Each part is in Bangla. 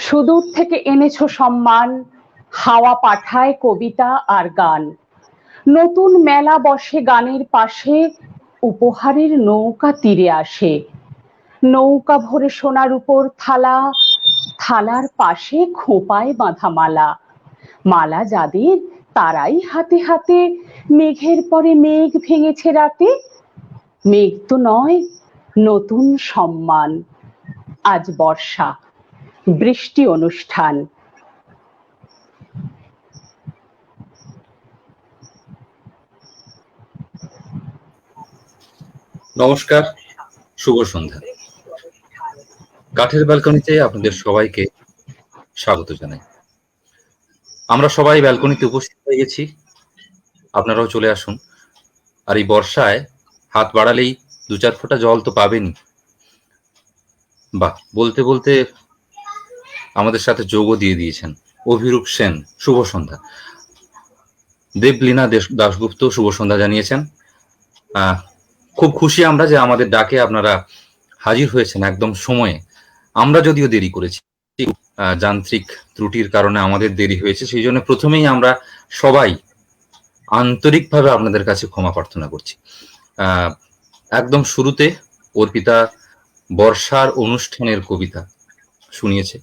সুদূর থেকে এনেছো সম্মান, হাওয়া পাঠায় কবিতা আর গান। নতুন মেলা বসে গানের পাশে, উপহারের নৌকা তীরে আসে। নৌকা ভরে সোনার উপর থালা, থালার পাশে খোঁপায় বাঁধা মালা। মালা যাদের তারাই হাতে হাতে মেঘের পরে মেঘ ভেঙেছে রাতে। মেঘ তো নয়, নতুন সম্মান। আজ বর্ষা, বৃষ্টি অনুষ্ঠান। নমস্কার, শুভ সন্ধ্যা। কাঠের ব্যালকনিতে আপনাদের সবাইকে স্বাগত জানাই। আমরা সবাই ব্যালকনিতে উপস্থিত হয়ে গেছি, আপনারাও চলে আসুন। আর এই বর্ষায় হাত বাড়ালেই 2-4 ফোঁটা জল তো পাবেনই। বাহ, বলতে বলতে আমাদের সাথে যোগও দিয়ে দিয়েছেন অভিরূপ সেন। শুভ সন্ধ্যা। দেবলীনা দাশগুপ্ত শুভ সন্ধ্যা জানিয়েছেন। খুব খুশি আমরা যে আমাদের ডাকে আপনারা হাজির হয়েছেন একদম সময়ে। আমরা যদিও দেরি করেছি, যান্ত্রিক ত্রুটির কারণে আমাদের দেরি হয়েছে, সেই জন্য প্রথমেই আমরা সবাই আন্তরিকভাবে আপনাদের কাছে ক্ষমা প্রার্থনা করছি। একদম শুরুতে অর্পিতা বর্ষার অনুষ্ঠানের কবিতা শুনিয়েছে।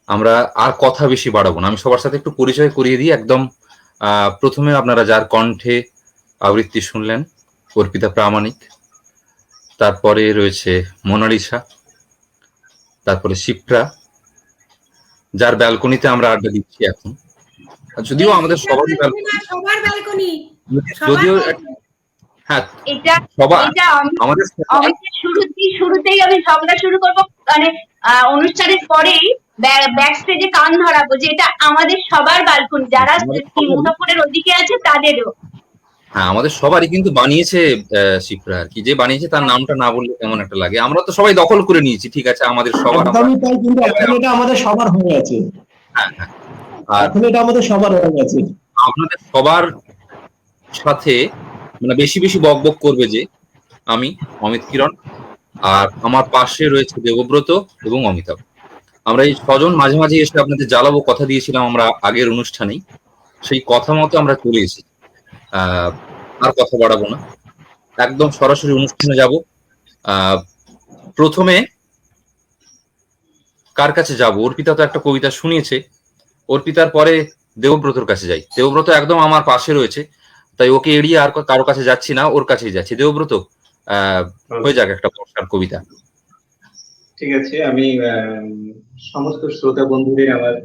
আমরা আর কথা বেশি বাড়াবো না, আমি সবার সাথে একটু পরিচয় করিয়ে দিই। একদম প্রথমে আপনারা যার কণ্ঠে আবৃত্তি শুনলেন, অর্পিতা প্রামাণিক। তারপরে রয়েছে মোনালিসা, তারপরে শিপ্রা, যার ব্যালকনিতে আমরা আড্ডা দিচ্ছি এখন। যদিও আমাদের সবারই ব্যালকনি, যদিও হ্যাঁ, এটা আমাদের শুরুতেই আমি ঝগড়া শুরু করবো, মানে অনুষ্ঠানের পরেই ব্যাক স্টেজে কান ধরাবো যে এটা আমাদের সবার ব্যালকনি, যারা মুনাফরের ওদিকে আছে তাদেরও। হ্যাঁ, আমাদের সবারই কিন্তু বানিয়েছে শিপ্রা। আর কি যে বানিয়েছে তার নামটা না বললে কেমন একটা লাগে। আমরা তো সবাই দখল করে নিয়েছি, ঠিক আছে, আমাদের সবার, কিন্তু এখন এটা আমাদের সবার হয়ে গেছে। হ্যাঁ, আর এখন এটা আমাদের সবার হয়ে গেছে। আপনাদের সবার সাথে মানে বেশি বেশি বকবক করবে যে আমি, অমিত কিরণ, আর আমার পাশে রয়েছে দেবব্রত এবং অমিতাভ। আমরা এই 6 জন মাঝে মাঝে এসে আপনাদের জ্বালাবো কথা দিয়েছিলাম আমরা আগের অনুষ্ঠানেই, সেই কথা মতো আমরা চলে এসেছি। আর কথা বাড়াবো না, একদম সরাসরি অনুষ্ঠানে যাব। প্রথমে কার কাছে যাব? অর্পিতা তো একটা কবিতা শুনিয়েছে, অর্পিতার পরে দেবব্রতর কাছে যাই। দেবব্রত একদম আমার পাশে রয়েছে, তাই ওকে এড়িয়ে আর কারো কাছে যাচ্ছি না, ওর কাছেই যাচ্ছি। দেবব্রত, হয়ে যাক একটা বর্ষার কবিতা। ঠিক আছে, আমি সমস্ত শ্রোতা বন্ধুদের আমার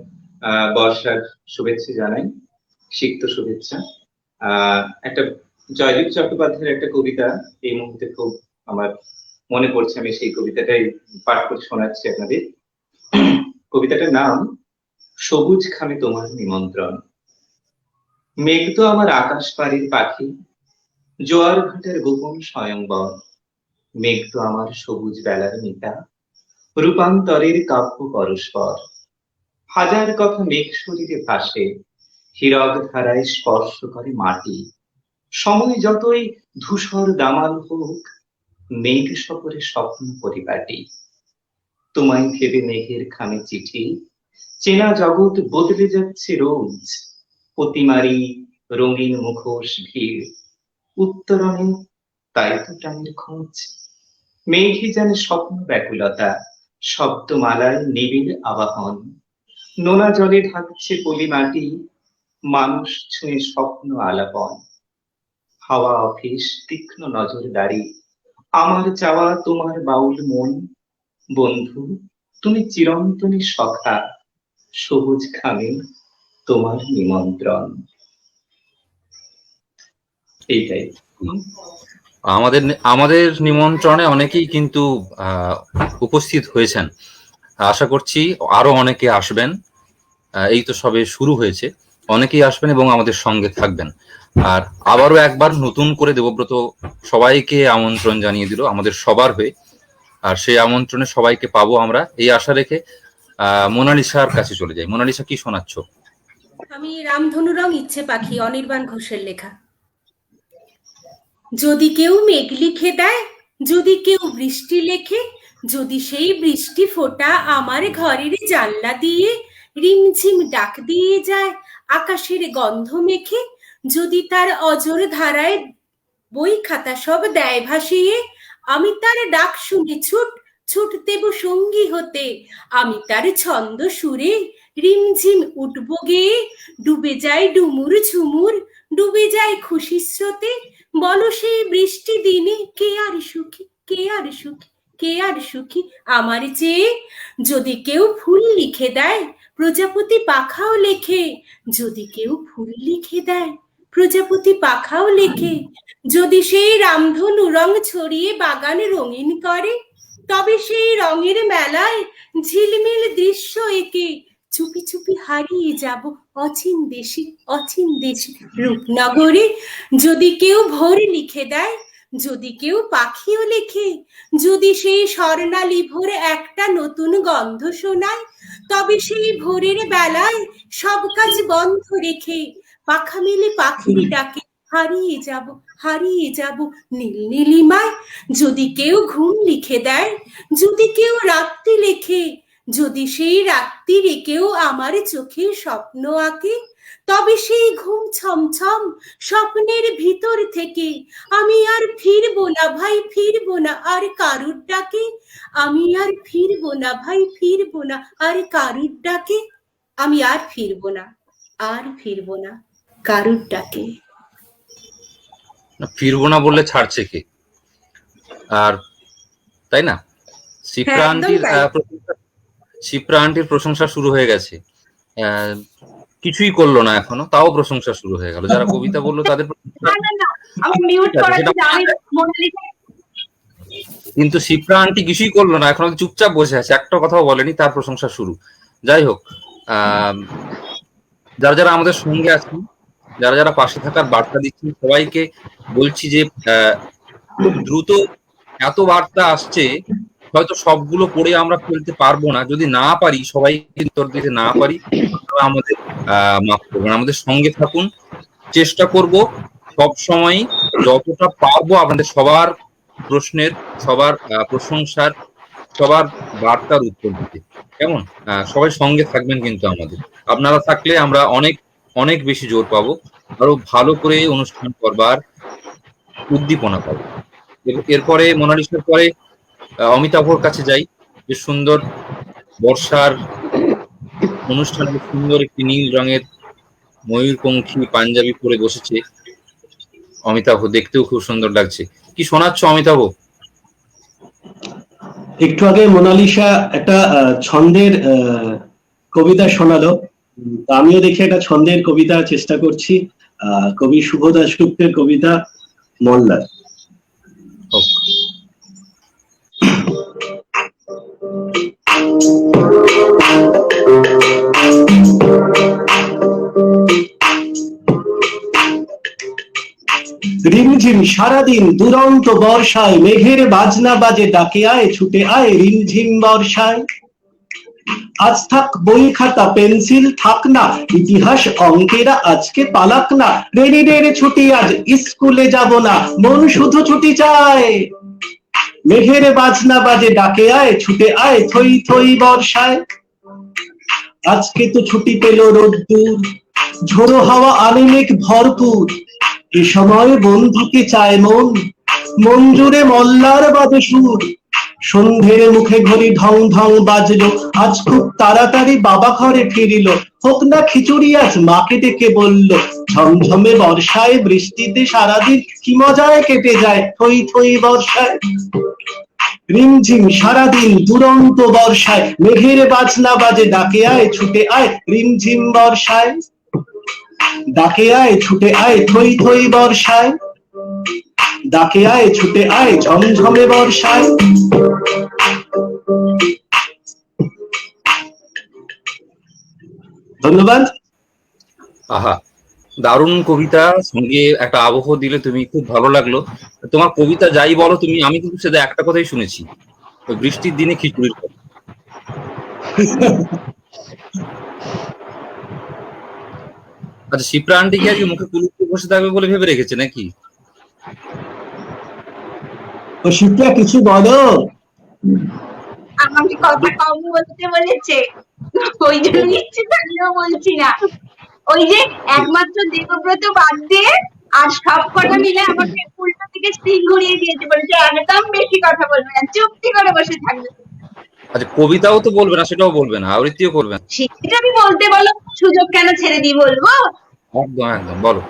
বর্ষার শুভেচ্ছা জানাই, সিক্ত শুভেচ্ছা। একটা জয়দীপ চট্টোপাধ্যায়ের একটা কবিতা এই মুহূর্তে খুব আমার মনে পড়ছে, আমি সেই কবিতাটাই পাঠ করে শোনাচ্ছি আপনাদের। কবিতাটার নাম সবুজ খামে তোমার নিমন্ত্রণ। মেঘ তো আমার আকাশ পাড়ির পাখি, জোয়ার ভাটার গোপন স্বয়ংবর। মেঘ তো আমার সবুজ বেলার মিতা, রূপান্তরের কাব্য পরস্পর। হাজার কথা মেঘ শরীরে ভাসে, হীরক ধারায় স্পর্শ করে মাটি। সময় যতই ধূসর দামাল হোক, মেঘ সফরে স্বপ্ন পরিপাটি। তোমায় ভেবে মেঘের খামে চিঠি, চেনা জগৎ বদলে যাচ্ছে রোজ। প্রতিমারি রঙিন মুখোশ ভিড়, উত্তরণে তাই তো টানের খোঁজ। মেঘে যেন স্বপ্ন ব্যাকুলতা, শব্দমালায় নিবিড় আবাহন। নোনা জলে ঢাকছে পলি মাটি, মানুষ ছুঁয়ে স্বপ্ন আলাপন। হাওয়া অফিস তীক্ষ্ণ নজরদারি, আমার চাওয়া তোমার বাউল মন। বন্ধু তুমি চিরন্তনী সখা, সবুজ খামে তোমার নিমন্ত্রণ। এইটাই। আমাদের নিমন্ত্রণে অনেকেই কিন্তু উপস্থিত হয়েছেন। আশা করছি আরো অনেকে আসবেন। এই তো সবে শুরু হয়েছে, অনেকেই আসবেন এবং আমাদের সঙ্গে থাকবেন। আর আবারও একবার নতুন করে দেবব্রত সবাইকে আমন্ত্রণ জানিয়ে দিল আমাদের সবার হয়ে, আর সেই আমন্ত্রণে সবাইকে পাবো আমরা, এই আশা রেখে মোনালিসার কাছে চলে যাই। মোনালিসা, কি শোনাচ্ছ? আমি রামধনু রং ইচ্ছে পাখি, অনির্বাণ ঘোষের লেখা। যদি কেউ মেঘ লিখে দেয়, যদি কেউ বৃষ্টি লেখে, যদি সেই বৃষ্টি ফোঁটা আমার ঘরের জানলা দিয়ে রিমঝিম ডাক দিয়ে যায় আকাশের গন্ধ মেখে, যদি তার অজর ধারায় বই খাতা সব দেয় ভাসিয়ে, আমি তার ডাক শুনে ছুট দেব সঙ্গী হতে, আমি তার ছন্দ সুরে রিমঝিম উঠব গেয়ে, ডুবে যায় ডুমুর ঝুমুর, ডুবে যায় খুশি স্রোতে, বলো সেই বৃষ্টি দিনে কে আর সুখী, কে আর সুখী, কে আর সুখী আমার চেয়ে। যদি কেউ ফুল লিখে দেয় প্রজাপতি পাখাও লেখে, যদি কেউ ফুল লিখে দেয় প্রজাপতি পাখাও লেখে, যদি সেই রামধনু রং ছড়িয়ে বাগান রঙিন করে, তবে সেই রঙের মেলায় ঝিলমিল দৃশ্য এঁকে চুপি চুপি হারিয়ে যাব অচিন দেশি রূপনগরে। যদি কেউ ভোর লিখে দেয়, যদি কেউ পাখিও লেখে, যদি সেই স্বর্ণালী ভোর একটা নতুন গন্ধ শোনায়, তবে সেই ভোরের বেলায় সব কাজ বন্ধ রেখে পাখা মেলে পাখির ডাকে হারিয়ে যাব নীল নীলিমায়। যদি কেউ ঘুম লিখে দেয়, যদি কেউ রাত্রি লেখে, যদি সেই রাত্রিরে কেউ আমার চোখে স্বপ্ন আঁকে, তবে সেই ঘুম ছমছম স্বপ্নের ভিতর থেকে আমি আর ফিরবো না ভাই, ফিরবো না আর কারুর ডাকে, আমি আর ফিরবো না ভাই, ফিরবো না আর কারুর ডাকে, আমি আর ফিরবো না কারুর ডাকে। ফিরবো না বললে ছাড়ছে কে? আর তাই না, শিপ্রা আন্টির প্রশংসা শুরু হয়ে গেছে। কিছুই করলো না এখনো, তাও প্রশংসা শুরু হয়ে গেল। যারা কবিতা বললো তাদের কিন্তু শিপ্রা আন্টি কিছুই করলো না, এখন চুপচাপ বসে আছে, একটা কথাও বলেনি, তার প্রশংসা শুরু। যাই হোক, যারা যারা আমাদের সঙ্গে আছেন, যারা যারা পাশে থাকার বার্তা দিচ্ছেন, সবাইকে বলছি যে খুব দ্রুত এত বার্তা আসছে, হয়তো সবগুলো পড়ে আমরা ফেলতে পারবো না। যদি না পারি, সবাই উত্তর দিতে না পারি, আমাদের মাফ করবেন, আমাদের সঙ্গে থাকুন। চেষ্টা করব সব সময় যতটা পারবো আপনাদের সবার প্রশ্নের, সবার প্রশংসার, সবার বার্তার উত্তর দিতে। কেমন? সবাই সঙ্গে থাকবেন কিন্তু আমাদের। আপনারা থাকলে আমরা অনেক অনেক বেশি জোর পাবো, আরো ভালো করে অনুষ্ঠান করবার উদ্দীপনা পাবো। এরপরে মোনালিসার পরে অমিতাভর কাছে যাই। যে সুন্দর বর্ষার অনুষ্ঠানে সুন্দর একটি নীল রঙের ময়ূরপঙ্খী পাঞ্জাবি পরে বসেছে অমিতাভ, দেখতেও খুব সুন্দর লাগছে। কি শোনাচ্ছ অমিতাভ? একটু আগে মোনালিসা একটা ছন্দের কবিতা শোনালো, আমিও দেখি একটা ছন্দের কবিতা চেষ্টা করছি। কবি শুভ দাশগুপ্তের কবিতা মল্লার। রিমঝিম সারাদিন দুরন্ত বর্ষায়, মেঘের বাজনা বাজে ডাকে আয় ছুটে আয় রিমঝিম বর্ষায়। আজ থাক বই খাতা পেন্সিল থাক না, ইতিহাস অঙ্কেরা আজকে পালাক না, রেডি রেডি ছুটি আজ স্কুলে যাব না, মন শুধু ছুটি চায়। মেঘের বাজনা বাজে ডাকে আয় ছুটে আয় থই থই বর্ষায়। আজকে তো ছুটি পেল রোদ্দুর, ঝোড়ো হাওয়া আনে মেঘ ভরপুর, এ সময় বন্ধুকে চায় মন জুড়ে মল্লার বাজে সুর। সন্ধ্যের মুখে ঘড়ি ঢং ঢং বাজলো, আজ খুব তাড়াতাড়ি বাবা ঘরে ফিরিল, হোক না খিচুড়ি আজ মাকে ডেকে বলল, ঝমঝমে বর্ষায় বৃষ্টিতে সারাদিন কি মজায় কেটে যায় থই থই বর্ষায়। রিমঝিম সারাদিন দুরন্ত বর্ষায়, মেঘের বাজনা বাজে ডাকে আয় ছুটে আয় রিমঝিম বর্ষায়। ডাকে আয় ছুটে আয় থই থই বর্ষায়, ডাকে আয় ছুটে আয় ঝমঝমে বর্ষায়। ধন্যবাদ। আহা, দারুণ কবিতা, সঙ্গে একটা আবহ দিলে তুমি, খুব ভালো লাগলো। তোমার কবিতা যাই বলো তুমি, আমি কিন্তু সেটা একটা কথাই শুনেছি, বৃষ্টির দিনে খিচুড়ির কথা। আচ্ছা, শিপ্রা আন্টি কি আজকে মুখে কুলুপ বসে থাকবে বলে ভেবে রেখেছে নাকি? শিপ্রা কিছু বলো। আমাকে কথা কম বলতে বলেছে, ওই জন্য ইচ্ছে থাকলেও বলছি না। ওই যে একমাত্র দেবব্রত বাদ দিয়ে আর সব কটা মিলে আমাকে উল্টো দিকে স্টিক ঘুরিয়ে দিয়েছে, বলেছে একদম বেশি কথা বলবে না, চুপটি করে বসে থাকবে। আচ্ছা, কবিতাও তো বলবে না, সেটাও বলবে না, আবৃত্তিও করবে না? সেটা আমি বলতে বলো, সুযোগ কেন ছেড়ে দিয়ে বলবো? একদম একদম, বলো।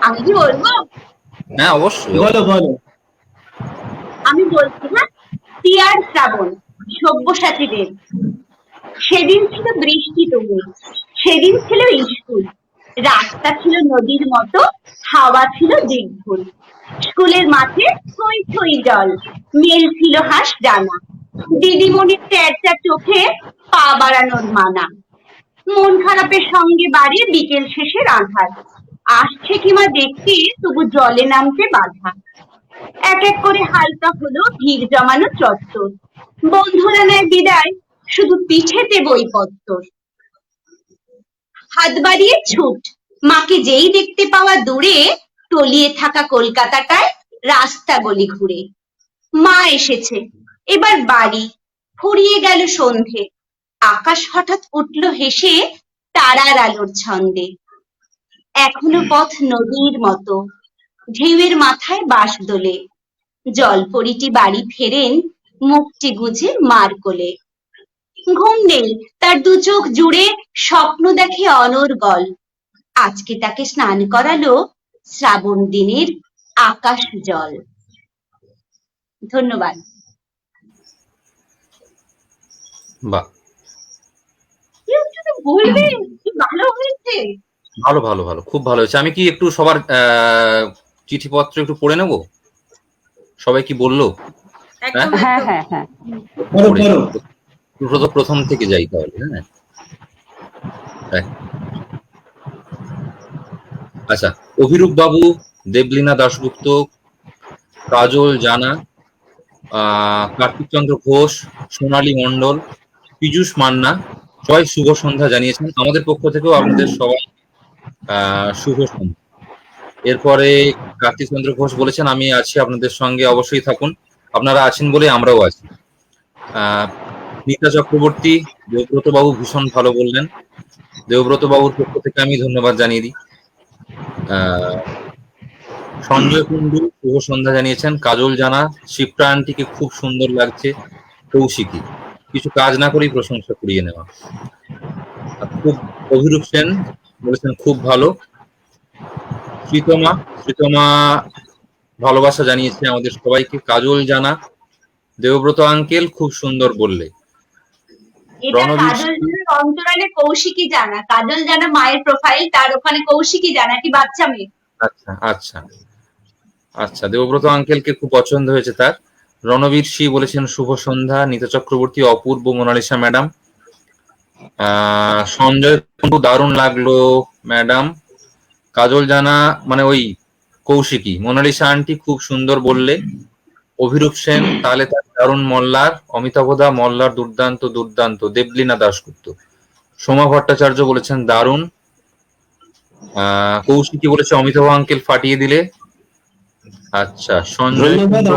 আমি কি বলবো? হ্যাঁ অবশ্যই। বলো বলো। আমি বলছি না, টিয়ার শ্রাবণ, সব্যসাচীদের। সেদিন ছিল বৃষ্টি তবু, সেদিন ছিল স্কুল, রাস্তা ছিল নদীর মতো, হাওয়া ছিল দিকভুল। স্কুলের মাঠে থই থই জল, মেল ছিল হাঁস ডানা, দিদিমণির চ্যাঁচা চোখে পা বাড়ানোর মানা। মন খারাপের সঙ্গে বাড়ি বিকেল শেষের আঁধার, আসছে কিমা দেখতে তবু জলে নামতে বাধা। এক এক করে হালকা হলো ভিড় জমানো চত্বর, বন্ধুরা নেয় বিদায়, শুধু পিঠেতে বইপত্তর। হাত বাড়িয়ে ছুট, মাকে যেই দেখতে পাওয়া দূরে, টলিয়ে থাকা কলকাতাটায় রাস্তা গলি ঘুরে। মা এসেছে, এবার বাড়ি, ফুরিয়ে গেল সন্ধে, আকাশ হঠাৎ উঠল হেসে তারার আলোর ছন্দে। এখনো পথ নদীর মতো, ঢেউয়ের মাথায় বাঁশ দোলে, জলপরীটি বাড়ি ফেরেন মুখটি গুজে মার কোলে। ঘুম নেই তার দু চোখ জুড়ে, স্বপ্ন দেখে অনর্গল, আজকে তাকে স্নান করালো শ্রাবণ দিনের আকাশ জল। ধন্যবাদ। বাহ, কেউ শুধু বলবে কি ভালো হয়েছে। ভালো ভালো ভালো, খুব ভালো হয়েছে। আমি কি একটু সবার চিঠিপত্র একটু পড়ে নেব, সবাই কি বললো? একদম হ্যাঁ একদম। হ্যাঁ হ্যাঁ, করো পড়ে করো। প্রথম থেকে যাই তাহলে। হ্যাঁ, আচ্ছা। অভিরূপ বাবু, দেবলীনা দাশগুপ্ত, কাজল জানা, কার্তিক চন্দ্র ঘোষ, সোনালী মণ্ডল, পীযূষ মান্না সবাই শুভ সন্ধ্যা জানিয়েছেন। আমাদের পক্ষ থেকেও আপনাদের সবাই শুভ সন্ধ্যা। এরপরে কার্তিক চন্দ্র ঘোষ বলেছেন, আমি আছি আপনাদের সঙ্গে, অবশ্যই থাকুন, আপনারা আছেন বলে আমরাও আছি। নীতা চক্রবর্তী, দেবব্রত বাবু ভীষণ ভালো বললেন, দেবব্রত বাবুর পক্ষ থেকে আমি ধন্যবাদ জানিয়ে দিই। সঞ্জয় কুন্ডু শুভ সন্ধ্যা জানিয়েছেন। কাজল জানা, শিপ্রা আন্টিকে খুব সুন্দর লাগছে। কৌশিকী, কিছু কাজ না করেই প্রশংসা কুড়িয়ে নেওয়া। খুব অভিরূপ সেন বলেছেন খুব ভালো। শ্রীতমা ভালোবাসা জানিয়েছে আমাদের সবাইকে। কাজল জানা, দেবব্রত আঙ্কেল খুব সুন্দর বললে। এটা কাজল জানার অন্তরালে কৌশিকী জানা, কাজল জানা মায়ের প্রোফাইল, তার ওখানে কৌশিকী জানা কি বাচ্চা মেয়ে। আচ্ছা আচ্ছা আচ্ছা, দেবব্রত আঙ্কেলকে খুব পছন্দ হয়েছে তার। রণবীর সি বলেছেন শুভ সন্ধ্যা। নীতা চক্রবর্তী, অপূর্ব, মোনালিসা ম্যাডাম। সঞ্জয় কুন্ডু দারুণ লাগলো ম্যাডাম। কাজল জানা মানে ওই কৌশিকী। মোনালিসা আন্টি খুব সুন্দর বললে। অভিরূপ সেন, তাহলে তার দারুণ মল্লার। অমিতাভদা, মল্লার দুর্দান্ত দুর্দান্ত। দেবলীনা দাশগুপ্ত। সোমা ভট্টাচার্য বলেছেন দারুণ। কৌশিকী বলেছে অমিতাভ আঙ্কেল ফাটিয়ে দিলে। আচ্ছা, সঞ্জয় কুন্ডু,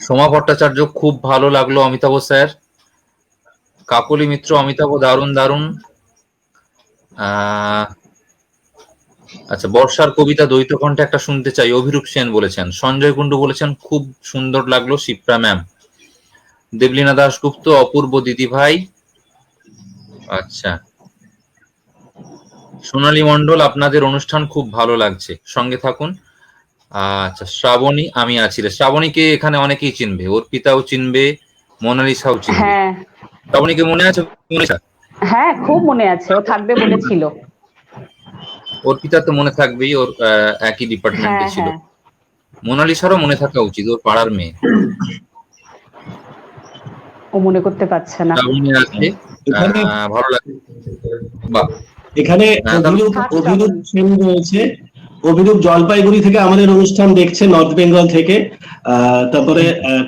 সোমা ভট্টাচার্য খুব ভালো লাগলো অমিতাভ স্যার। কাকলি মিত্র, অমিতাভ দারুণ দারুণ। আচ্ছা, বর্ষার কবিতা দ্বৈত কণ্ঠে একটা শুনতে চাই, অভিরূপ সেন বলেছেন। সঞ্জয় কুন্ডু বলেছেন খুব সুন্দর লাগলো শিপ্রা ম্যাম। দেবলীনা দাশগুপ্ত, অপূর্ব দিদি ভাই। আচ্ছা, সোনালী মণ্ডল, আপনাদের অনুষ্ঠান খুব ভালো লাগছে, সঙ্গে থাকুন। আচ্ছা, শ্রাবণী, আমি আছি রে। শ্রাবণীকে এখানে অনেকেই চিনবে, অর্পিতাও চিনবে, মোনালিসাও চিনবে। হ্যাঁ শ্রাবণীকে মনে আছে? মোনালিসা, হ্যাঁ খুব মনে আছে, ও থাকবে বলেছিল। অর্পিতা তো মনে থাকবেই, ওর একই ডিপার্টমেন্টে হ্যাঁ ছিল। হ্যাঁ, মোনালিসারও মনে থাকা উচিত, ওর পাড়ার মেয়ে। ও মনে করতে পারছে না। শ্রাবণী আছে, ভালো লাগে। বাহ, এখানে অভিরূপ সেন রয়েছে। অভিরূপ জলপাইগুড়ি থেকে আমাদের অনুষ্ঠান দেখছে, নর্থ বেঙ্গল থেকে। তারপরে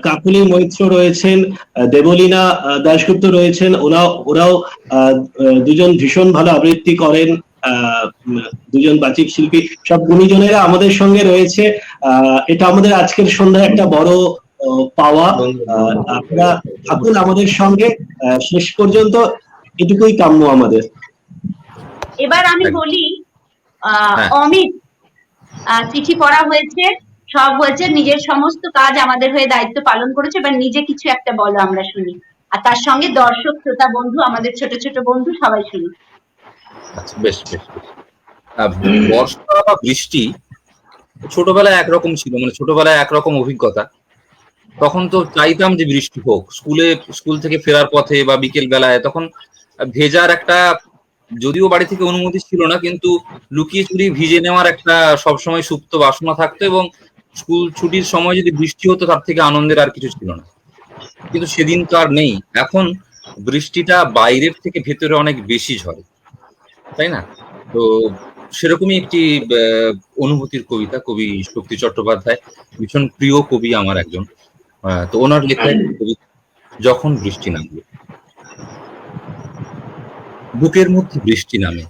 কাকুলি মৈত্র রয়েছেন, দেবলীনা দাশগুপ্ত রয়েছেন। ওরাও দুজন ভীষণ ভালো আবৃত্তি করেন, দুজন বাচিক শিল্পী, সব গুণীজনেরা আমাদের সঙ্গে রয়েছে। এটা আমাদের আজকের সন্ধ্যায় একটা বড় পাওয়া। আপনারা থাকুন আমাদের সঙ্গে শেষ পর্যন্ত, এটুকুই কাম্য আমাদের। এবার আমি বলি হ্যাঁ। অমিত, চিঠি পড়া হয়েছে, সব হয়েছে, নিজের সমস্ত কাজ আমাদের হয়ে দায়িত্ব পালন করেছে, এবার নিজে কিছু একটা বলো, আমরা শুনি, আর তার সঙ্গে দর্শক শ্রোতা বন্ধু, আমাদের ছোট ছোট বন্ধু সবাই শুনি। আচ্ছা, বেশ বেশ বেশ। বর্ষা বা বৃষ্টি ছোটবেলায় একরকম ছিল, মানে ছোটবেলায় একরকম অভিজ্ঞতা। তখন তো চাইতাম যে বৃষ্টি হোক, স্কুল থেকে ফেরার পথে বা বিকেল বেলায়, তখন ভেজার একটা, যদিও বাড়ি থেকে অনুমতি ছিল না, কিন্তু লুকিয়ে চুরিয়ে ভিজে নেওয়ার একটা সবসময় সুপ্ত বাসনা থাকতো, এবং স্কুল ছুটির সময় যদি বৃষ্টি হতো তার থেকে আনন্দের আর কিছু ছিল না। কিন্তু সেদিন তো আর নেই। এখন বৃষ্টিটা বাইরের থেকে ভেতরে অনেক বেশি ঝরে, তাই না? তো সেরকমই একটি অনুভূতির কবিতা, কবি শক্তি চট্টোপাধ্যায়, ভীষণ প্রিয় কবি আমার একজন। তো ওনার লেখা একটি কবিতা, যখন বৃষ্টি নামবে। বুকের মধ্যে বৃষ্টি নামে,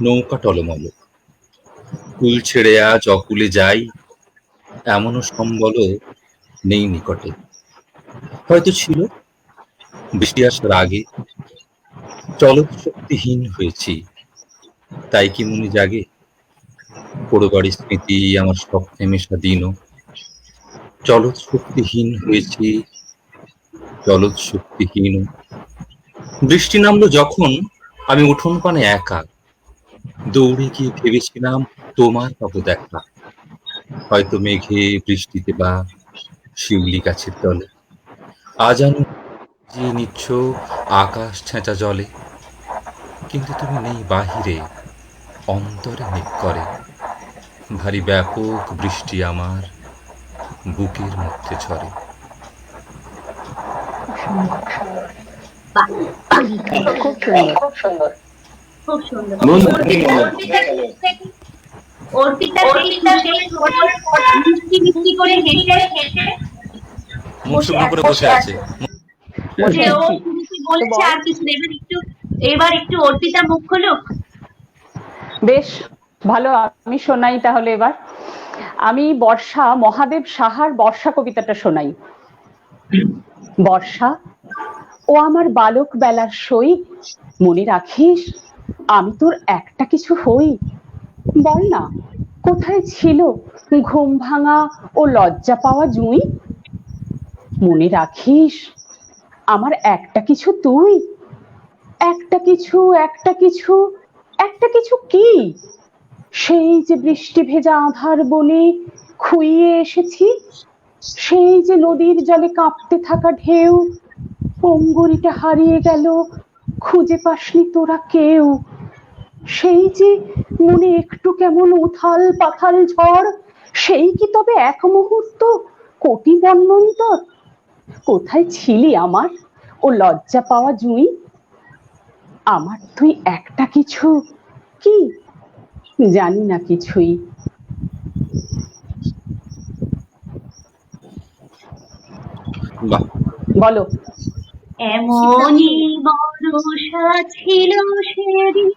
নৌকা টলমল, কুল ছেড়ে আজ অকুলে যাই, এমনও সম্বল নেই নিকটে। হয়তো ছিল বৃষ্টি আসার আগে, চলৎ শক্তিহীন হয়েছি, তাই কি মনে জাগে পোড়োবাড়ি স্মৃতি আমার স্বপ্নে মেশা দিনও। চলৎ শক্তিহীন হয়েছি, চলৎ শক্তিহীন। বৃষ্টি নামলো যখন আমি উঠোন পানে একা, দৌড়ে গিয়ে ভেবেছিলাম তোমার পাবো দেখা। হয়তো মেঘে বৃষ্টিতে বা শিউলি গাছের তলে, আজ আমি জিয়ে নিচ্ছ আকাশ ছেঁচা জলে, কিন্তু তুমি নেই বাহিরে, অন্তরে মেঘ করে। ভারী ব্যাপক বৃষ্টি আমার বুকের মধ্যে ঝরে। খুব সুন্দর। খুব সুন্দর। মন অর্পিতা মিষ্টি মিষ্টি করে হেসে মুখ শুকনো করে বসে আছে। বসে ও আছি। শুরুতে বলেছে আর কিছু না, এবার একটু অর্পিতা মুখ খুলুক। বেশ ভালো, আমি শোনাই তাহলে এবার। আমি বর্ষা, মহাদেব সাহার বর্ষা কবিতাটা শোনাই। বর্ষা, ও আমার বালক বেলার সই, মনে রাখিস আমি তোর একটা কিছু হই। বল না কোথায় ছিল ঘুম ভাঙা ও লজ্জা পাওয়া জুঁই। মনে রাখিস আমার একটা কিছু তুই। একটা কিছু, একটা কিছু, একটা কিছু কি? সেই যে বৃষ্টি ভেজা আঁধার বনে খুইয়ে এসেছি, সেই যে নদীর জলে কাঁপতে থাকা ঢেউ, পঙ্গরিটা হারিয়ে গেল, খুঁজে পাসনি তোরা কেউ। সেই যে মনে একটু কেমন উথাল পাথাল ঝড়, সেই কি তবে এক মুহূর্ত কোটি বন্যন্তর। কোথায় ছিলি আমার ও লজ্জা পাওয়া জুঁই। আমার তুই একটা কিছু কি, জানি না কিছুই। বাহ, বলো। এমনই বর্ষা ছিল সেদিন,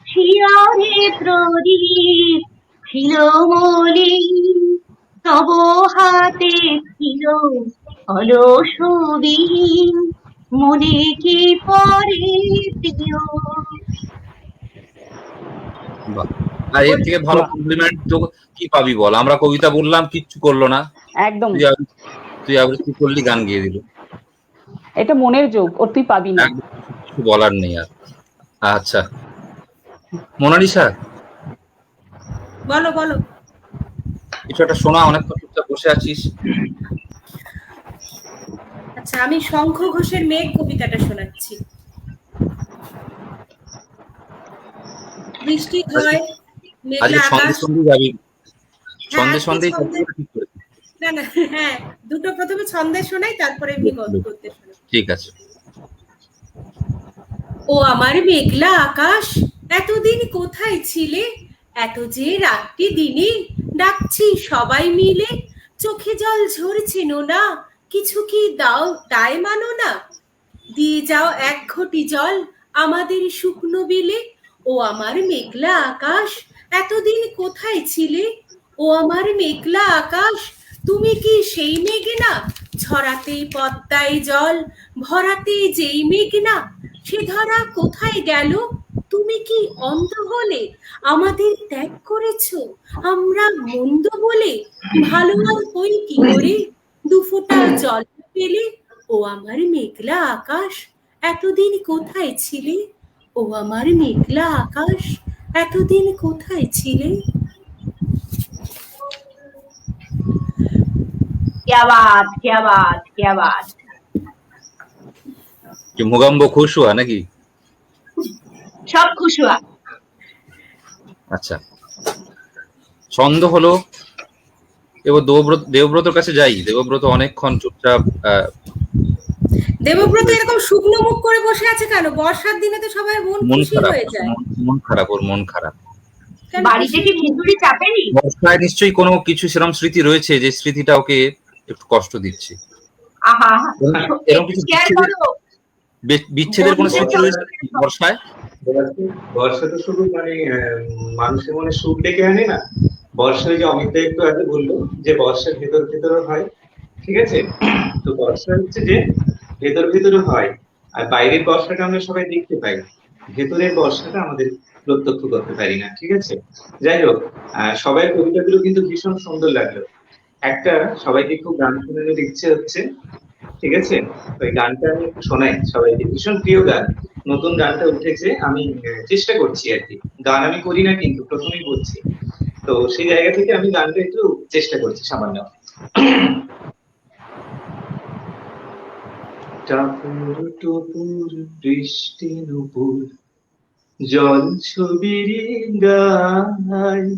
শিয়রে প্রদীপ ছিল মলিন, তব হাতে ছিল অলসবিহীন, মনে কি পরে প্রিয়। বাহ। আর এর থেকে ভালো কমপ্লিমেন্ট তো কি পাবি বল? আমরা কবিতা বললাম, কিচ্ছু করলো না, একদম, তুই আবৃত্তি করলি, গান গিয়ে দিল। এটা মনের যোগ, ওর তুই পাবি না। কিছু বলার নেই আর। আচ্ছা মোনালিসা, বলো বলো। কিছু একটা শোনা, অনেকক্ষণ চুপচাপ বসে আছিস। আচ্ছা, আমি শঙ্খ ঘোষের মেঘ কবিতাটা শোনাচ্ছি। বৃষ্টি হয়, মেঘলা আজকে সন্ধে আকাশ। সন্ধে যাবি, সন্ধে হ্যাঁ, সন্ধেই সন্ধে- ঠিক করে। না না, হ্যাঁ, দুটো প্রথমে ছন্দে শোনাই, তারপরে এমনি করতে শোনাই। ঠিক আছে। ও আমার মেঘলা আকাশ, এতদিন কোথায় ছিলে? এত যে রাত্রি দিনে ডাকছি সবাই মিলে, চোখে জল ঝরছে না, কিছু কি দাও দায় মানো না? দিয়ে যাও এক ঘটি জল আমাদের শুকনো বিলে। ও আমার মেঘলা আকাশ, এতদিন কোথায় ছিলে? ও আমার মেঘলা আকাশ, তুমি কি সেই মেঘনা, ছড়াতেই পদ্মায় জল, ভরাতেই যেই মেঘনা, সে ধরা কোথায় গেল? তুমি কি অন্ধ হলে আমাদের ত্যাগ করেছো, আমরা মন্দ বলে? ভালো আর হই কি করে, দুফোঁটা জল পেলে? ও আমার মেঘলা আকাশ, এতদিন কোথায় ছিলে? ও আমার মেঘলা আকাশ, এতদিন কোথায় ছিলে? क्या बात, क्या बात, क्या बात। কি মুগাম্ব খুশ হুয়া নাকি? সব খুশুয়া। আচ্ছা, ছন্দ হলো। এবার দেবব্রতর কাছে যাই। দেবব্রত অনেকক্ষণ চুপচাপ দেবব্রত এরকম শুকনো মুখ করে বসে আছে কেন? বর্ষার দিনে তো সবাই মন মন খুশি খারাপ, হয়ে যায়। মন খারাপ, ওর মন খারাপ। কেন বাড়িতে খুশি? কি খিচুড়ি চাপেনি? বর্ষায় নিশ্চয়ই কোনো কিছু সেরকম স্মৃতি রয়েছে যে স্মৃতিটা ওকে একটু কষ্ট দিচ্ছে। আহা, এরকম কিছু শেয়ার করো। বিচ্ছেদের কোনো স্মৃতি রয়েছে নাকি বর্ষায়? বর্ষা তো শুধু মানে মানুষের মনে সুখ ডেকে আনে না। বর্ষা, ওই যে অমিত দা একটু আগে বললো যে বর্ষার ভেতর ভেতরও হয়, ঠিক আছে? তো বর্ষা হচ্ছে যে ভেতর ভেতরে হয়, আর বাইরের বর্ষাটা আমরা সবাই দেখতে পাই, ভেতরের বর্ষাটা আমাদের প্রত্যক্ষ করতে পারি না, ঠিক আছে? যাই হোক, সবাই কবিতাগুলো কিন্তু ভীষণ সুন্দর লাগলো। একটা সবাইকে খুব গান শোনানোর ইচ্ছে হচ্ছে, ঠিক আছে? ওই গানটা আমি একটু শোনাই সবাইকে, ভীষণ প্রিয় গান, নতুন গানটা উঠেছে, আমি চেষ্টা করছি আর কি। গান আমি করি না কিন্তু প্রথমেই বলছি, তো সেই জায়গা থেকে আমি গানটা একটু চেষ্টা করছি সামান্য। টাপুর টুপুর বৃষ্টি নুপুর জল ছবির গায়,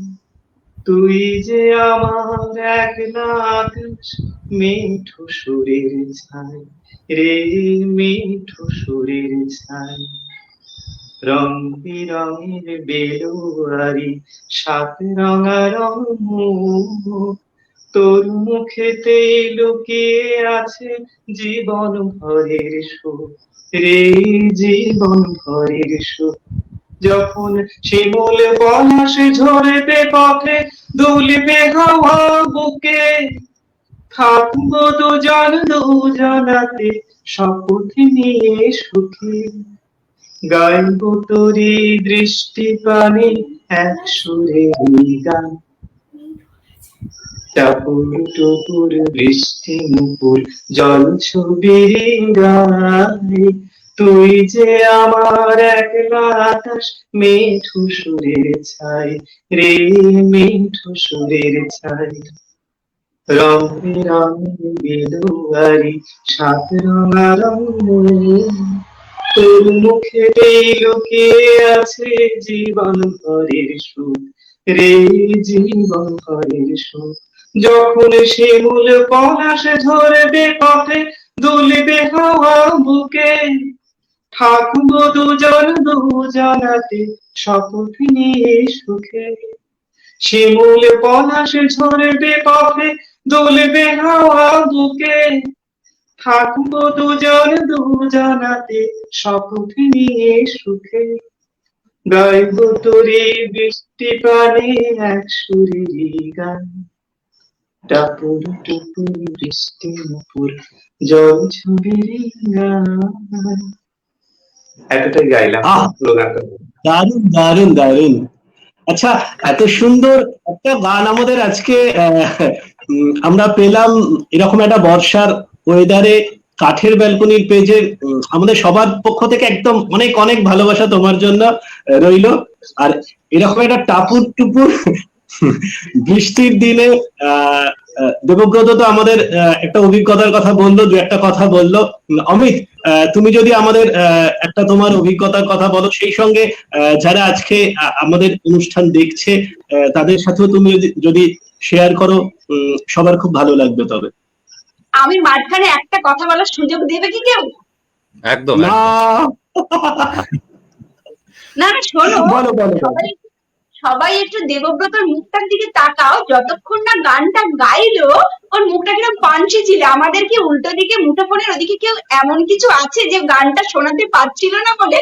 তুই যে আমার একলা আকাশ, মিঠু সুরের ছাই রে, মিঠু সুরের ছাই। রং বেরঙের বেলুয়ারি সাত রঙা রং, তোর মুখেতে লুকিয়ে আছে জীবন ভরের সুখ রে, জীবন ভরের সুখ। যখন শিমুল পলাশ ঝরবে পথে, দুলবে হাওয়া বুকে, থাকবো দুজন দুজনাতে শপথ নিয়ে সুখে, গাইবো তোরি দৃষ্টি পানে এক সুরে গান। টাপুর টুপুর বৃষ্টি নুপুর জল ছবির গায়, তুই যে আমার একলা আকাশ, মিঠু সুরের ছাই রে, মিঠু সুরের ছাই। রং বেরঙের বেলুয়ারি সাত রঙা রং, তোর মুখে লুকিয়ে আছে জীবন ভরের সুখ রে, জীবন ভরের সুখ। যখন শিমুল পলাশ ঝরবে পথে, দুলবে হাওয়া বুকে, থাকবো দুজন দুজনাতে শপথ নিয়ে সুখে। শিমুল পলাশ ঝরবে পথে, দুলবে হাওয়া বুকে, থাকবো দুজন দুজনাতে শপথ নিয়ে সুখে, গাইবো তোরে বৃষ্টি পানে এক সুরের গান। টাপুর টুপুর বৃষ্টি নুপুর জল ছবির গান। এতটাই গাইলাম। আহ! পুরো গানটা। দারুণ দারুণ দারুণ। আচ্ছা, এত সুন্দর একটা গান আমাদের আজকে আমরা পেলাম এরকম একটা বর্ষার ওয়েদারে কাঠের ব্যালকনির পেজে। আমাদের সবার পক্ষ থেকে একদম অনেক অনেক ভালোবাসা তোমার জন্য রইলো। আর এরকম একটা টাপুর টুপুর বৃষ্টির দিনে দেবব্রত তো আমাদের একটা অভিজ্ঞতার কথা বললো, দু একটা কথা বললো। অমিত, তুমি যদি আমাদের একটা তোমার অভিজ্ঞতার কথা বলো, সেই সঙ্গে যারা আজকে আমাদের অনুষ্ঠান দেখছে তাদের সাথেও তুমি যদি শেয়ার করো, সবার খুব ভালো লাগবে। তবে আমি মাঝখানে একটা কথা বলার সুযোগ দেবে কি কেউ? একদম না, না না, শোনো, বলো বলো। সবাই একটু দেবব্রতর মুখটার দিকে তাকাও। যতক্ষণ না গানটা গাইলো, ওর মুখটা কিরকম পাঞ্চি ছিল। আমাদের কি উল্টো দিকে মুঠোফোনের ওদিকে কেউ এমন কিছু আছে যে গানটা শোনাতে পারছিল না বলে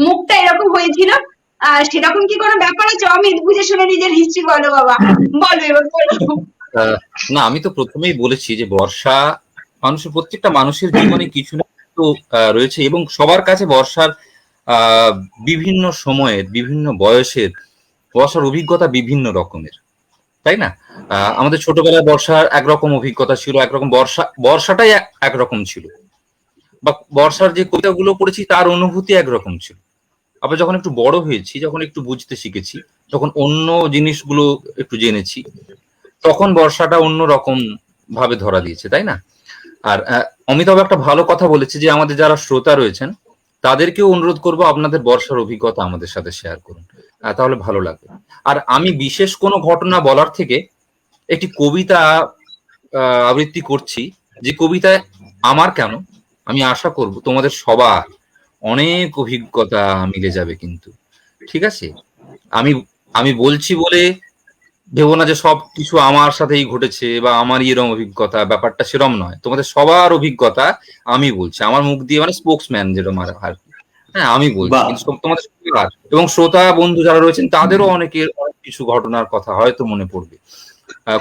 মুখটা এরকম হয়েছিল? সেরকম কি কোনো ব্যাপার আছে? অমিত, বুঝে শুনে নিজের হিস্ট্রি বলো বাবা, বলো এবার বলো। না, আমি তো প্রথমেই বলেছি যে বর্ষা প্রত্যেকটা মানুষের জীবনে কিছু না কিছু রয়েছে, এবং সবার কাছে বর্ষার বিভিন্ন সময়ের বিভিন্ন বয়সের বর্ষার অভিজ্ঞতা বিভিন্ন রকমের, তাই না? আমাদের ছোটবেলায় বর্ষার একরকম অভিজ্ঞতা ছিল, একরকম বর্ষাটাই একরকম ছিল, বা বর্ষার যে কবিতাগুলো পড়েছি তার অনুভূতি একরকম ছিল। আবার যখন একটু বড় হয়েছি, যখন একটু বুঝতে শিখেছি, তখন অন্য জিনিসগুলো একটু জেনেছি, তখন বর্ষাটা অন্য রকম ভাবে ধরা দিয়েছে, তাই না? আর অমিতাভ একটা ভালো কথা বলেছে যে আমাদের যারা শ্রোতা রয়েছেন তাদেরকেও অনুরোধ করব আপনাদের বর্ষার অভিজ্ঞতা আমাদের সাথে শেয়ার করুন, তাহলে ভালো লাগবে। আর আমি বিশেষ কোনো ঘটনা বলার থেকে একটি কবিতা আবৃত্তি করছি, যে কবিতায় আমার কেন, আমি আশা করব তোমাদের সবার অনেক অভিজ্ঞতা মিলে যাবে কিন্তু, ঠিক আছে? আমি আমি বলছি বলে ভেবো না যে সব কিছু আমার সাথেই ঘটেছে বা আমারই এরকম অভিজ্ঞতা, ব্যাপারটা সেরম নয়। তোমাদের সবার অভিজ্ঞতা আমি বলছি, আমার মুখ দিয়ে, মানে স্পোক্সম্যান যেরকম আর কি, হ্যাঁ আমি বলছি, বাহ। কিন্তু তোমাদের সবার এবং শ্রোতা বন্ধু যারা রয়েছেন তাদেরও অনেকের অনেক কিছু ঘটনার কথা হয়তো মনে পড়বে।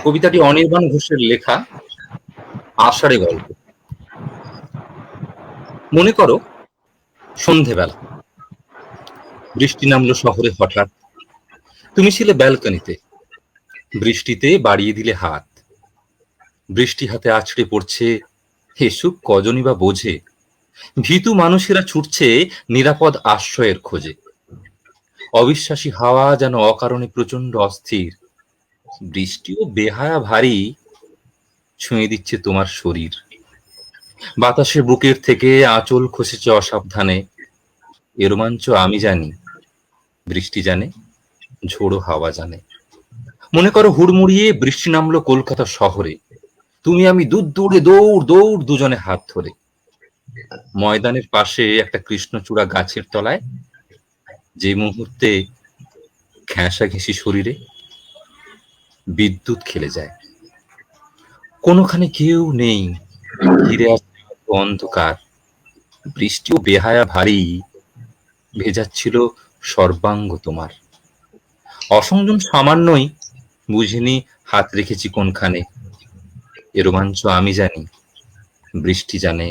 কবিতাটি অনির্বাণ ঘোষের লেখা, আষাঢ়ে গল্প। মনে করো সন্ধেবেলা, বৃষ্টি নামলো শহরে হঠাৎ, তুমি ছিলে ব্যালকনিতে, বৃষ্টিতে বাড়িয়ে দিলে হাত, বৃষ্টি হাতে আছড়ে পড়ছে, হেসুক কজনই বা বোঝে, ভীতু মানুষেরা ছুটছে নিরাপদ আশ্রয়ের খোঁজে, অবিশ্বাসী হাওয়া যেন অকারণে প্রচন্ড অস্থির, বৃষ্টিও বেহায়া ভারী ছুঁয়ে দিচ্ছে তোমার শরীর, বাতাসে বুকের থেকে আঁচল খসেছে অসাবধানে, এ রোমাঞ্চ আমি জানি, বৃষ্টি জানে, ঝোড়ো হাওয়া জানে। মনে করো হুড়মুড়িয়ে বৃষ্টি নামলো কলকাতা শহরে, তুমি আমি দৌড় দৌড় দুজনে হাত ধরে, ময়দানের পাশে একটা কৃষ্ণচূড়া গাছের তলায়, যে মুহূর্তে ঘেঁষাঘেঁষি শরীরে বিদ্যুৎ খেলে যায়, কোনোখানে কেউ নেই, ঘিরে আসছে অন্ধকার, বৃষ্টিও বেহায়া ভারী ভেজাচ্ছিল সর্বাঙ্গ তোমার, অসংযম সামান্যই, বুঝিনি হাত রেখেছি কোনখানে, এ রোমাঞ্চ আমি জানি, বৃষ্টি জানে,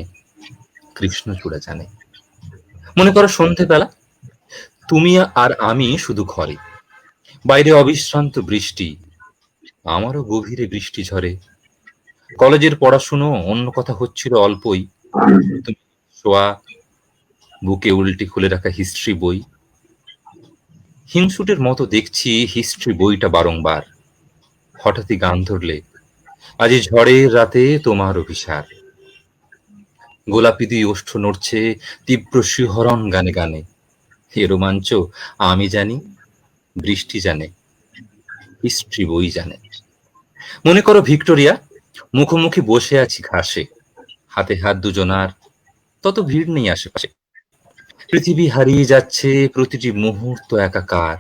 কৃষ্ণচূড়া জানে। মনে করো সন্ধেবেলা, তুমি আর আমি শুধু ঘরে, বাইরে অবিশ্রান্ত বৃষ্টি, আমারও গভীরে বৃষ্টি ঝরে, কলেজের পড়াশুনো অন্য কথা হচ্ছিল অল্পই, তুমি শোয়া, বুকে উল্টে খুলে রাখা হিস্ট্রি বই, হিংসুটের মতো দেখছি হিস্ট্রি বইটা বারংবার, হঠাৎই গান ধরলে, আজ এই ঝড়ের রাতে তোমার অভিসার, গোলাপি দুই ওষ্ঠ নড়ছে তীব্র শিহরণ গানে গানে, এ রোমাঞ্চ আমি জানি, বৃষ্টি জানে, হিস্ট্রি বই জানে। মনে করো ভিক্টোরিয়া, মুখোমুখি বসে আছি ঘাসে, হাতে হাত দুজনার, তত ভিড় নেই আশেপাশে, পৃথিবী হারিয়ে যাচ্ছে প্রতিটি মুহূর্ত একাকার,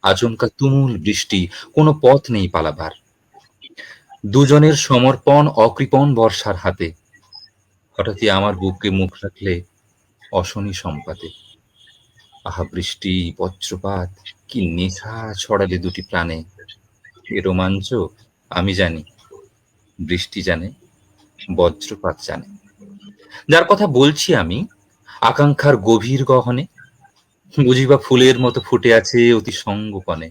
আচমকা তুমুল বৃষ্টি, কোনো পথ নেই পালাবার, দুজনের সমর্পণ অকৃপণ বর্ষার হাতে, হঠাৎই আমার বুকে মুখ রাখলে অশনি সম্পাতে, আহা বৃষ্টি বজ্রপাত, কি নেশা ছড়ালে দুটি প্রাণে, এ রোমাঞ্চ আমি জানি, বৃষ্টি জানে, বজ্রপাত জানে। যার কথা বলছি আমি, আকাঙ্ক্ষার গভীর গহনে, বুঝিবা ফুলের মতো ফুটে আছে অতি সঙ্গোপনে,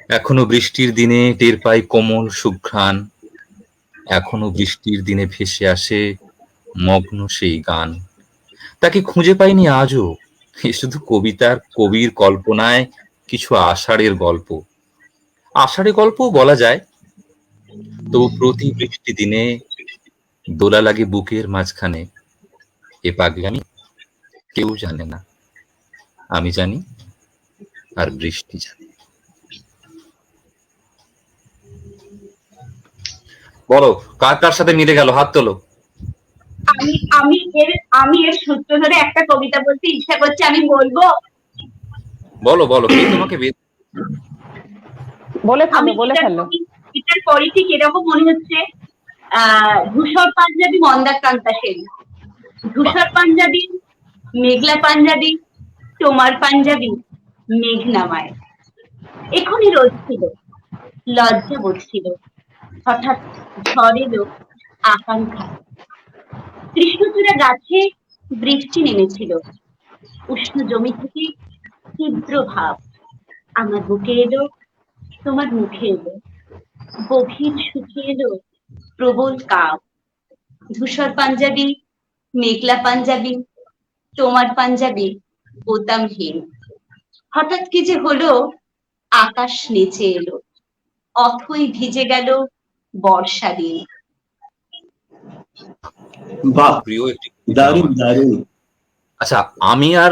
এখনো বৃষ্টির দিনে টের পাই কোমল সুঘ্রাণ, এখনো বৃষ্টির দিনে ভেসে আসে মগ্ন সেই গান, তাকে খুঁজে পাইনি আজও, এ শুধু কবিতার কবির কল্পনায় কিছু আষাঢ়ের গল্প, আষাঢ়ে গল্পও বলা যায়, তবু প্রতি বৃষ্টি দিনে দোলা লাগে বুকের মাঝখানে, এ পাগলামি কেউ জানে না, আমি জানি, আর বৃষ্টি জানে। বলো কার কার সাথে মিলে গেল, হাত তোলো। আমি এর সূত্র ধরে একটা কবিতা বলতে ইচ্ছা করছে, আমি বলবো? বলো বলো, কে তোমাকে বলে ফেলো। এটার পরে ঠিক এরকম মনে হচ্ছে, ধূসর পাঞ্জাবি মন্দাক্রান্তা সেন, ধূসর পাঞ্জাবি মেঘলা পাঞ্জাবি, তোমার পাঞ্জাবি মেঘ নামায়, এখনই রোদ ছিল, লজ্জা বোধ ছিল, হঠাৎ ঝড় এলো আকাঙ্ক্ষা। কৃষ্ণচূড়া গাছে বৃষ্টি নেমেছিল, উষ্ণ জমি থেকে তীব্র ভাব আমার বুকে এলো, তোমার মুখে এলো, গভীর সুখে এলো প্রবল কাব। ধূসর পাঞ্জাবি, মেঘলা পাঞ্জাবি, তোমার পাঞ্জাবি বোতামহীন। হঠাৎ কি যে হলো, আকাশ নেচে এলো, অথই ভিজে গেল বর্ষা দিন। বাহ, প্রিয় একটি দারুণ দারুণ। আচ্ছা, আমি আর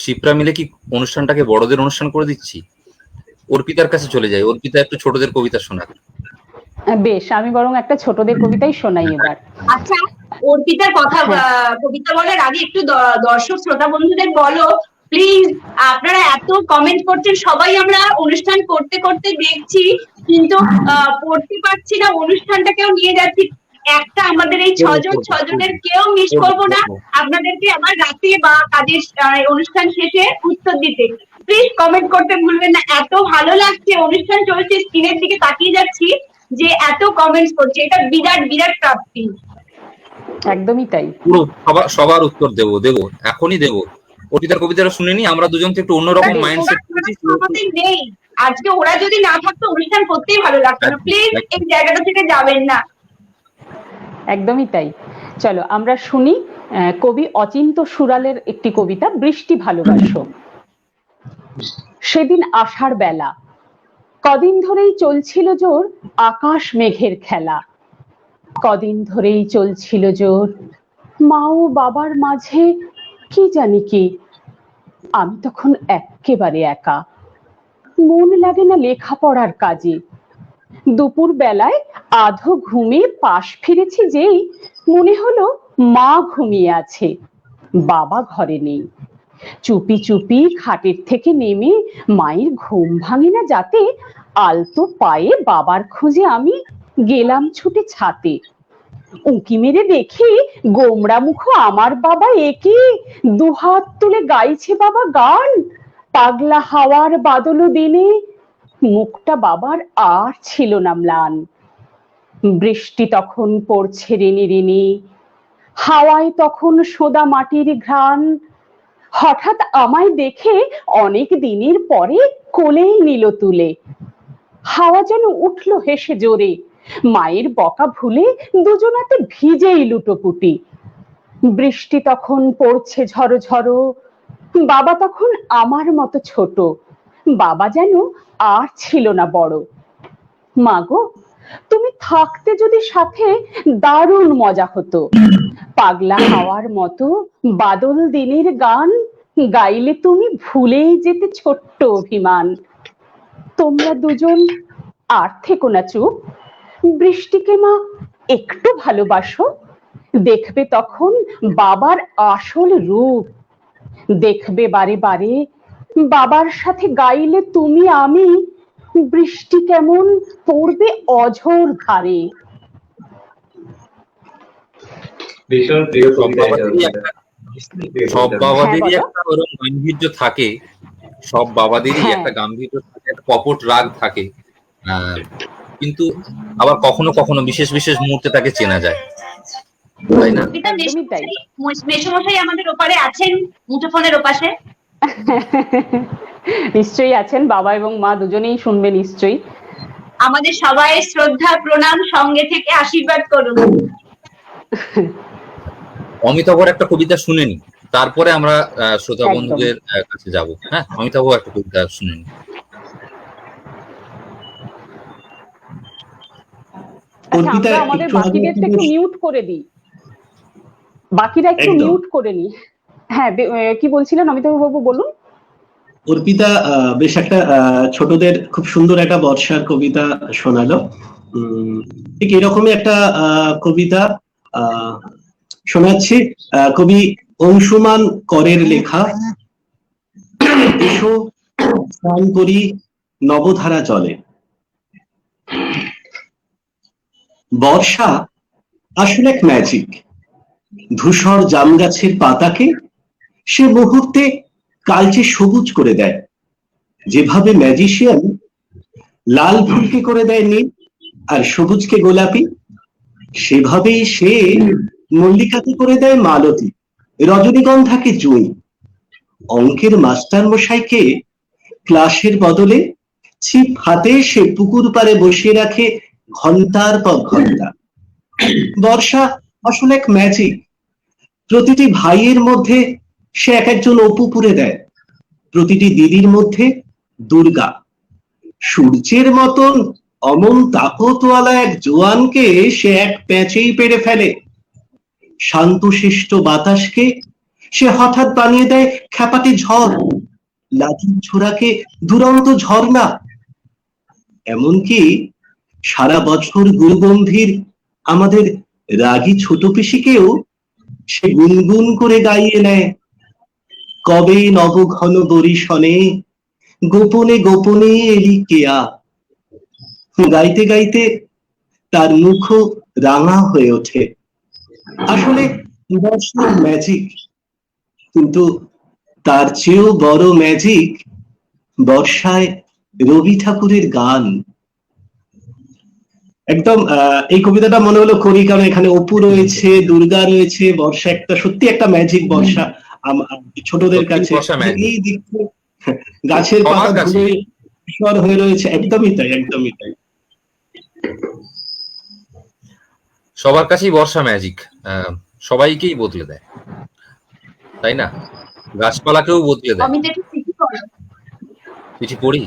শিপ্রা মিলে কি অনুষ্ঠানটাকে বড়দের অনুষ্ঠান করে দিচ্ছি? অর্পিতার কাছে চলে যাই। অর্পিতা একটু ছোটদের কবিতা শোনাক। বেশ, আমি বরং একটা ছোটদের কবিতাই শোনাই এবার। আচ্ছা, অর্পিতার কথা কবিতা বলার আগে একটু দর্শক শ্রোতা বন্ধুদের বলো প্লিজ। আপনারা এত কমেন্ট করছেন, সবাই আমরা অনুষ্ঠান করতে করতে দেখছি, কিন্তু পড়তে পারছি না, অনুষ্ঠানটাকেও নিয়ে যাচ্ছি। একটা আমাদের এই ছজনের কেউ মিস করবো না, আপনাদেরকে আবার রাতে বা কাজের অনুষ্ঠান শেষে উত্তর দিতে। প্লিজ কমেন্ট করতে ভুলবেন না। এত ভালো লাগছে, অনুষ্ঠান চলছে, স্ক্রিনের দিকে তাকিয়ে যাচ্ছি যে এত কমেন্টস করছে, এটা বিরাট বিরাট প্রাপ্তি। একদমই তাই। পুরো সবার উত্তর দেবো এখনই দেবো। অর্পিতার কবিতাটা শুনে নি, আমরা দুজন তো একটু অন্যরকম মাইন্ডসেট আমাদের নেই আজকে, ওরা যদি না থাকতো অনুষ্ঠান করতেই ভালো লাগতো না। প্লিজ এই জায়গাটা থেকে যাবেন না। একদমই তাই। চলো আমরা শুনি কবি অচিন্ত সুরালের একটি কবিতা, বৃষ্টি ভালোবাসো। সেদিন আষাঢ় বেলা, কদিন ধরেই চলছিল জোর আকাশ মেঘের খেলা। কদিন ধরেই চলছিল জোর মা ও বাবার মাঝে কি জানি কি। আমি তখন এক্কেবারে একা, মন লাগে না লেখাপড়ার কাজে। দুপুর বেলায় আধো ঘুমে পাশ ফিরেছি যেই, মনে হলো মা ঘুমিয়ে আছে, বাবা ঘরে নেই। চুপি চুপি খাটের থেকে নেমে, মায়ের ঘুম ভাঙে না যাতে, আলতো পায়ে বাবার খোঁজে আমি গেলাম ছুটে ছাতে। উঁকি মেরে দেখি গোমড়া মুখ আমার বাবা, একে দুহাত তুলে গাইছে বাবা গান। পাগলা হাওয়ার বাদল দিনে মুখটা বাবার আর ছিল না ম্লান। বৃষ্টি তখন পড়ছে রিনি রিনি, হাওয়ায় তখন সোদা মাটির ঘ্রাণ। হঠাৎ আমায় দেখে অনেক দিনের পরে কোলেই নিল তুলে। হাওয়া যেন উঠলো হেসে জোরে, মায়ের বকা ভুলে দুজনাতে ভিজেই লুটোপুটি। বৃষ্টি তখন পড়ছে ঝড়ো ঝড়ো, বাবা তখন আমার মতো ছোট। বাবা যেন আর ছিল না বড়। মাগো, তুমি থাকতে যদি সাথে দারুণ মজা হতো। পাগলা হাওয়ার মতো বাদল দিনের গান গাইলে তুমি ভুলেই যেতে ছোট্ট অভিমান। তোমরা দুজন আর থেকো না চুপ, বৃষ্টিকে মা একটু ভালোবাসো। দেখবে তখন বাবার আসল রূপ। দেখবে বারে বারে বাবার সাথে গাইলে তুমি আমি, বৃষ্টি কেমন পড়বে অঝোর ধারে। ভীষণ প্রিয় কবিতা। সব বাবাদেরই একটা ওরকম গাম্ভীর্য থাকে, সব বাবাদেরই একটা গাম্ভীর্য থাকে, একটা কপট রাগ থাকে, কিন্তু আবার কখনো কখনো বিশেষ বিশেষ মুহূর্তে তাকে চেনা যায়, তাই না? মেশমশাই আমাদের ওপারে আছেন, মুঠোফোনের ওপাশে নিশ্চয়ই আছেন, বাবা এবং মা দুজনেই শুনবে নিশ্চয়ই। আমাদের সবাই শ্রদ্ধা প্রণাম সঙ্গে থেকে আশীর্বাদ করুন। অমিতাভর একটা কবিতা শুনে নি, তারপরে আমরা শ্রোতা বন্ধুদের কাছে যাব। হ্যাঁ, অমিতাভ একটা কবিতা শুনে নি। আমরা আমাদের বাকিদেরকে একটু মিউট করে দিই, বাকিরা একটু মিউট করে নি। হ্যাঁ, কি বলছিলেন অমিতাভ বাবু, বলুন। অর্পিতা বেশ একটা ছোটদের খুব সুন্দর একটা বর্ষার কবিতা শোনালো। ঠিক এরকমই একটা কবিতা শোনাচ্ছি, কবি অংশুমান করের লেখা, এসো স্নান করি নবধারা জলে। বর্ষা আসলে এক ম্যাজিক। ধূসর জাম গাছের পাতাকে সে মুহূর্তে কালচে সবুজ করে দেয়, যেভাবে ম্যাজিশিয়ান লাল ফুলকে করে দেয় নীল, আর সবুজকে গোলাপি, সেভাবেই সে মল্লিকাকে করে দেয় মালতী, রজনীগন্ধাকে জুঁই, অঙ্কের মাস্টার মশাইকে ক্লাসের বদলে ছিপ হাতে সে পুকুর পাড়ে বসিয়ে রাখে ঘন্টার পর ঘন্টা। বর্ষা আসলে এক ম্যাজিক, প্রতিটি ভাইয়ের মধ্যে সে এক একজন অপু পুরে দেয়, প্রতিটি দিদির মধ্যে দুর্গা, সূর্যের মতন অমন তাকতওয়ালা এক জোয়ানকে সে এক প্যাঁচেই পেরে ফেলে, শান্তশিষ্ট বাতাসকে সে হঠাৎ বানিয়ে দেয় খ্যাপাটে ঝড়, লাঠির ছোড়াকে দুরন্ত ঝর্ণা, এমনকি সারা বছর গুরুগম্ভীর আমাদের রাগী ছোট পিসিকেও সে গুনগুন করে গাইয়ে নেয়, কবে নবঘন বরিশনে গোপনে গোপনে এলি কেয়া। গাইতে গাইতে তার মুখও রাঙা হয়ে ওঠে। আসলে বর্ষার ম্যাজিক, কিন্তু তার চেয়েও বড় ম্যাজিক বর্ষায় রবি ঠাকুরের গান। একদম এই কবিতাটা মনে হলো করি, কারণ এখানে অপু রয়েছে, দুর্গা রয়েছে, বর্ষা একটা সত্যি একটা ম্যাজিক। বর্ষা ছোটদের কাছে এই দিক গাছের পাতা ধুয়ে ঈশ্বর হয়ে রয়েছে, একদমই তাই, একদমই তাই। সবার কাছেই বর্ষা ম্যাজিক, সবাইকেই বদলে দেয়, তাই না? গাছপালাকেও বদলে দেয়। চিঠি পড়ি,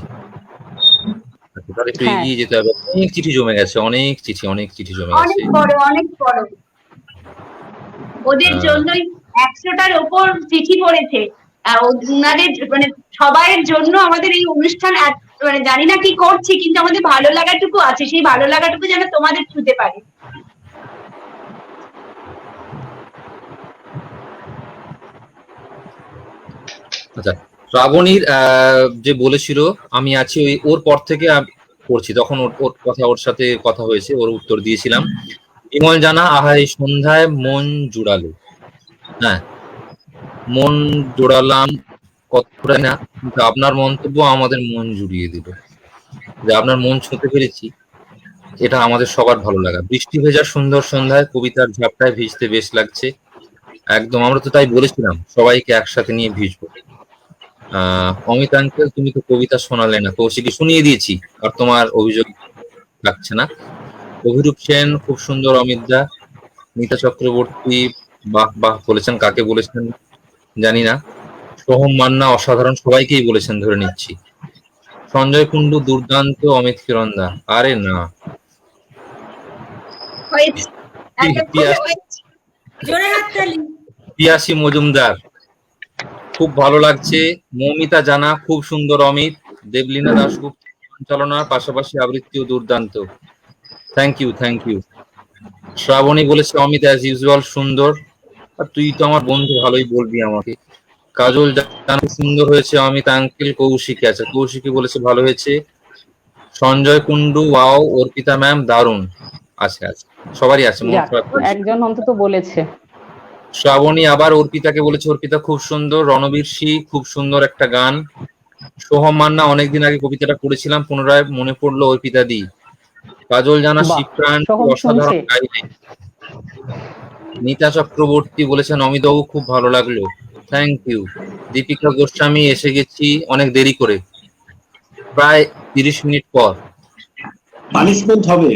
তাহলে একটু এগিয়ে যেতে হবে। অনেক চিঠি জমে গেছে, অনেক চিঠি জমে গেছে, অনেক বড়। ওদের জন্যই 100টার উপর চিঠি পড়েছে। ওনাদের মানে সবাইয়ের জন্য আমাদের এই অনুষ্ঠান, মানে জানি না কি করছি, কিন্তু আমাদের ভালো লাগাটুকু আছে, সেই ভালো লাগাটুকু যেন তোমাদের ছুঁতে পারে। আচ্ছা, শ্রাবণীর যে বলেছিল আমি আছি, ওর পর থেকে পড়ছি, তখন ওর কথা, ওর সাথে কথা হয়েছে, ওর উত্তর দিয়েছিলাম। বিমল জানা, আহা এই সন্ধ্যায় মন জুড়ালো। হ্যাঁ, মন জোড়ালাম কতটা না, কিন্তু আপনার মন্তব্য আমাদের মন জুড়িয়ে দিল, যে আপনার মন ছুঁতে পেরেছি, এটা আমাদের সবার ভালো লাগা। বৃষ্টি ভেজা সুন্দর সন্ধ্যায় কবিতার ঝাপটায় ভিজতে বেশ লাগছে। একদম, আমরা তো তাই বলেছিলাম সবাইকে একসাথে নিয়ে ভিজবো। অমিত আঙ্কেল, তুমি তো কবিতা শোনালে না, কৌশিকী শুনিয়ে দিয়েছি, আর তোমার অভিযোগ লাগছে না। অভিরূপ সেন খুব সুন্দর, অমিত দা। মিতা চক্রবর্তী বাহ বাহ বলেছেন, কাকে বলেছেন জানি না। সোহম মান্না অসাধারণ, সবাইকেই বলেছেন ধরে নিচ্ছি। সঞ্জয় কুন্ডু দুর্দান্ত, অমিত কিরণদা আরে না। পিয়াসী মজুমদার খুব ভালো লাগছে। মৌমিতা জানা খুব সুন্দর, অমিত। দেবলীনা দাশগুপ্ত সঞ্চালনার পাশাপাশি আবৃত্তিও দুর্দান্ত, thank you thank you. Shrabani বলেছে অমিত অ্যাজ ইউজুয়াল সুন্দর, আর তুই তো আমার বন্ধু, ভালোই বলবি আমাকে। কাজল জানা সুন্দর হয়েছে, অমিত আঙ্কেল। কৌশিকী আছে, কৌশিকী বলেছে ভালো হয়েছে। সঞ্জয় কুন্ডু ওয়াও, অর্পিতা ম্যাম দারুণ। আছে আছে, সবারই আছে, একজন অন্তত বলেছে। শ্রাবণী আবার অর্পিতাকে বলেছে, অর্পিতা খুব সুন্দর। রণবীর সি খুব সুন্দর একটা গান। সোহম মান্না অনেকদিন আগে কবিতাটা পড়েছিলাম, পুনরায় মনে পড়লো অর্পিতা দি। কাজল জানা শিবপ্রাণ অসাধারণ গাইলে। নিতা চক্রবর্তী বলেছেন অমিতবাবু খুব ভালো লাগলো, থ্যাংক ইউ। দীপিকা গোস্বামী এসে গেছি অনেক দেরি করে, প্রায় 30 মিনিট পর। পানিশমেন্ট হবে,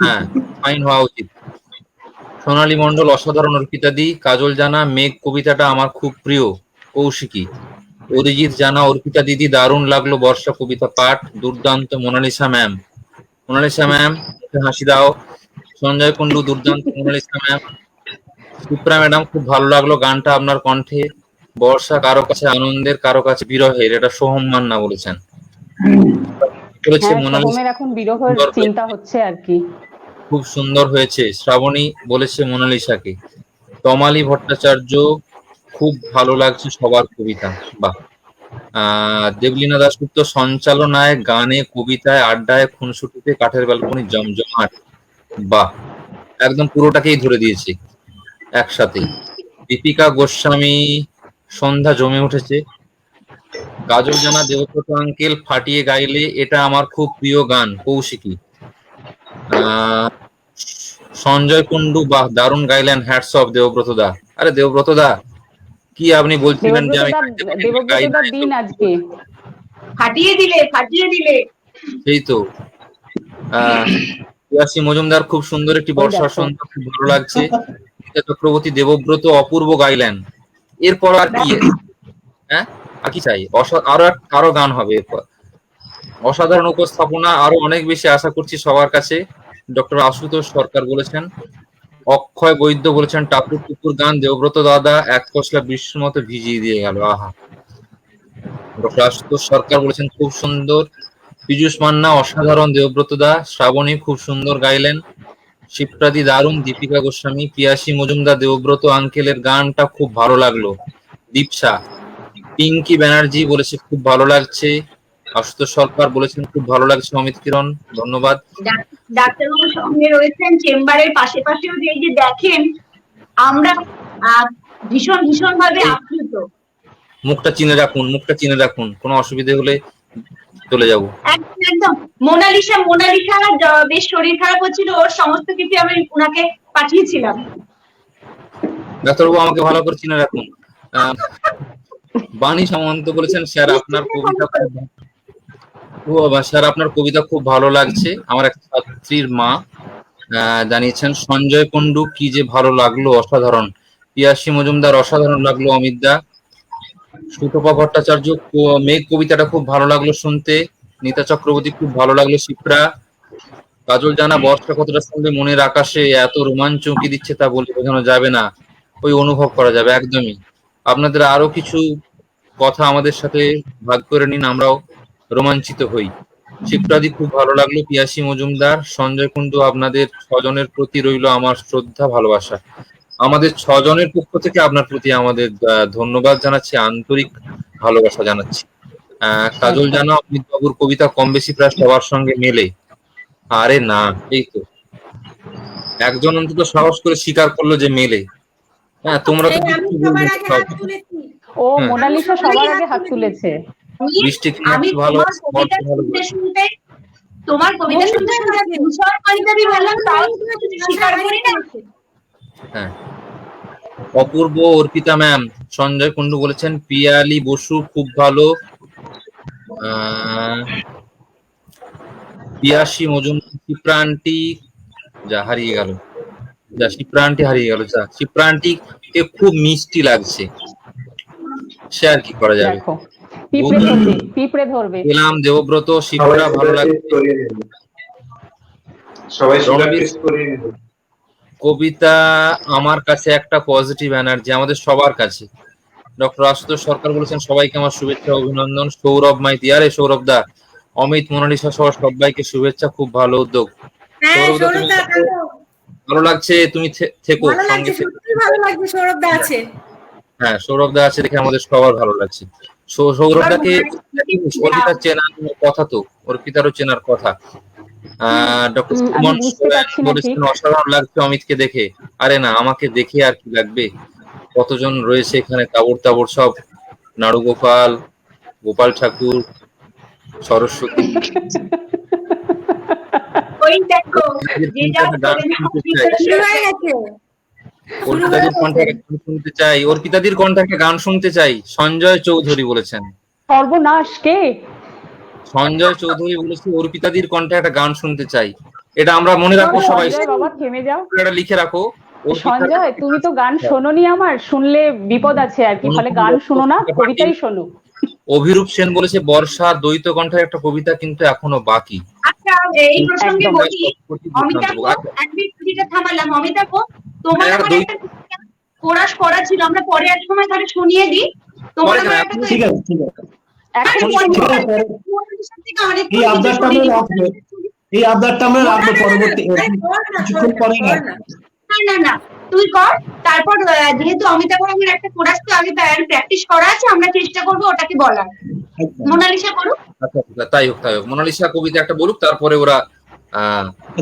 হ্যাঁ, ফাইন হওয়া উচিত। সোনালী মন্ডল অসাধারণ, অর্পিতা দি। কাজল জানা মেঘ কবিতাটা আমার খুব প্রিয়, কৌশিকী। অরিজিৎ জানা অর্পিতা দিদি দারুণ লাগলো, বর্ষা কবিতা পাঠ দুর্দান্ত। মোনালিসা ম্যাম, মোনালিসা ম্যাম হাসি দাও। সঞ্জয় কুন্ডু দুর্দান্ত, মোনালিসা ম্যাম। সুপ্রা ম্যাডাম খুব ভালো লাগলো গানটা আপনার কণ্ঠে। বর্ষা কারো কাছে আনন্দের, কারো কাছে বিরহের, এটা সোহম মান্না বলেছেন। এখন বিরহের চিন্তা হচ্ছে আর কি। খুব সুন্দর হয়েছে, শ্রাবণী বলেছে মোনালিসাকে। তমালী ভট্টাচার্য খুব ভালো লাগছে সবার কবিতা, বাহ। দেবলীনা দাশগুপ্ত সঞ্চালনায়, গানে, কবিতায়, আড্ডায়, খুনসুটিতে, কাঠের ব্যালকনি জমজমাট, বাহ, একদম পুরোটাকেই ধরে দিয়েছে একসাথে। দীপিকা গোস্বামী সন্ধ্যা জমে উঠেছে। কাজল জানা দেবব্রত আঙ্কেল ফাটিয়ে গাইলে, এটা আমার খুব প্রিয় গান, কৌশিকী। আহ, সঞ্জয় কুন্ডু, বাহ দারুণ গাইলেন, হ্যাটস অফ দেবব্রত দা। আরে দেবব্রত দা, কি আপনি বলছিলেন যে আমি গাই দেবব্রতদার নাই? দিন আজকে। ফাটিয়ে দিলে সেই তো। পিয়াসী মজুমদার, খুব সুন্দর একটি ওই বর্ষার দেখো। সন্ধ্যা, খুব ভালো লাগছে। গীতা চক্রবর্তী, দেবব্রত অপূর্ব গাইলেন। এরপর আর কি? হ্যাঁ, আর কি চাই? আরো গান হবে এরপর। অসাধারণ উপস্থাপনা, আরো অনেক বেশি আশা করছি সবার কাছে। ডক্টর আশুতোষ সরকার বলেছেন। অক্ষয় বৈদ্য বলেছেন টাপুর টুকুর গান দেবব্রত দাদা এক পশলা বৃষ্টির মতো ভিজিয়ে দিয়ে গেল। আহা। ডক্টর আশুতোষ সরকার বলেছেন খুব সুন্দর। পীযূষ মান্না, অসাধারণ দেবব্রত দা। শ্রাবণী, খুব সুন্দর গাইলেন। শিপ্রাদি দারুণ। দীপিকা গোস্বামী, পিয়াসী মজুমদার, দেবব্রত আঙ্কেলের গানটা খুব ভালো লাগলো। দীপসা। পিঙ্কি ব্যানার্জি বলেছে খুব ভালো লাগছে। আশুতোষ সরকার বলেছেন খুব ভালো লাগছে। অমিত কিরণ, ধন্যবাদ। ডাক্তারবাবুর সঙ্গে রয়েছেন চেম্বারের পাশাপাশিও যে এই যে দেখেন আমরা ভীষণ ভাবে আপ্লুত। মুখটা চিনে রাখুন, কোনো অসুবিধে হলে চলে যাব। একদম। মোনালিসা বেশ শরীর খারাপ হচ্ছিল, ওর সমস্ত কিছু আমি ওনাকে পাঠিয়েছিলাম। ডাক্তারবাবু আমাকে ভালো করে চিনে রাখুন। বাণী সামন্ত বলেছেন স্যার আপনার কবিতা খুব ভালো লাগছে। আমার এক ছাত্রীর মা জানিয়েছেন। সঞ্জয় কুন্ডু, কি যে ভালো লাগলো, অসাধারণ। পিয়াসী মজুমদার, অসাধারণ লাগলো। অমিত দা। সুতপা ভট্টাচার্য, মেঘ কবিতাটা খুব ভালো লাগলো শুনতে। নিতা চক্রবর্তী, খুব ভালো লাগলো। শিপ্রা। কাজল জানা, বর্ষা কতটা শুনলে মনের আকাশে এত রোমাঞ্চ উঁকি দিচ্ছে তা বলে বোঝানো যাবে না, ওই অনুভব করা যাবে একদমই। আপনাদের আরো কিছু কথা আমাদের সাথে ভাগ করে নিন, আমরাও রোমাঞ্চিত হই। শিপ্রাদি, খুব ভালো লাগলো। পিয়াসী মজুমদার, সঞ্জয় কুন্ডু, আপনাদের ছজনের প্রতি রইল আমার শ্রদ্ধা, ভালোবাসা। আমাদের ছজনের পক্ষ থেকে আপনার প্রতি আমাদের ধন্যবাদ জানাচ্ছি, আন্তরিক ভালোবাসা জানাচ্ছি। কাজল জানা, অমিত বাবুর কবিতা কম বেশি প্রায় সবার সঙ্গে মেলে। আরে না, এই তো একজন অন্তত সাহস করে স্বীকার করলো যে মেলে। হ্যাঁ, তোমরা তো আমি সবার আগে হাত তুলেছি। ও মোনালিসা সবার আগে হাত তুলেছে। বৃষ্টি আমি তোমার কবিতা শুনতে ভীষণ পাঞ্জাবি বললাম, তাও স্বীকার করি না। হ্যাঁ, অপূর্ব। অর্পিতা ম্যাম। সঞ্জয় কুন্ডু বলেছেন পিয়ালি বসু খুব ভালো। পিয়াসী মজুমদার, শিপ্রা আন্টি যা হারিয়ে গেল, শিপ্রা আন্টি কে খুব মিষ্টি লাগছে। সে আর কি করা যাবে। দেখো পিঁপড়ে ধরবে। পেলাম দেবব্রত, শিপ্রা ভালো লাগছে। সবাই কবিতা আমার কাছে একটা পজিটিভ এনার্জি, আমাদের সবার কাছে। ডক্টর আশুতোষ সরকার বলেছেন সবাইকে আমার শুভেচ্ছা, অভিনন্দন। সৌরভ মাইতি, আরে সৌরভ দা, অমিত, মোনালিসা সহ সবাইকে শুভেচ্ছা, খুব ভালো উদ্যোগ। ভালো লাগছে, তুমি থেকো সঙ্গে। হ্যাঁ, সৌরভ দা আছে দেখে আমাদের সবার ভালো লাগছে। সৌরভ দাকে অর্পিতার চেনার কথা, তো অর্পিতারও চেনার কথা। ডক্টর সুমন বলেছেন অসাধারণ লাগছে অমিতকে দেখে। আরে না, আমাকে দেখে আর কি লাগবে, কতজন রয়েছে এখানে তাবড় সব, নাড়ু গোপাল, গোপাল ঠাকুর, সরস্বতী। অর্পিতাদির কণ্ঠে গান শুনতে চাই। সঞ্জয় চৌধুরী বলেছেন। সর্বনাশ, কে? সঞ্জয় চৌধুরী বলেছে অর্পিতাদির কণ্ঠে একটা গান শুনতে চাই। এটা আমরা মনে রাখবো সবাই, বাবা থেমে যাও, এটা লিখে রাখো। সঞ্জয় তুমি তো গান শোনোনি, আমার শুনলে বিপদ আছে আর কি, ফলে গান শুনো না, কবিতাই শোনো। অভিরূপ সেন বলেছে বর্ষা দ্বৈত কণ্ঠের একটা কবিতা কিন্তু এখনো বাকি। আচ্ছা, এই প্রসঙ্গে বলি, অমিতাভ একদিকে থামালাম। অমিতাভ, তোমার একটা কোরাস করা ছিল, আমরা পরে এক সময় তাহলে শুনিয়ে দিই। তোমার ঠিক আছে, ঠিক আছে, এই আবদারটা আমরা রাখবো পরবর্তী কিছুক্ষণ পরে। না তুই কর, তারপর যেহেতু অমিতাভ আমার একটা কোরাস তো আমি প্র্যাকটিস করা আছে, আমরা চেষ্টা করবো ওটাকে বলার। মোনালিসা করুক। তাই হোক, মোনালিসা কবিতা একটা বলুক, তারপরে ওরা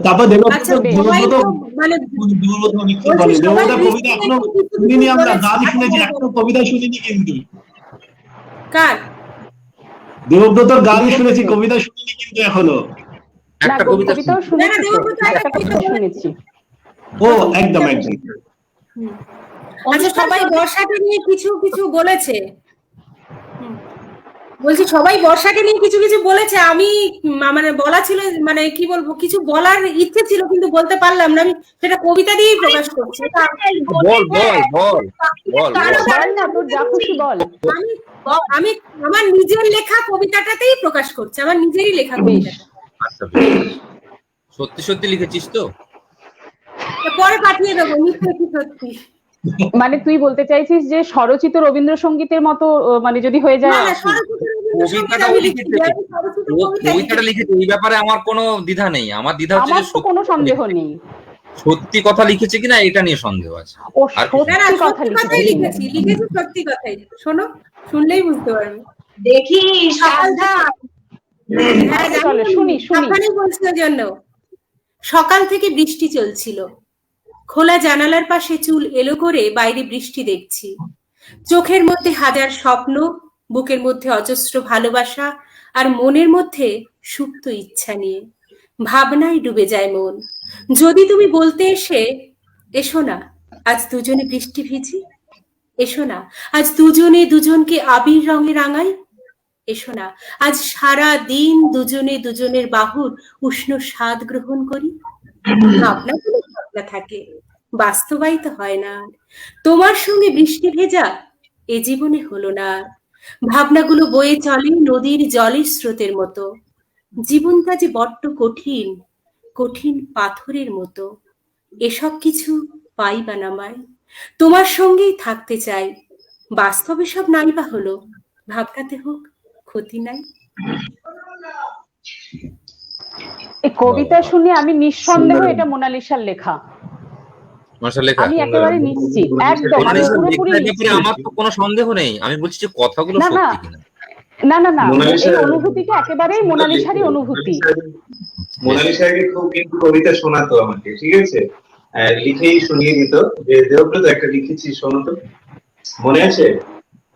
তারপর কবিতা এখনো শুনিনি, আমরা গান শুনেছি, এখনো কবিতা শুনিনি। কিন্তু দেবব্রতর গান শুনেছি, কবিতা শুনিনি কিন্তু এখনো। একটা না, কবিতা কবিতাও শুনেছি তো, দেবব্রত একটা একটা কবিতা কবিতা শুনেছি। ও একদম একদম। আচ্ছা, সবাই বর্ষাকে নিয়ে কিছু কিছু বলেছে। বলছি সবাই বর্ষাকে নিয়ে কিছু কিছু বলেছে। আমি মানে বলা ছিল, মানে কি বলবো, কিছু বলার ইচ্ছে ছিল কিন্তু বলতে পারলাম না। আমি সেটা কবিতা দিয়েই প্রকাশ করছি। বল বল বল বল বল। বল না, তোর যা খুশি বল। আমি আমি আমার নিজের লেখা কবিতাটাতেই প্রকাশ করছি, আমার নিজেরই লেখা কবিতাটা। আচ্ছা বেশ। সত্যি সত্যি লিখেছিস তো? পরে পাঠিয়ে দেবো, নিশ্চয়ই সত্যি। মানে তুই বলতে চাইছিস যে স্বরচিত রবীন্দ্রসঙ্গীতের মতো মানে যদি হয়ে যায়? না না, স্বরচিত রবীন্দ্রসঙ্গীত কবিতাটাও আমি লিখেছে, লিখিনি, আমি স্বরচিত ও কবিতা কবিতাটা লিখেছি। লিখেছে, এই ব্যাপারে আমার কোনো দ্বিধা নেই। আমার দ্বিধা হচ্ছে আমার যে তো কোনো সন্দেহ নেই। সত্যি কথা লিখেছে কিনা এটা নিয়ে সন্দেহ আছে। ও আর না না, সত্যি কথা সত্যি কথাই লিখেছি। লিখেছি সত্যি কথাই। শোনো, শুনলেই বুঝতে পারবে। দেখি সাবধান। হ্যাঁ, চলো শুনি শুনি। সাবধানেই বলছি ওই জন্য। সকাল থেকে বৃষ্টি চলছিল, খোলা জানালার পাশে চুল এলো করে বাইরে বৃষ্টি দেখছি। চোখের মধ্যে হাজার স্বপ্ন, বুকের মধ্যে অজস্র ভালোবাসা, আর মনের মধ্যে সুপ্ত ইচ্ছা নিয়ে ভাবনায় ডুবে যায় মন। যদি তুমি বলতে এসো না আজ দুজনে বৃষ্টি ভিজি, এসো না আজ দুজনে দুজনকে আবির রঙে রাঙাই, এসো না আজ সারা দিন দুজনে দুজনের বাহুর উষ্ণ স্বাদ গ্রহণ করি। ভাবনা কোনো ভাবনা থাকে, বাস্তবায়িত হয় না। তোমার সঙ্গে বৃষ্টি ভেজা এ জীবনে হলো না। ভাবনাগুলো বয়ে চলে নদীর জলের স্রোতের মতো। জীবনটা যে বড্ড কঠিন, কঠিন পাথরের মতো। এসব কিছু পাই বা নামাই, তোমার সঙ্গেই থাকতে চাই। বাস্তবে সব নাই বা হলো, ভাবনাতে হোক ক্ষতি নাই। এই কবিতা শুনে আমি নিঃসন্দেহ এটা মোনালিসার লেখা। মশাল লেখা আমি একেবারে নিশ্চিত, একদম আমি পুরোপুরি নিশ্চিত। আমার তো কোনো সন্দেহ নেই। আমি বলছি যে কথাগুলো না না সত্যি কিনা। না না না, এই অনুভূতিটা একেবারেই মোনালিসারই অনুভূতি। মোনালিসাকে খুব কিন্তু কবিতা শোনাতো আমাকে, ঠিক আছে? লিখেই শুনিয়ে দিত যে দেবব্রত একটা লিখেছি শোনো তো, মনে আছে?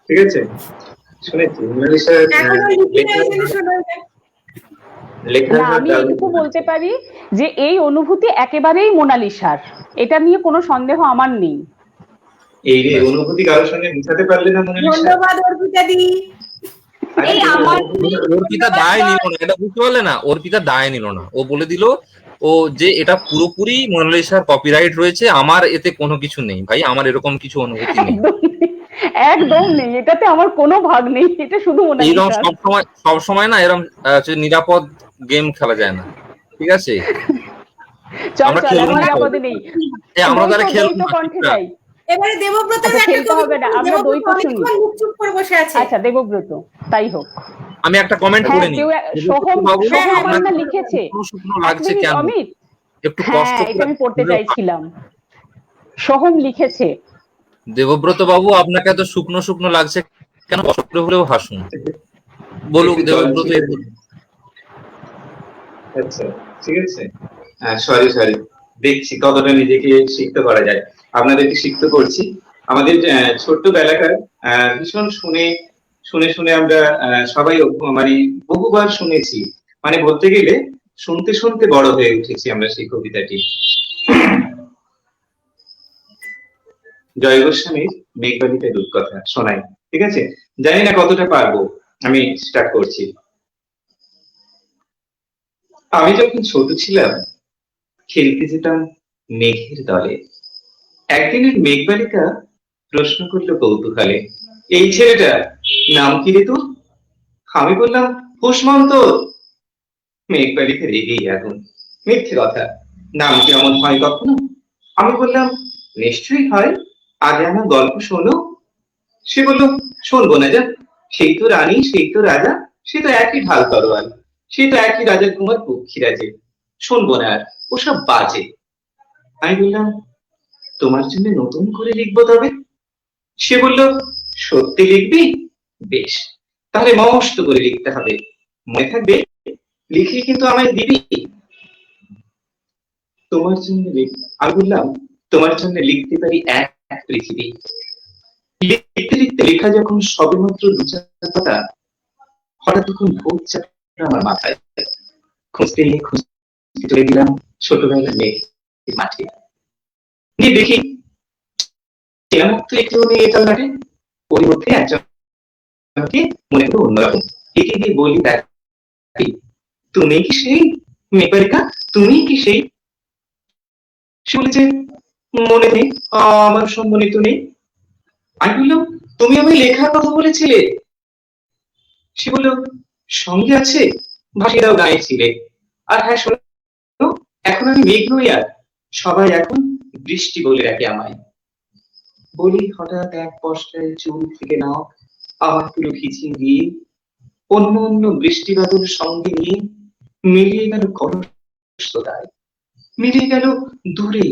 ঠিক আছে, শুনেছি মোনালিসা এখনো লিখি নাই, যেন শোনা যায়। না, আমি এটুকু বলতে পারি যে এই অনুভূতি একেবারেই মোনালিসার, এটা নিয়ে কোনো সন্দেহ আমার নেই। এই রে অনুভূতি কারোর সঙ্গে মিশাতে পারলে না মোনালিসা? ধন্যবাদ অর্পিতা দি। এই আমার অর্পিতা দায় নিল না, এটা বুঝতে পারলে না? অর্পিতা দায় নিল না, ও বলে দিল ও যে এটা পুরোপুরি মোনালিসার কপিরাইট রয়েছে, আমার এতে কোনো কিছু নেই। ভাই আমার এরকম কিছু অনুভূতি নেই, একদম নেই, এটাতে আমার কোনো ভাগ নেই, এটা শুধু এরকম মোনালিসার। সবসময় না এরকম নিরাপদ গেম খেলা যায় না, ঠিক আছে? চল আমরা চল, খেলবো এখন না। নিরাপদে নেই। আমরা তাহলে খেলবো দ্বৈত না। কণ্ঠে যাই। এবারে দেবব্রত আচ্ছা, খেলতে হবে না, আমরা দ্বৈত শুনি। চুপ করে বসে আছে। আচ্ছা দেবব্রত, তাই হোক। আমি একটা কমেন্ট হ্যাঁ, করে নিই। কেউ সোহম পান্না লিখেছে। শুকনো লাগছে কেন? অমিত, একটু কষ্ট হ্যাঁ এটা আমি পড়তে চাইছিলাম। সোহম লিখেছে, দেবব্রত বাবু আপনাকে এত শুকনো শুকনো লাগছে কেন? কষ্ট হলেও হাসুন। বলুক দেবব্রত। আচ্ছা ঠিক আছে, সরি দেখছি কতটা নিজেকে সিক্ত করা যায়। আপনাদেরকে সিক্ত করছি। আমাদের ছোট্ট বেলাকার ভীষণ শুনে শুনে শুনে আমরা সবাই মানে বহুবার শুনেছি, মানে বলতে গেলে শুনতে শুনতে বড় হয়ে উঠেছি আমরা সেই কবিতাটি। জয় গোস্বামীর মেঘবালিকা রূপকথা শোনাই, ঠিক আছে? জানি না কতটা পারবো, আমি স্টার্ট করছি। আমি যখন ছোট ছিলাম খেলতে যেতাম মেঘের দলে। একদিনের মেঘবালিকা প্রশ্ন করলো কৌতূহলে, এই ছেলেটা নাম কি রে তোর? আমি বললাম কুষ্মন্ত। মেঘবালিকা রেগেই আগুন, মিথ্যে কথা, নাম কি এমন হয় কখনো? আমি বললাম নিশ্চয়ই হয়, আগে আমার গল্প শোনো। সে বলল শুনবো না যা, সেই তো রানী সেই তো রাজা, সে তো একই ঢাল তরোয়াল, সে তো একই রাজার কুমার পক্ষীরাজে, শুনবো না আর, ওসব বাজে। আমি বললাম তোমার জন্য নতুন করে লিখবো তবে। সে বলল সত্যি লিখবি? বেশ, তাহলে মস্ত করে লিখতে হবে, মনে থাকবে, লিখে কিন্তু আমায় দিবি। তোমার জন্য আমি বললাম তোমার জন্য লিখতে পারি এক এক পৃথিবী। লিখতে লিখতে লেখা যখন সবেমাত্র দু চার পাতা, হঠাৎ তখন ভোর চাপড়ে আমার মাথায়। খুঁজতে চলে গেলাম ছোটবেলার মেঘ মাঠে, গিয়ে দেখি একটু নেই এটা লাগে, ওর মধ্যে একজন মনে করো অন্যরকম, একে গিয়ে বলি দেখ তুমি কি সেই মেঘবালিকা, তুমি কি সেই? সে বলেছে মনে নেই, আমার সম্মানিত নেই। আমি বললাম তুমি আমি লেখার কথা বলেছিলে? সে বলল সঙ্গে আছে, ভাসিয়ে গাইছিলে। আর হ্যাঁ শোনো, এখন আমি মেঘ নই, আর সবাই এখন বৃষ্টি বলে রাখে আমায়। বলি হঠাৎ এক পশলায় চুল থেকে নাও আমার পুরো ভিজিয়ে দিয়ে অন্য অন্য বৃষ্টি বাদল সঙ্গে নিয়ে মিলিয়ে গেল করস্রোতায়, মিলিয়ে গেল দূরে,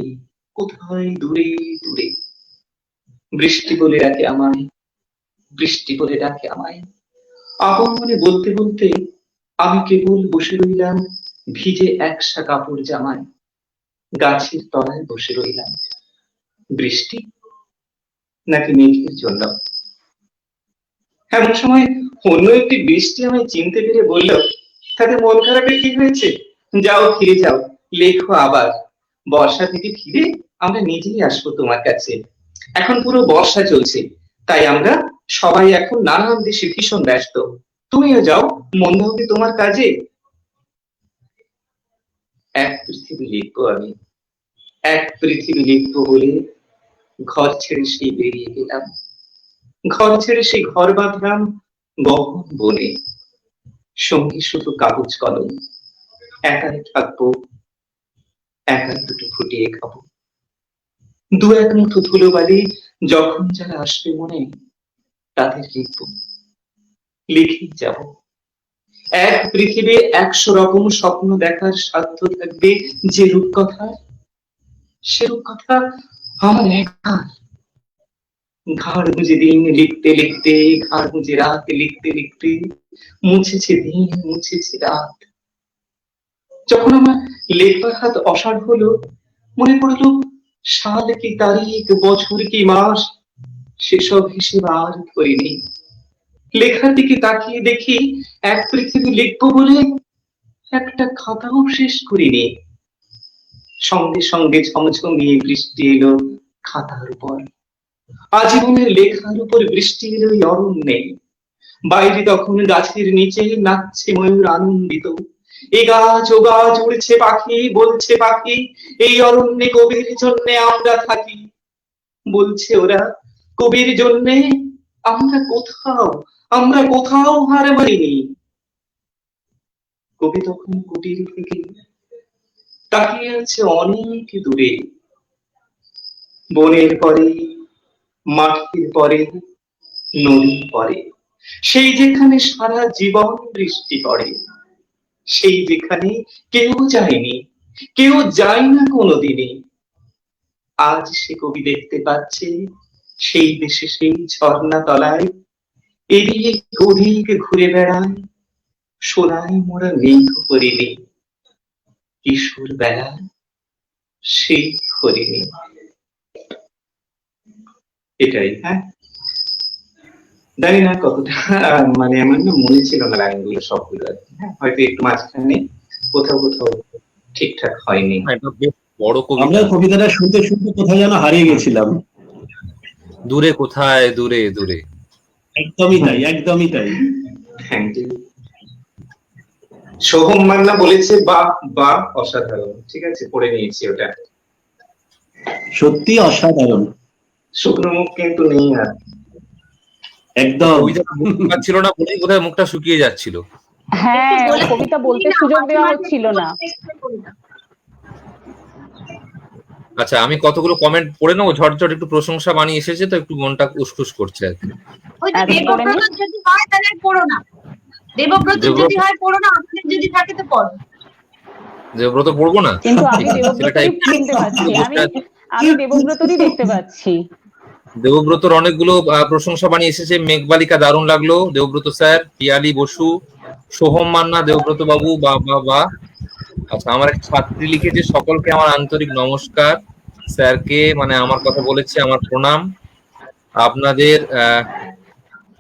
কোথায় দূরে দূরে। বৃষ্টি বলে ডাকে আমায়, বৃষ্টি বলে ডাকে আমায়। আপন মনে বলতে বলতে আমি কেবল বসে রইলাম ভিজে একসা কাপড় জামায়, গাছের তলায় বসে রইলাম। বৃষ্টি নাকি মেঘের জন্য? এমন সময় অন্য একটি বৃষ্টি আমায় চিনতে পেরে বলল, তাতে মন খারাপের কি হয়েছে, যাও ফিরে যাও, লেখো আবার। বর্ষা থেকে ফিরে আমরা নিজেই আসবো তোমার কাছে। এখন পুরো বর্ষা চলছে, তাই আমরা সবাই এখন নানান দেশে ভীষণ ব্যস্ত, তুমিও যাও, মন্দ হবে তোমার কাজে। এক পৃথিবী লিখবো আমি, এক পৃথিবী লিখবো বলে ঘর ছেড়ে সেই বেরিয়ে গেলাম। ঘর ছেড়ে সেই ঘর বাঁধলাম গহন বনে, সঙ্গে শুধু কাগজ কলম। একাই থাকবো, একাই দুটো ফুটিয়ে খাবো। দু এক মুঠো ধুলো বালি যখন যারা আসবে মনে, তাদের লিখবো, লিখেই যাব। এক পৃথিবী 100 রকম স্বপ্ন দেখার সাধ্য থাকবে যে রূপকথা, সে রূপকথা আমার একার। ঘাড় বুঝে দিন লিখতে লিখতে, ঘাড় বুঝে রাত লিখতে লিখতে, মুছেছে দিন মুছেছে রাত। যখন আমার লেখার হাত অসাড় হলো, মনে পড়লো সাল কি তারিখ, বছর কি মাস, সেসব হিসেব আর করিনি। লেখার দিকে তাকিয়ে দেখি এক পৃথিবী লিখবো বলে একটা খাতাও শেষ করিনি। সঙ্গে সঙ্গে ঝমঝমিয়ে বৃষ্টি এলো খাতার উপর, আজীবনের লেখার উপর বৃষ্টি এলো এই অরণ্যে। বাইরে তখন গাছের নিচে নাচছে ময়ূর আনন্দিত, এ গাছ ও গাছ উড়ছে পাখি, বলছে পাখি এই অরণ্যে কবির জন্যে আমরা থাকি। বলছে ওরা কবির জন্যে আমরা কোথাও হার মানিনি। কবি তখন কুটির থেকে তাকিয়ে আছে অনেক দূরে, বনের পরে, মাঠের পরে, নদীর পরে, সেই যেখানে সারা জীবন বৃষ্টি পড়ে, সেই যেখানে কেউ যায়নি, কেউ যায় না কোনোদিনই। আজ সে কবি দেখতে পাচ্ছে সেই দেশে সেই ঝর্ণা তলায় এদিক ওদিক ঘুরে বেড়ায় সোনায় মোড়া মেঘ হরিণী, কিশোর বেলা সেই হরিণী। এটাই। হ্যাঁ, জানি না কতটা মানে আমার না মনে ছিল না লাইনগুলো সবগুলো, হয়তো একটু মাঝখানে কোথাও কোথাও ঠিকঠাক হয়নি। বড় আমরা কবিতাটা শুনতে শুনতে কোথায় যেন হারিয়ে গেছিলাম, দূরে কোথায়, দূরে দূরে। একদমই তাই, একদমই তাই। Thank you. সোহম মান্না বলেছে বাহ বাহ অসাধারণ, ঠিক আছে পড়ে নিয়েছি ওটা, সত্যি অসাধারণ। শুকনো মুখ কিন্তু নেই আর, একদম ছিল না বলেই বোধহয় মুখটা শুকিয়ে যাচ্ছিল। হ্যাঁ, কবিতা বলতে সুযোগ দেওয়া হচ্ছিল না। আচ্ছা, আমি কতগুলো কমেন্ট পড়ে নেবো ঝটঝট, একটু প্রশংসা বানিয়ে এসেছে তো একটু মনটা উসখুস করছে আর কি। দেবব্রত যদি হয় তাহলে পড়ো না, দেবব্রত যদি হয় পড়ো না, আপনাদের যদি থাকে তো পড়ো। দেবব্রত পড়বো না, কিন্তু আমি দেবব্রতই শুনতে পাচ্ছি, আমি দেবব্রতই দেখতে পাচ্ছি। দেবব্রতর অনেকগুলো প্রশংসা বানিয়ে এসেছে। মেঘবালিকা দারুণ লাগলো দেবব্রত স্যার, পিয়ালি বসু, সোহম মান্না, দেবব্রত বাবু বা বা বা। আচ্ছা, আমার এক ছাত্রী লিখেছে সকলকে আমার আন্তরিক নমস্কার, স্যারকে মানে আমার কথা বলেছে, আমার প্রণাম। আপনাদের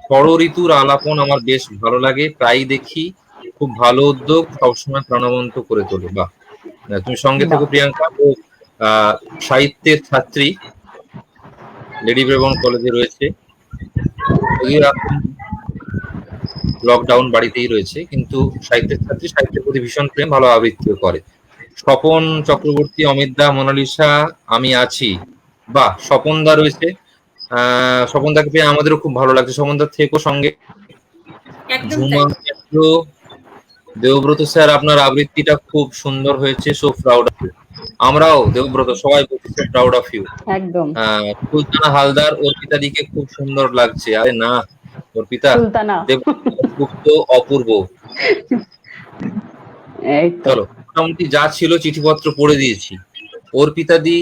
ষড়ঋতুর আলাপন আমার বেশ ভালো লাগে, প্রায়ই দেখি, খুব ভালো উদ্যোগ, সবসময় প্রাণবন্ত করে তোলে। বাহ, তুমি সঙ্গে থেকো প্রিয়াঙ্কা। ও সাহিত্যের ছাত্রী, লেডি ব্রেবন কলেজে রয়েছে, লকডাউন বাড়িতেই রয়েছে, কিন্তু সাহিত্যের ছাত্রী, সাহিত্যের প্রতি ভীষণ প্রেম, ভালো আবৃত্তিও করে। স্বপন চক্রবর্তী, অমিত দা, মোনালিসা, আমি আছি, বাহ, স্বপন দা রয়েছে। স্বপন দাকে পেয়ে আমাদেরও খুব ভালো লাগছে। স্বপন দা থেকো সঙ্গে। একদম ঝুমা তাই। মিত্র, দেবব্রত স্যার, আপনার আবৃত্তিটা খুব সুন্দর হয়েছে, সো প্রাউড অফ ইউ। আমরাও দেবব্রত সবাই বলছি প্রাউড অফ ইউ। একদম। সুলতানা হালদার, অর্পিতা দিকে খুব সুন্দর লাগছে। আরে না, অর্পিতা, সুলতানা, দেবগুপ্ত, অপূর্ব। এই তো। চলো, মোটামুটি যা ছিল চিঠিপত্র পড়ে দিয়েছি। অর্পিতা দি,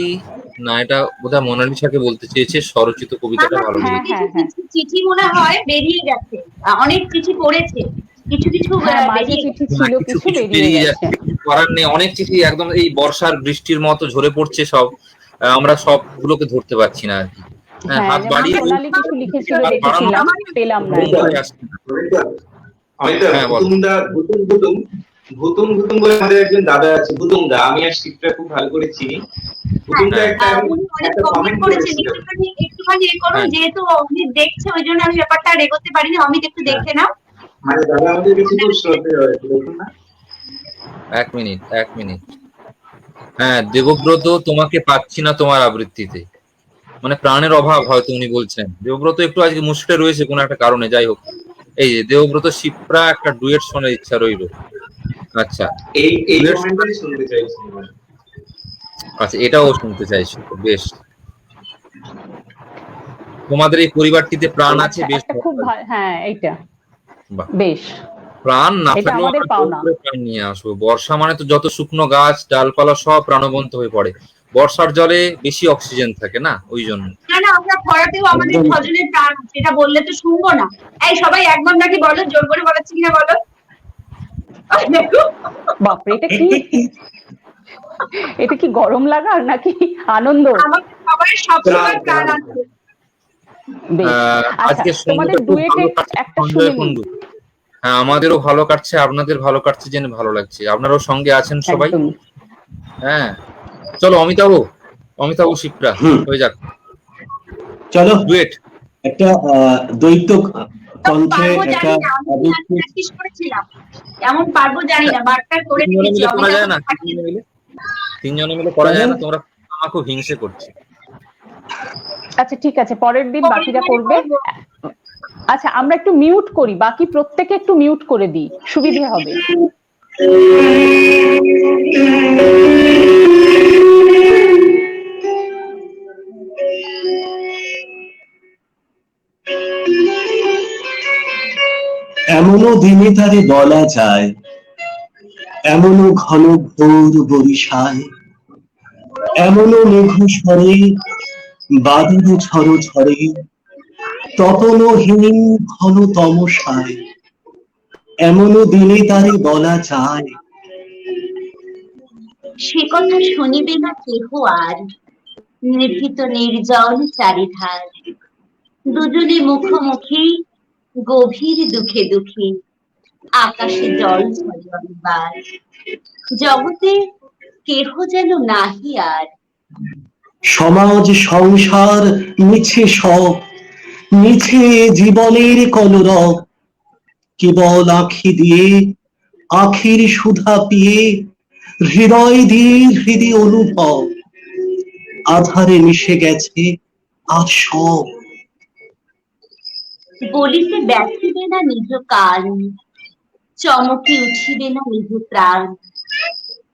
না এটা বোধহয় মোনালিসাকে বলতে চেয়েছে, স্বরচিত কবিতাটা ভালো হ্যাঁ, লেগেছে। হ্যাঁ, হ্যাঁ। কিছু চিঠি মনে হয় বেরিয়ে গেছে, অনেক চিঠি পড়েছে, কিছু কিছু হ্যাঁ, মাঝে বেরিয়ে চিঠি না, ছিল, কিছু কিছু কিছু বেরিয়ে বেরিয়ে গেছে। যাচ্ছে, কিছু করার নেই। অনেক চিঠি একদম এই বর্ষার বৃষ্টির মতো ঝরে পড়ছে সব। আমরা সবগুলোকে ধরতে পারছি না আর কি। হ্যাঁ, হ্যাঁ, হাত যেমন বাড়িয়ে সোনালি কিছু লিখেছিল, হাত বাড়ানো দেখেছিলাম, পেলাম না ঘুম এখন। চলে আসছে না। হ্যাঁ, বলো। ভুতুম ভুতুম বলে আমাদের একজন দাদা আছে, ভুতুম দা, আমি আর শিবটা খুব ভালো করে চিনি। ভুতুম দা উনি অনেক একটা কমেন্ট কমেন্ট করেছেন, করেছিল। একটুখানি এ করুন, হ্যাঁ। যেহেতু অমিত দেখছে ওই জন্য আমি ব্যাপারটা আর এগোতে পারিনি। অমিত একটু দেখে নাও। মানে দাদা আমাদের কাছে খুব শ্রদ্ধেয় হয়েছে, দেখুন না। এক মিনিট। হ্যাঁ, দেবব্রত, তোমাকে পাচ্ছি না তোমার আবৃত্তিতে, মানে প্রাণের অভাব হয়তো উনি বলছেন। দেবব্রত একটু আজকে মুশকিলে রয়েছে কোনো একটা কারণে, যাই হোক। এই যে দেবব্রত, শিপ্রা একটা ডুয়েট শোনার ইচ্ছা রইল। আচ্ছা, এই ডুয়েট, কমেন্টটাই শুনতে চাইছি। আচ্ছা, এটাও শুনতে চাইছি, বেশ। তোমাদের এই পরিবারটিতে প্রাণ আছে, আচ্ছা, বেশ একটা ভালো খুব লাগছে। হ্যাঁ, এইটা বাহ, বেশ। প্রাণ না এটা থাকলেও আমাদের আমরা জোর পাওনা। করে প্রাণ নিয়ে আসবো। বর্ষা মানে তো যত শুকনো গাছ ডালপালা সব প্রাণবন্ত হয়ে পড়ে। বর্ষার জলে বেশি অক্সিজেন থাকে না, ওই জন্য। না না, আমরা খরাতেও আমাদের একদম। স্বজনের প্রাণ আছে, এটা বললে তো শুনবো না। এই সবাই একবার নাকি বলো, জোর করে বলাচ্ছি কিনা বলো। দেখো, বাপরে, এটা কি গরম লাগার নাকি আনন্দ? আমাদের সবাই সবসময় প্রাণ আছে। বেশ। আচ্ছা, আজকে তোমাদের সন্ধ্যাটা খুব ডুয়েটে ভালো কাটছে, একটা সন্ধ্যা শুনে এখন নিই। হ্যাঁ, আমাদেরও ভালো কাটছে, আপনাদের ভালো কাটছে জেনে ভালো লাগছে। আপনারাও সঙ্গে আছেন সবাই। একদম। হ্যাঁ, চলো অমিতাভ শিপ্রা হুম। হয়ে যাক চলো ডুয়েট। একটা দ্বৈত কণ্ঠে পারবো একটা জানি না, আমি প্র্যাকটিস করেছিলাম, কেমন পারবো জানি না, বারবার করে তিনজনে দিয়েছি। মিলে করা যায় না? অমিতাভ তিনজনে মিলে করা যায় না? তোমরা আমাকে হিংসে করছে। আচ্ছা, ঠিক আছে, পরের দিন বাকিরা করবে। আচ্ছা, আমরা একটু মিউট করি, বাকি প্রত্যেকে একটু মিউট করে দিই, সুবিধে হবে। এমনও দিনে তারে বলা যায়, এমনও ঘন ঘোর বরিশায়, এমনও মেঘ স্বরে বাদল ঝড় ঝরে, তপনহীন ঘন তমসায়, এমনও দিনে তারে বলা যায়। সে কথা শুনিবে না কেহ আর, নিভৃত নির্জন চারিধার, দুজনে মুখোমুখি গভীর দুঃখে দুঃখী, আকাশে জল ঝরে অনিবার, জগতে কেহ যেন নাহি আর। সমাজ সংসার মিছে সব, মিছে জীবনের কলরব, কেবল আঁখি দিয়ে আখির সুধা পিয়ে, হৃদয় দিয়ে হৃদয় অনুভব, আধারে মিশে গেছে আর সব। বলিতে ব্যথিবে না নিজ কান, চমকে উঠিবে না নিজ প্রাণ,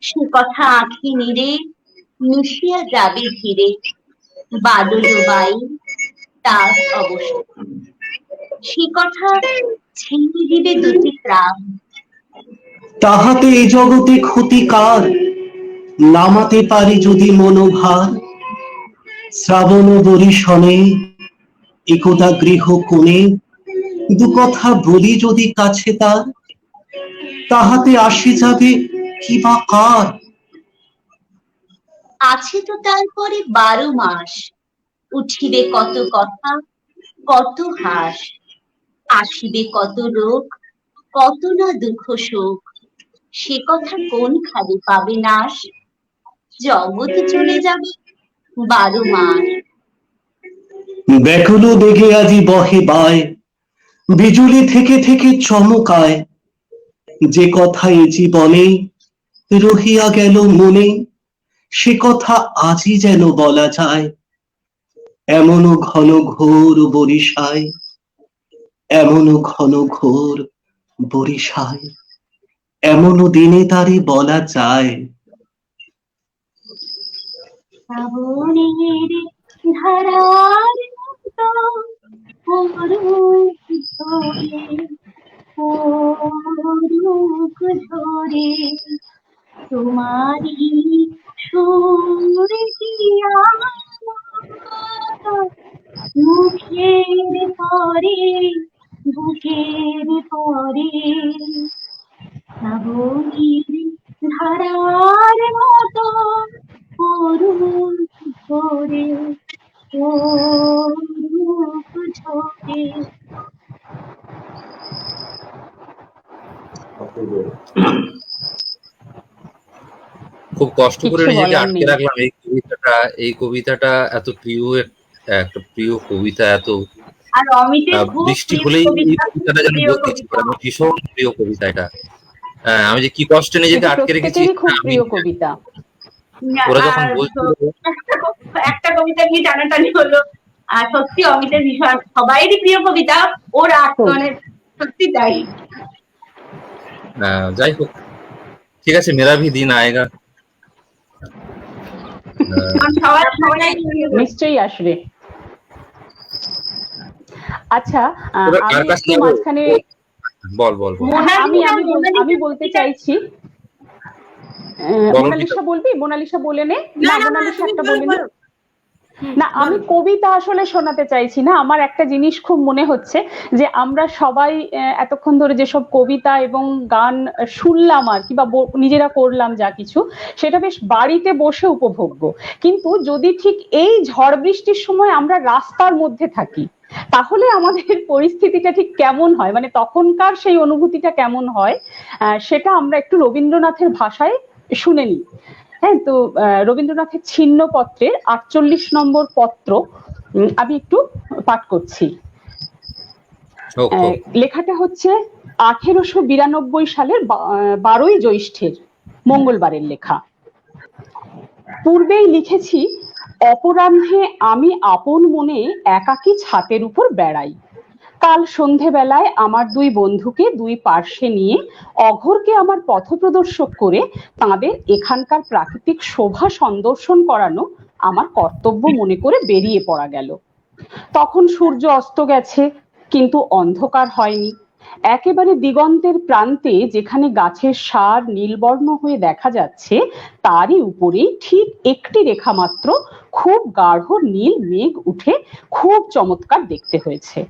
সে কথা আঁখি নিরে মিশিয়া যাবে ধীরে, বাদল বাই তার অবসান, সে কথা ছিনিয়ে দিবে দুটি প্রাণ। তাহাতে এ জগতে ক্ষতিকার, নামাতে পারি যদি মনোভার, শ্রাবণ বরিশনে একদা গৃহ কোণে, দু কথা বলি যদি কাছে তার, তাহাতে আসি যাবে কি বা কার। আছে তো তারপরে 12 মাস, উঠিবে কত কথা কত হাস, আসিবে কত রোগ কত না দুঃখ শোক, সে কথা কোন খালি পাবে নাশ। জগৎ চলে যাবে 12 মাস। ব্যাকুল বেগে আজি বহে বায়, বিজুলি থেকে থেকে চমকায়, যে কথা এ জীবনে রহিয়া গেল মনে, সে কথা আজই যেন বলা যায়। এমন ঘন ঘোর বরিশায়, এমন ঘন ঘোর বরিশায়, এমন দিনে তারে বলা যায়। শ্রাবণের ধারার মতো পরুক ঝরে, পরুক ঝরে, তোমারই সুর কি আমার মুখের পরে, বুকের পরে। শ্রাবণের ধারার মতো পরুক ঝরে, পরুক ঝরে। খুব কষ্ট করে কিছু নিজেকে বলার আটকে নেই। রাখলাম এই কবিতাটা এত প্রিয় একটা প্রিয় কবিতা, এত আর অমিতের খুব বৃষ্টি প্রিয় হলেই এই কবিতা, কবিতাটা যেন প্রিয় বলতে ইচ্ছে কবিতা। করে। আমার ভীষণ প্রিয় কবিতা এটা। আমি যে কি কষ্টে নিজেকে এটা আটকে রেখেছি প্রত্যেকেরই খুব আমি, প্রিয় কবিতা। ওরা যখন আর বলছিল একটা কবিতা নিয়ে টানাটানি হলো। আর সত্যি অমিতের ভীষণ সবাইরই প্রিয় কবিতা, ওর মানে সত্যি তাই। যাই হোক, ঠিক আছে, মেরা ভি দিন আয়েগা। নিশ্চয়ই আসবে। আচ্ছা, এবার আমি কার কাছে একটু যাবো? মাঝখানে বল বল বল আমি বলতে চাইছি, বলো মোনালিসা বলবি? মোনালিসা বলে নে। না, মোনালিসা একটা বলে নে। না, আমি বলো। কবিতা আসলে শোনাতে চাইছি না। আমার একটা জিনিস খুব মনে হচ্ছে যে আমরা সবাই এতক্ষণ ধরে যেসব কবিতা এবং গান শুনলাম আর কি, বা নিজেরা করলাম যা কিছু, সেটা বেশ বাড়িতে বসে উপভোগ্য। কিন্তু যদি ঠিক এই ঝড় বৃষ্টির সময় আমরা রাস্তার মধ্যে থাকি, তাহলে আমাদের পরিস্থিতিটা ঠিক কেমন হয়, মানে তখনকার সেই অনুভূতিটা কেমন হয়, সেটা আমরা একটু রবীন্দ্রনাথের ভাষায় শুনে নিই। হ্যাঁ, তো রবীন্দ্রনাথের ছিন্নপত্রের 48 নম্বর পত্র আমি একটু পাঠ করছি। লেখাটা হচ্ছে 1892 সালের 12ই জ্যৈষ্ঠের মঙ্গলবারের লেখা। পূর্বেই লিখেছি, অপরাহ্নে আমি আপন মনে একাকী ছাতের উপর বেড়াই। কাল সন্ধেবেলায় আমার দুই বন্ধুকে দুই পার্শ্বে নিয়ে অঘোরকে আমার পথপ্রদর্শক করে তাঁদের এখানকার প্রাকৃতিক শোভা সন্দর্শন করানো আমার কর্তব্য মনে করে বেরিয়ে পড়া গেল। তখন সূর্য অস্ত গেছে, কিন্তু অন্ধকার হয়নি। একেবারে দিগন্তের প্রান্তে যেখানে গাছের সার নীলবর্ণ হয়ে দেখা যাচ্ছে, তারই উপরেই ঠিক একটি রেখা মাত্র খুব গাঢ় নীল মেঘ উঠে খুব চমৎকার দেখতে হয়েছে।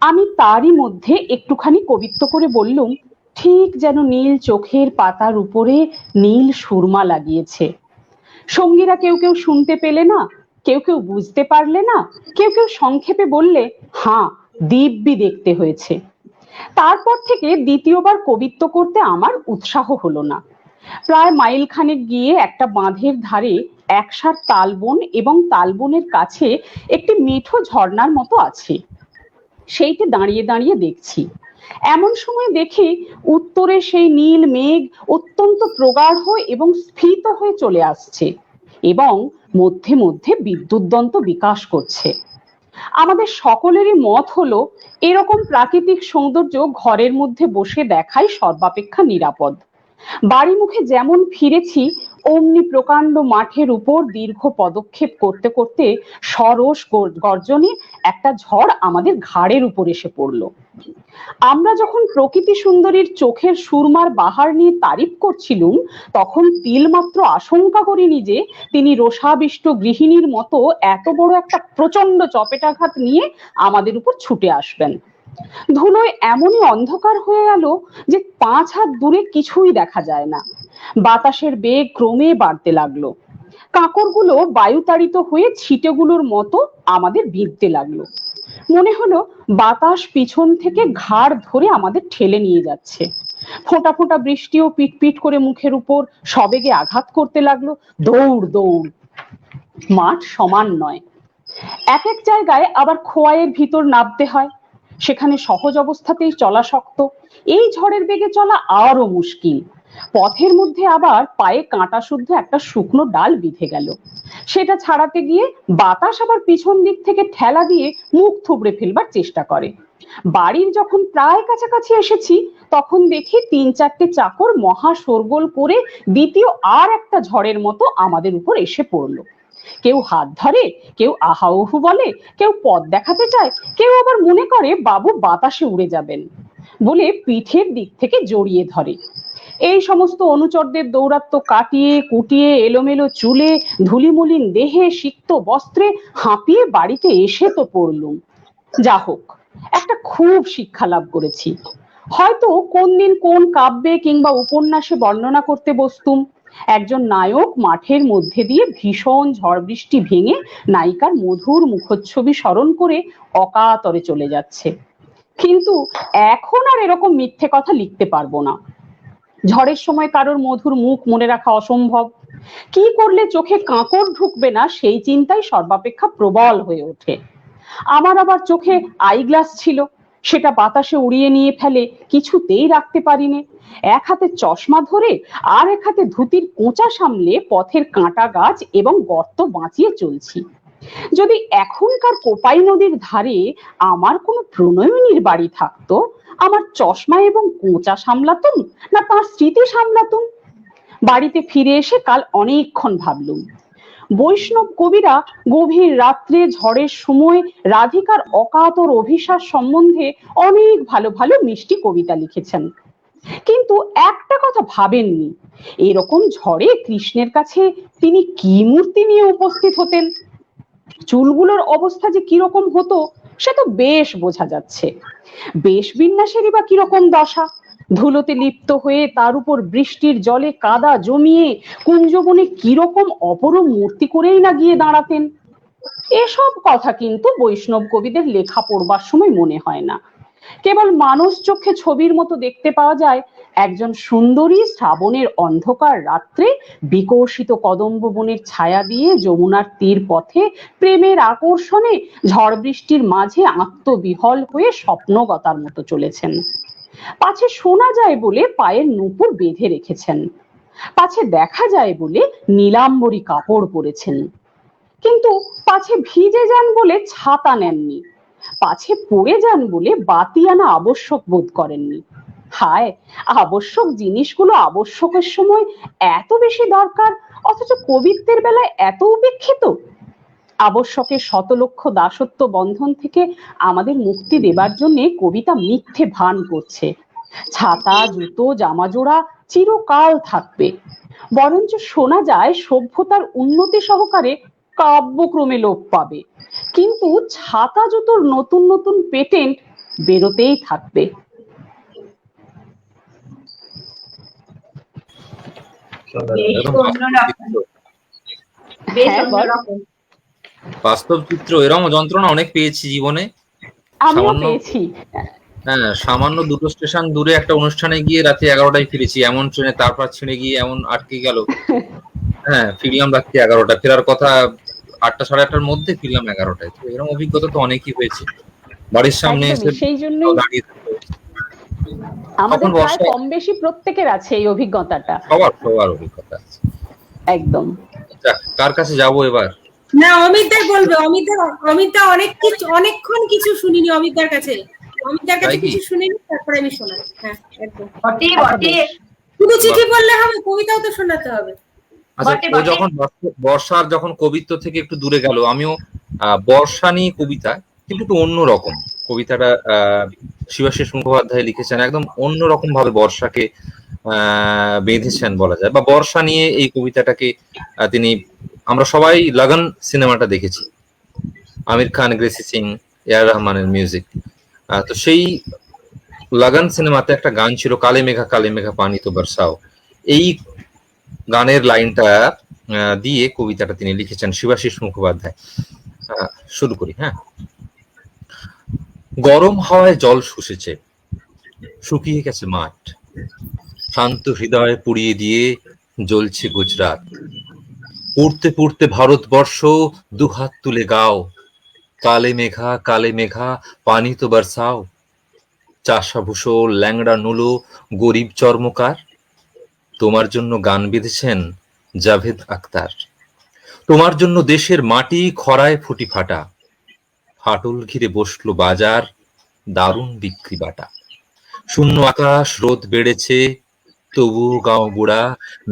আমি তারই মধ্যে একটুখানি কবিত্ব করে বললুম, ঠিক যেন নীল চোখের পাতার উপরে নীল সুরমা লাগিয়েছে। সঙ্গীরা কেউ কেউ শুনতে পেলে না, কেউ কেউ বুঝতে পারলে না, কেউ কেউ সংক্ষেপে বললে, হ্যাঁ, দিব্যি দেখতে হয়েছে। তারপর থেকে দ্বিতীয়বার কবিত্ব করতে আমার উৎসাহ হলো না। প্রায় মাইল খানেক গিয়ে একটা বাঁধের ধারে একসার তালবন এবং তালবনের কাছে একটি মিঠো ঝর্ণার মতো আছে, সেইটা দাঁড়িয়ে দাঁড়িয়ে দেখছি। এমন সময় দেখি উত্তরে সেই নীল মেঘ অত্যন্ত প্রগাঢ় এবং স্ফীত হয়ে চলে আসছে এবং মধ্যে মধ্যে বিদ্যুৎদন্ত বিকাশ করছে। আমাদের সকলেরই মত হলো, এরকম প্রাকৃতিক সৌন্দর্য ঘরের মধ্যে বসে দেখাই সর্বাপেক্ষা নিরাপদ। বাড়ি মুখে যেমন ফিরেছি, অমনি প্রকাণ্ড মাঠের উপর দীর্ঘ পদক্ষেপ করতে করতে সরস গর্জনে একটা ঝড় আমাদের ঘাড়ের উপর এসে পড়লো। আমরা যখন প্রকৃতি সুন্দরীর চোখের সুরমার বাহার নিয়ে তারিফ করছিলুম, তখন তিলমাত্র আশঙ্কা করিনি যে তিনি রোষাবিষ্ট গৃহিণীর মতো এত বড় একটা প্রচন্ড চপেটাঘাত নিয়ে আমাদের উপর ছুটে আসবেন। ধুলোয় এমনই অন্ধকার হয়ে গেল যে 5 হাত দূরে কিছুই দেখা যায় না। বাতাসের বেগ ক্রমে বাড়তে লাগলো। কাঁকরগুলো বায়ুতাড়িত হয়ে ছিটেগুলোর মতো আমাদের বিঁধতে লাগলো। মনে হলো বাতাস পিছন থেকে ঘাড় ধরে আমাদের ঠেলে নিয়ে যাচ্ছে। ফোঁটা ফোঁটা বৃষ্টিও পিটপিট করে মুখের উপর সবেগে আঘাত করতে লাগলো। দৌড় দৌড়, মাঠ সমান নয়। এক এক জায়গায় আবার খোয়াইয়ের ভিতর নামতে হয়, সেখানে সহজ অবস্থাতেই চলা শক্ত, এই ঝড়ের বেগে চলা আরো মুশকিল। পথের মধ্যে আবার পায়ে কাঁটা শুদ্ধ একটা শুকনো ডাল বিঁধে গেল, সেটা ছাড়াতে গিয়ে বাতাস আবার পিছন দিক থেকে ঠেলা দিয়ে মুখ থুবড়ে ফেলবার চেষ্টা করে। বাড়ির যখন প্রায় কাছাকাছি এসেছি তখন দেখি ৩-৪টে চাকর মহা শোরগোল করে দ্বিতীয় আর একটা ঝড়ের মতো আমাদের উপর এসে পড়লো। কেউ হাত ধরে, কেউ আহাউহু বলে, কেউ পথ দেখাতে চায়, কেউ আবার মনে করে বাবু বাতাসে উড়ে যাবেন বলে পিঠের দিক থেকে জড়িয়ে ধরে। এই সমস্ত অনুচরদের দৌরাত্ম কাটিয়ে কুটিয়ে এলোমেলো চুলে, ধুলিমলিন দেহে, সিক্ত বস্ত্রে হাঁপিয়ে বাড়িতে এসে তো পড়লুম। যা হোক, একটা খুব শিক্ষা লাভ করেছি। হয়তো কোন দিন কোন কাব্যে কিংবা উপন্যাসে বর্ণনা করতে বসতুম, একজন নায়ক মাঠের মধ্যে দিয়ে ভীষণ ঝড় বৃষ্টি ভেঙে নায়িকার মধুর মুখচ্ছবি স্মরণ করে অকাতরে চলে যাচ্ছে, কিন্তু এখন আর এরকম মিথ্যে কথা লিখতে পারবো না। ঝড়ের সময় কারোর মধুর মুখ মনে রাখা অসম্ভব। কি করলে চোখে কাঁকড় ঢুকবে না সেই চিন্তাই সর্বাপেক্ষা প্রবল হয়ে ওঠে। আমার আবার চোখে আই গ্লাস ছিল, সেটা বাতাসে উড়িয়ে নিয়ে ফেলে কিছুতেই রাখতে পারিনি। এক হাতে চশমা ধরে আর এক হাতে ধুতির কোঁচা সামলে পথের কাঁটা গাছ এবং গর্ত বাঁচিয়ে চলছি। যদি এখনকার কোপাই নদীর ধারে আমার কোনো প্রণয়িনীর বাড়ি থাকতো, আমার চশমা এবং কোঁচা সামলাতুম না তার স্মৃতি সামলাতুম? বাড়িতে ফিরে এসে কাল অনেকক্ষণ ভাবলুম। বৈষ্ণব কবিরা গভীর রাত্রে ঝড়ের সময় রাধিকার অকাতর অভিশাস সম্বন্ধে অনেক ভালো ভালো মিষ্টি কবিতা লিখেছেন, কিন্তু একটা কথা ভাবেননি, এরকম ঝড়ে কৃষ্ণের কাছে তিনি কি মূর্তি নিয়ে উপস্থিত হতেন। চুলগুলোর অবস্থা যে কিরকম হতো সে তো বেশ বোঝা যাচ্ছে। বেশ বিন্যাসেরই বা কিরকম দশা, ধুলোতে লিপ্ত হয়ে তার উপর বৃষ্টির জলে কাদা জমিয়ে কুঞ্জবনে কিরকম অপরূপ মূর্তি করেই না গিয়ে দাঁড়াতেন। এসব কথা কিন্তু বৈষ্ণব কবিদের লেখা পড়বার সময় মনে হয় না, কেবল মানুষ চোখে ছবির মতো দেখতে পাওয়া যায় একজন সুন্দরী শ্রাবণের অন্ধকার রাত্রে বিকশিত কদম্ব বনের ছায়া দিয়ে যমুনার তীর পথে প্রেমের আকর্ষণে ঝড় বৃষ্টির মাঝে আত্মবিহল হয়ে স্বপ্নগতার মতো চলেছেন। পাছে শোনা যায় বলে পায়ের নুপুর বেঁধে রেখেছেন, পাছে দেখা যায় বলে নীলাম্বরী কাপড় পরেছেন, কিন্তু পাছে ভিজে যান বলে ছাতা নেননি, পাছে পড়ে যান বলে বাতি আনা আবশ্যক বোধ করেননি। হায়, আবশ্যক জিনিসগুলো আবশ্যকের সময় এত বেশি দরকার, অথচ কবিত্বের বেলায় এত উপেক্ষিত। আবশ্যকের শতলক্ষ দাসত্ব বন্ধন থেকে আমাদের মুক্তি দেবার জন্য কবিতা মিথ্যে ভান করছে। ছাতা, জুতো, জামাজোড়া চিরকাল থাকবে, বরঞ্চ শোনা যায় সভ্যতার উন্নতি সহকারে কাব্যক্রমে লোপ পাবে, কিন্তু ছাতা জুতোর নতুন নতুন পেটেন্ট বেরোতেই থাকবে। বাস্তব চিত্র এরকম যন্ত্রণা অনেক পেয়েছি জীবনে। আমিও পেয়েছি। হ্যাঁ, সামান্য দুটো স্টেশন দূরে একটা অনুষ্ঠানে গিয়ে রাতে 11টায় ফিরেছি, এমন ট্রেনে তারপর ছিঁড়ে গিয়ে এমন আটকে গেল। হ্যাঁ, ফিরলাম রাত্রি 11টা, ফেরার কথা 8টা সাড়ে 8টার মধ্যে, ফিরলাম 11টায়। তো এরকম অভিজ্ঞতা তো অনেকই হয়েছে। বাড়ির সামনে এসে সেই জন্য আমাদের প্রায় কম বেশি প্রত্যেকের আছে এই অভিজ্ঞতাটা। সবার অভিজ্ঞতা আছে একদম। কার কাছে যাবো এবার? না, অমিতদার বলবে। অমিতা অনেকক্ষণ কিছু শুনিনি অমিতদার কাছে। অমিতদার কাছে কিছু শুনিনি, তারপরে আমি শোনাই। হ্যাঁ, একদম। শুধু চিঠি বললে হবে, কবিতাও তো শোনাতে হবে। আচ্ছা, ও যখন বর্ষার যখন কবিত্ব থেকে একটু দূরে গেল, আমিও বর্ষা নিয়ে কবিতা, কিন্তু একটু অন্যরকম কবিতাটা শিবাশিস মুখোপাধ্যায় লিখেছেন, একদম অন্যরকম ভাবে বর্ষাকে বেঁধেছেন বলা যায়, বা বর্ষা নিয়ে এই কবিতাটাকে তিনি, আমরা সবাই লগন সিনেমাটা দেখেছি, আমির খান, গ্রেসি সিং, এআর রহমানের মিউজিক। তো সেই লগন সিনেমাতে একটা গান ছিল, কালে মেঘা পানি তো বর্ষাও। এই গানের লাইনটা দিয়ে কবিতাটা তিনি লিখেছেন শিবাশিস মুখোপাধ্যায়। শুরু করি। হ্যাঁ, গরম হাওয়ায় জল শুষেছে, শুকিয়ে গেছে মাঠ, শান্ত হৃদয় পুড়িয়ে দিয়ে জ্বলছে গুজরাট। পড়তে পড়তে ভারতবর্ষ দুহাত তুলে গাও, কালে মেঘা পানি তো বরসাও। চাষাভূষো ল্যাংড়া নুলো গরিব চর্মকার, তোমার জন্য গান বেঁধেছেন জাভেদ আখতার। তোমার জন্য দেশের মাটি খরায় ফুটি ফাটা, ফাটল ঘিরে বসলো বাজার, দারুণ বিক্রি বাটা। শূন্য আকাশ, রোদ বেড়েছে, তবুও গাঁও বুড়া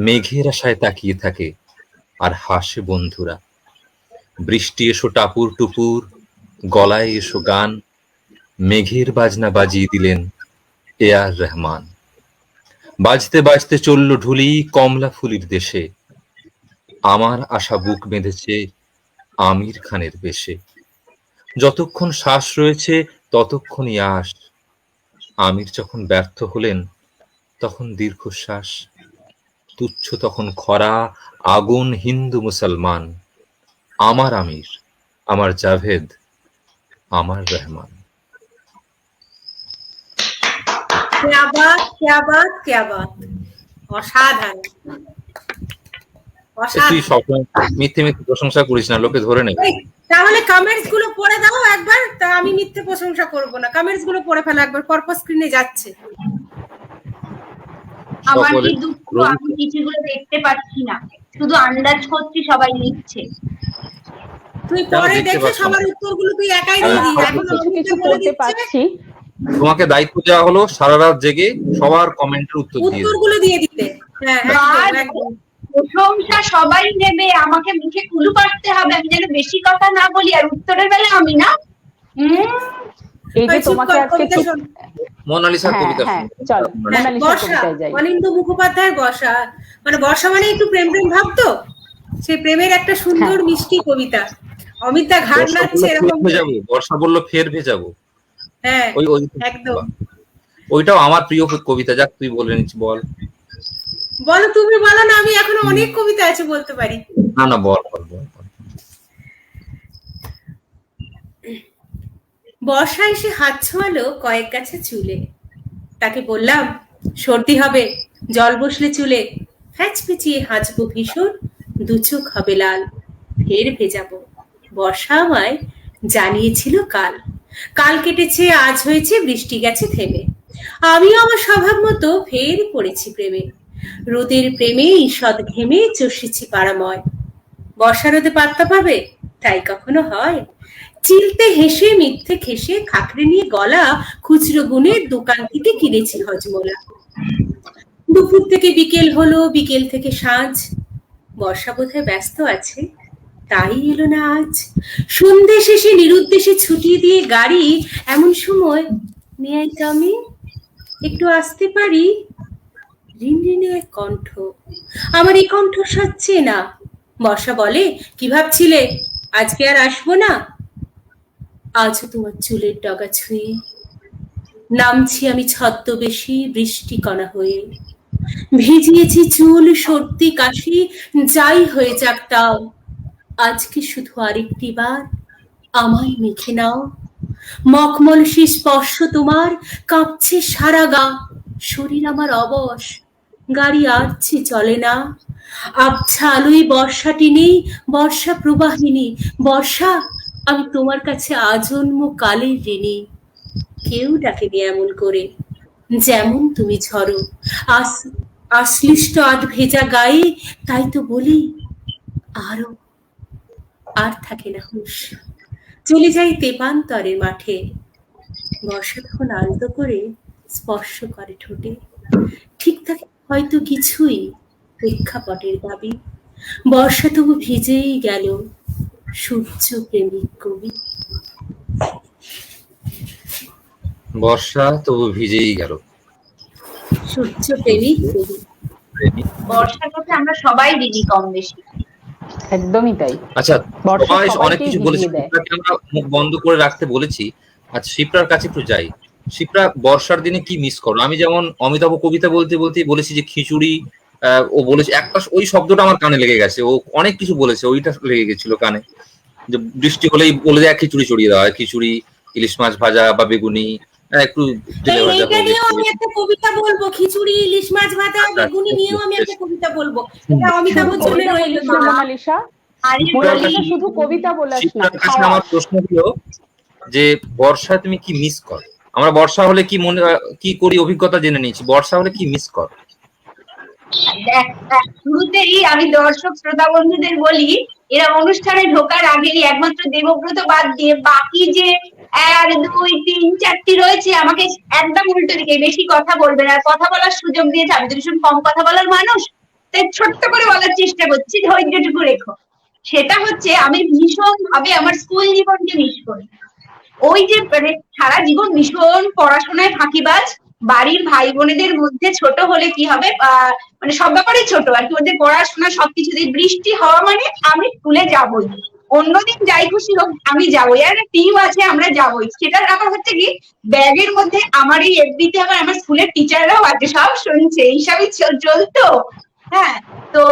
মেঘের আশায় তাকিয়ে থাকে, আর হাসে বন্ধুরা। বৃষ্টি এসো টাপুর টুপুর, গলায় এসো গান, মেঘের বাজনা বাজিয়ে দিলেন এ.আর. রহমান। বাজতে বাজতে চলল ঢুলি কমলা ফুলির দেশে, আমার আশা বুক বেঁধেছে আমির খানের বেশে। যতক্ষণ শ্বাস রয়েছে ততক্ষণই আস, আমির যখন ব্যর্থ হলেন তখন দীর্ঘশ্বাস। তুচ্ছ তখন খরা, আগুন, হিন্দু মুসলমান, আমার আমির, আমার জাভেদ, আমার রহমান। क्या बात क्या बात क्या बात, অসাধারণ তুই অসাধারণ। সবসময় মিথ্যে মিথ্যে প্রশংসা করিস না, লোকে ধরে নেবে। এই, তাহলে কমেন্টস গুলো পড়ে দাও একবার, তা আমি মিথ্যে প্রশংসা করব না। কমেন্টস গুলো পড়ে ফেলো একবার, পরপর স্ক্রিনে যাচ্ছে। আমার সকলে কি দুঃখ, আমি কিছুগুলো দেখতে পাচ্ছি না, শুধু আন্দাজ করছি সবাই লিখছে। তুই কেন পরে দেখতে দেখে পাচ্ছ না? সবার উত্তরগুলো তুই একাই দিয়ে দিস। হ্যাঁ, এখন কিছু অমিতা কিছু বলে পড়তে দিচ্ছে, পারছি। তোমাকে দায়িত্ব দেওয়া হলো সারা রাত জেগে সবার কমেন্টের উত্তর দিয়ে দেবে। উত্তরগুলো দিয়ে দিতে। হ্যাঁ আর একদম একদম। প্রশংসা সবাই নেবে, আমাকে মুখে কুলু পাড়তে হবে, আমি যেন বেশি কথা না বলি, আর উত্তরের বেলা আমি না। এই যে ভাই, চুপ তোমাকে কর, আজকে কবিতা শোন। মোনালিসার হ্যাঁ কবিতা হ্যাঁ শুনবো। চলো হ্যাঁ, মোনালিসার বর্ষা, কবিতায় যাই। অনিন্দ্য মুখোপাধ্যায়ের বর্ষা। মানে বর্ষা মানে একটু প্রেম প্রেম ভাব তো, সেই প্রেমের একটা সুন্দর মিষ্টি কবিতা। অমিতা ঘাট বর্ষা নাচছে বললো এরকম। ফের ভেজাবো, বর্ষা বললো ফের ভেজাবো, হ্যাঁ ওই ওই একদম। ওইটাও আমার প্রিয় কবিতা। যাক তুই বলে নিচ্ছি, বল। বলো, তুমি বলো না, আমি এখনো অনেক কবিতা আছে বলতে পারি। না না, বল বল বল বল। বর্ষা এসে হাত ছোঁয়ালো কয়েক গাছা চুলে, তাকে বললাম সর্দি হবে, জল বসলে চুলে, ফ্যাচ পেঁচিয়ে হাঁচবো ভীষণ, দু চোখ হবে লাল, ফের ভেজাবো। বর্ষা আমায় জানিয়েছিল কাল, কাল কেটেছে আজ হয়েছে, বৃষ্টি গেছে থেমে, আমিও আমার স্বভাব মতো ফের পড়েছি প্রেমে, রোদের প্রেমে ঈষৎ ঘেমে চষেছি পাড়াময়। বর্ষা রোদে পাত্তা পাবে, তাই কখনো হয়? চিলতে হেসে মিথ্যে খেসে খাকরে নিয়ে গলা, খুচরো গুনে দোকান থেকে কিনেছি হজমোলা। দুপুর থেকে বিকেল হলো, বিকেল থেকে সাঁঝ, বর্ষা বোধহয় ব্যস্ত আছে, তাই এলো না আজ। সন্ধে শেষে নিরুদ্দেশে ছুটিয়ে দিয়ে গাড়ি, এমন সময় মে আই কাম ইন, একটু আসতে পারি? রিনরিনে এক কণ্ঠ, আমার এই কণ্ঠ সাচ্ছে না। বর্ষা বলে, কি ভাবছিলে আজকে আর আসবো না? আজও তোমার চুলের ডগা ছুঁয়ে নামছি আমি ছদ্মবেশী বৃষ্টি কণা হয়ে, ভিজিয়েছি চুল সর্দি কাশি, যাই হয়ে যাক তাও, আজকে শুধু আরেকটি বার আমায় মেখে নাও। মখমলসি স্পর্শ তোমার, কাঁপছে সারা গা, শরীর আমার অবশ, গাড়ি আরছি চলে না। আবছা আলোয় বর্ষাটি নেই, বর্ষা প্রবাহিনী, বর্ষা আমি তোমার কাছে আজন্ম কালের ঋণী। কেউ ডাকেনি এমন করে, যেমন তুমি ঝরো, আশ্লিষ্ট আধ ভেজা গায়ে, তাই তো বলি আরো। আর থাকে না হুঁশ, চলে যাই তেপান্তরের মাঠে, বর্ষা তখন আলতো করে স্পর্শ করে ঠোঁটে, ঠিক থাকে হয়তো কিছুই প্রেক্ষাপটের দাবি, বর্ষা তবু ভিজেই গেল সূর্য প্রেমিক কবি। বর্ষা তবু ভিজেই গেল সূর্য প্রেমিক কবি। বর্ষার কথা আমরা সবাই দিদি কম বেশি। একদমই তাই। আচ্ছা, বর্ষা সবাই অনেক সবাইকেই কিছু ভিজিয়ে বলেছে, দেয়। শিপ্রাকে আমরা মুখ বন্ধ করে রাখতে বলেছি। আচ্ছা, শিপ্রার কাছে একটু যাই। শিপ্রা, বর্ষার দিনে কি মিস করো? আমি যেমন অমিতাভ কবিতা বলতে বলতেই বলেছি যে খিচুড়ি, ও বলেছে একটা, ওই শব্দটা আমার কানে লেগে গেছে। ও অনেক কিছু বলেছে, ওইটা লেগে গেছিল কানে, যে বৃষ্টি হলেই বলে দেয় খিচুড়ি চড়িয়ে দেওয়া হয়, খিচুড়ি, ইলিশ মাছ ভাজা বা বেগুনি, একটু তেলে ভাজা এইটা হোক, নিয়েও আমি একটা কবিতা বলবো, খিচুড়ি, ইলিশ মাছ ভাজা, বেগুনি নিয়েও আমি একটা কবিতা বলবো। এটা অমিতাভের জন্য কবিতা রইল। বলিস না মোনালিসা, আরে মোনালিসা শুধু কবিতা বলিস না, শীতকার কাছে খাওয়া। আমার প্রশ্ন হলো যে বর্ষায় তুমি কি মিস করো? আমরা বর্ষা হলে কি মনে কি করি অভিজ্ঞতা জেনে নিয়েছি, বর্ষা হলে কি মিস করো? শুরুতেই আমি দর্শক শ্রোতা বন্ধুদের বলি, এরা অনুষ্ঠানে ঢোকার আগেই একমাত্র দেবব্রত বাদ দিয়ে বাকি যে 1 2 3 4টি রয়েছে আমাকে একদম উল্টো দিকে বেশি কথা বলবেন, আর কথা বলার সুযোগ দিয়েছে। আমি তো ভীষণ কম কথা বলার মানুষ, তাই ছোট্ট করে বলার চেষ্টা করছি, ধৈর্যটুকু রেখো। সেটা হচ্ছে আমি ভীষণ ভাবে আমার স্কুল জীবনকে মিস করি। ওই যে মানে সারা জীবন ভীষণ পড়াশোনায় ফাঁকিবাজ, বাড়ির ভাই বোনেদের মধ্যে ছোট হলে কি হবে, মানে সব ব্যাপারেই ছোট আর কি, ওদের পড়াশোনা সবকিছুতেই বৃষ্টি হওয়া মানে আমি স্কুলে যাবই, অন্যদিন যাই খুশি হোক আমি যাবই, আর টিম আছে আমরা যাবই। সেটা আবার হচ্ছে কি, ব্যাগের মধ্যে আমার এই এফবিতে আমার স্কুলের টিচাররাও আছে, সব শুনছে, এইসবই চলতো। হ্যাঁ, তো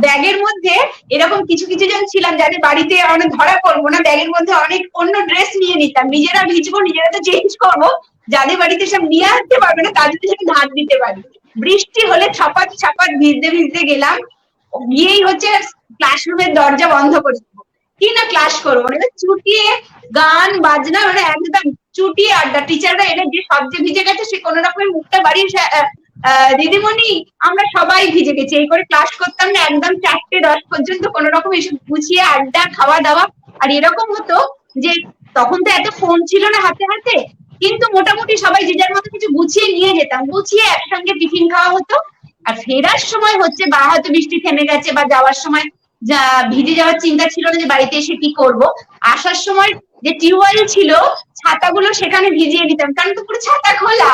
ব্যাগের মধ্যে এরকম কিছু কিছু জন ছিলাম যাদের বাড়িতে অনেক ধরা পড়বো না, ব্যাগের মধ্যে অনেক অন্য ড্রেস নিয়ে নিতাম, নিজেরা ভিজবো নিজেরা তো চেঞ্জ করবো, যাদের বাড়িতে সব নিয়ে আসতে পারবে না তাদেরকে সেটা ধার দিতে পারি। বৃষ্টি হলে ছাপাত ছাপাত ভিজতে ভিজতে গেলাম, গিয়েই হচ্ছে ক্লাসরুমের দরজা বন্ধ করে দেবো, কি না ক্লাস করবো, মানে চুটিয়ে গান বাজনা, মানে একদম চুটিয়ে আড্ডা। টিচাররা এলে যে সবচেয়ে ভিজে গেছে সে কোনো রকমের মুখটা বাড়িয়ে দিদিমণি আমরা সবাই ভিজে গেছি, এই করে ক্লাস করতাম না একদম 4টে 10 পর্যন্ত, কোন রকম এসব গুছিয়ে আড্ডা খাওয়া দাওয়া। আর এরকম হতো যে তখন তো এত ফোন ছিল না হাতে হাতে, কিন্তু মোটামুটি সবাই যে যার মতো কিছু গুছিয়ে নিয়ে যেতাম, গুছিয়ে একসঙ্গে টিফিন খাওয়া হতো। আর ফেরার সময় হচ্ছে বা হয়তো বৃষ্টি থেমে গেছে বা যাওয়ার সময় যা ভিজে যাওয়ার চিন্তা ছিল না যে বাড়িতে এসে কি করব, আসার সময় যে টিউবওয়েল ছিল ছাতাগুলো সেখানে ভিজিয়ে দিতাম, কারণ তো পুরো ছাতা খোলা,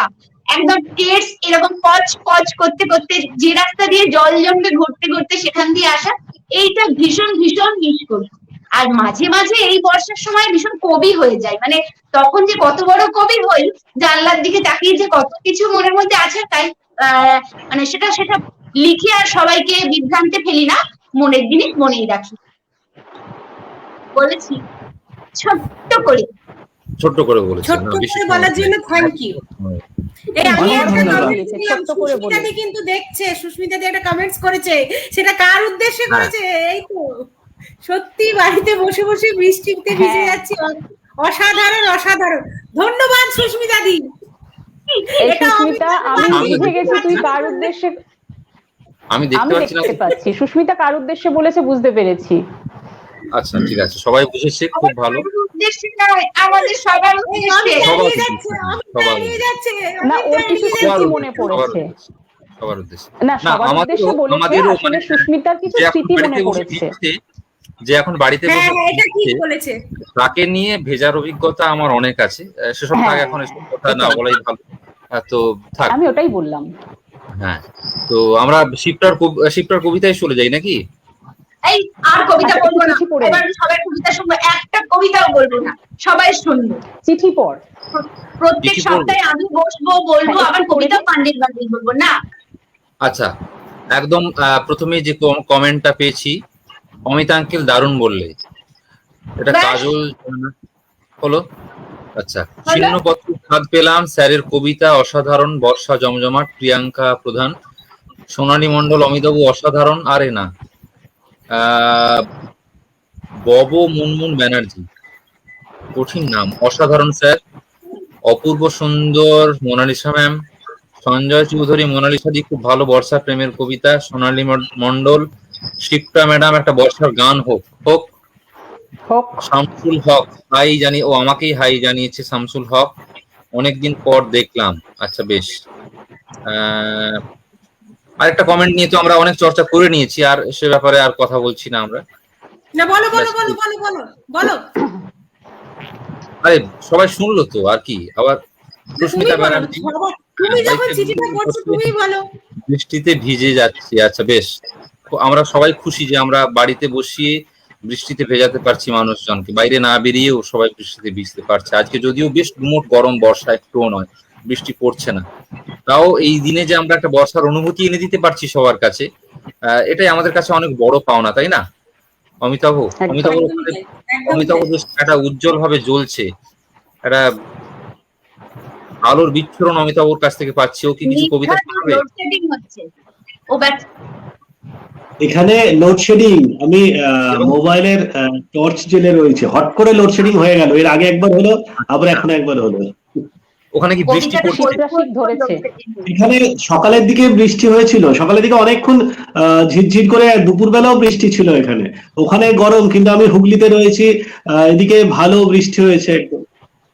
একদম টেস্ট এরকম পচ পচ করতে করতে যে রাস্তা দিয়ে জল জমবে ঘুরতে ঘুরতে সেখান দিয়ে আসা, এইটা ভীষণ ভীষণ মিস করি। আর মাঝে মাঝে এই বর্ষার সময় ভীষণ কবি হয়ে যায়, মানে তখন যে কত বড় কবি হই, জানলার দিকে তাকিয়ে যে কত কিছু মনের মধ্যে আছে, তাই মানে সেটা লিখে আর সবাইকে বিভ্রান্তে ফেলি না, মনের জিনিস মনেই রাখি। বলেছি ছোট্ট করে বলেছেন, ছোট্ট করে বলার জন্য থ্যাংক ইউ। এই আমি অনেক একটা ধন্যবাদ। কমেন্টস দিলাম, সুস্মিতা দি কিন্তু দেখছে, সুস্মিতা দি একটা কমেন্টস করেছে, সেটা কার উদ্দেশ্যে করেছে? এই তো সত্যি বাড়িতে বসে বসে বৃষ্টিতে ভিজে যাচ্ছি, অসাধারণ অসাধারণ, ধন্যবাদ সুস্মিতা দি। এই সুস্মিতা, আমি বুঝে গেছি তুই কার উদ্দেশ্যে, আমি আমি দেখতে পাচ্ছি সুস্মিতা কার উদ্দেশ্যে বলেছে, বুঝতে পেরেছি। আচ্ছা ঠিক আছে, সবাই বুঝেছে, খুব ভালো। আমাদের সবার উদ্দেশ্যে না, ওর কিছু স্মৃতি মনে পড়েছে, সবার উদ্দেশ্যে না সবার উদ্দেশ্যে বলেছে, আসলে সুস্মিতার কিছু স্মৃতি মনে পড়েছে, যে এখন বাড়িতে বসে তাকে নিয়ে ভেজার অভিজ্ঞতা আমার অনেক আছে, সেসব আগে এখন এসব কথা না বলাই ভালো। তো থাক, আমি ওটাই বললাম। হ্যাঁ, তো আমরা শিপ্রার কবিতায় চলে যাই নাকি? এই আর কবিতা বলবো না, এবার সবাই কবিতা শুনবো, একটা কবিতাও বলবো না, সবাই শুনবো। চিঠি পড়, প্রত্যেক সপ্তাহে আমি বসবো বলবো, আবার কবিতা পান্ডিল বান্ডিল বলবো না। আচ্ছা, একদম প্রথমে যে কমেন্টটা পেয়েছি, অমিত আঙ্কেল দারুণ বললে, এটা কাজল হলো। আচ্ছা, ছিন্নপত্র স্বাদ পেলাম, স্যারের কবিতা অসাধারণ, বর্ষা জমজমাট, প্রিয়াঙ্কা প্রধান, সোনালী মণ্ডল, অমিতাভু অসাধারণ, আরে না বব মুনমুন ব্যানার্জি, কঠিন নাম, অসাধারণ স্যার, অপূর্ব সুন্দর মোনালিসা ম্যাম, সঞ্জয় চৌধুরী, মোনালিসা দি খুব ভালো, বর্ষা প্রেমের কবিতা, সোনালী মণ্ডল, শিপ্রা ম্যাডাম একটা বর্ষার গান হোক হোক, শামসুল হক হাই জানি, ও আমাকেই হাই জানিয়েছে শামসুল হক, অনেকদিন পর দেখলাম। আচ্ছা বেশ, আরেকটা কমেন্ট নিয়ে তো আমরা অনেক চর্চা করে নিয়েছি, আর সে ব্যাপারে আর কথা বলছি না আমরা। না বলো বলো বলো বলো বলো বলো, আরে সবাই শুনলো তো, আর কি আবার। সুস্মিতা ব্যানার্জি, তুমি যখন চিঠিটা পড়ছো তুমি বলো। বৃষ্টিতে ভিজে যাচ্ছি, আচ্ছা বেশ, আমরা সবাই খুশি যে আমরা বাড়িতে বসিয়ে বৃষ্টিতে ভেজাতে পারছি মানুষজনকে, বাইরে না বেরিয়েও সবাই বৃষ্টিতে ভিজতে পারছে। আজকে যদিও বেশ গুমোট গরম, বর্ষা একটুও নয়, বৃষ্টি পড়ছে না, তাও এই দিনে যে আমরা একটা বর্ষার অনুভূতি এনে দিতে পারছি সবার কাছে, এটাই আমাদের কাছে অনেক বড় পাওনা, তাই না? অমিতাভ একটা উজ্জ্বল ভাবে জ্বলছে, একটা আলোর বিচ্ছুরণ অমিতাভর কাছ থেকে পাচ্ছি। ও কি কিছু কবিতা শোনাবে? লোডশেডিং হচ্ছে ও ব্যাস। এখানে লোডশেডিং, আমি মোবাইলের টর্চ জেলে রয়েছে, হট করে লোডশেডিং হয়ে গেল। এর আগে একবার হলো, আবার এখন একবার হলো। ওখানে কি বৃষ্টি কবিতাটা পড়ছে? শীত ধরেছে। এখানে সকালের দিকে বৃষ্টি হয়েছিল, সকালের দিকে অনেকক্ষণ ঝিরঝির করে, দুপুরবেলাও বৃষ্টি ছিল এখানে। ওখানে গরম, কিন্তু আমি হুগলিতে রয়েছি, এদিকে ভালো বৃষ্টি হয়েছে একদম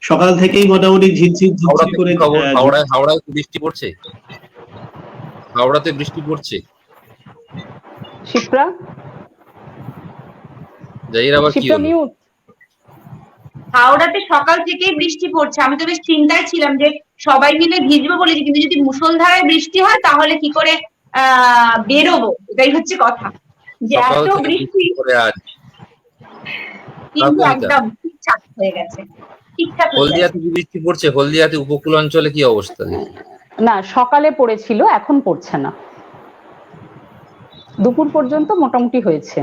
সকাল থেকেই, মোটামুটি ঝিরঝির ঝিরঝির হাওড়াতে করে। কি খবর? হাওড়ায় কি বৃষ্টি পড়ছে? হাওড়াতে বৃষ্টি পড়ছে? শিপ্রা, জাহির আবার কি শিপ্রা হলো? মিউট। হাওড়াতে সকাল থেকেই বৃষ্টি পড়ছে। আমি তো বেশ চিন্তায় ছিলাম যে সবাই মিলে ভিজবো বলেছি, কিন্তু যদি মুষলধারায় বৃষ্টি হয় তাহলে কি করে বেরোবো, এটাই হচ্ছে কথা, যে সকাল এত থেকে বৃষ্টি। বৃষ্টি করে আজ। কিন্তু তারপরে একদম ঠিকঠাক হয়ে গেছে, ঠিকঠাক হয়ে গেছে। হলদিয়াতে কি বৃষ্টি পড়ছে? হলদিয়াতে উপকূল অঞ্চলে কি অবস্থা? না, সকালে পড়েছিল, এখন পড়ছে না। দুপুর পর্যন্ত মোটামুটি হয়েছে।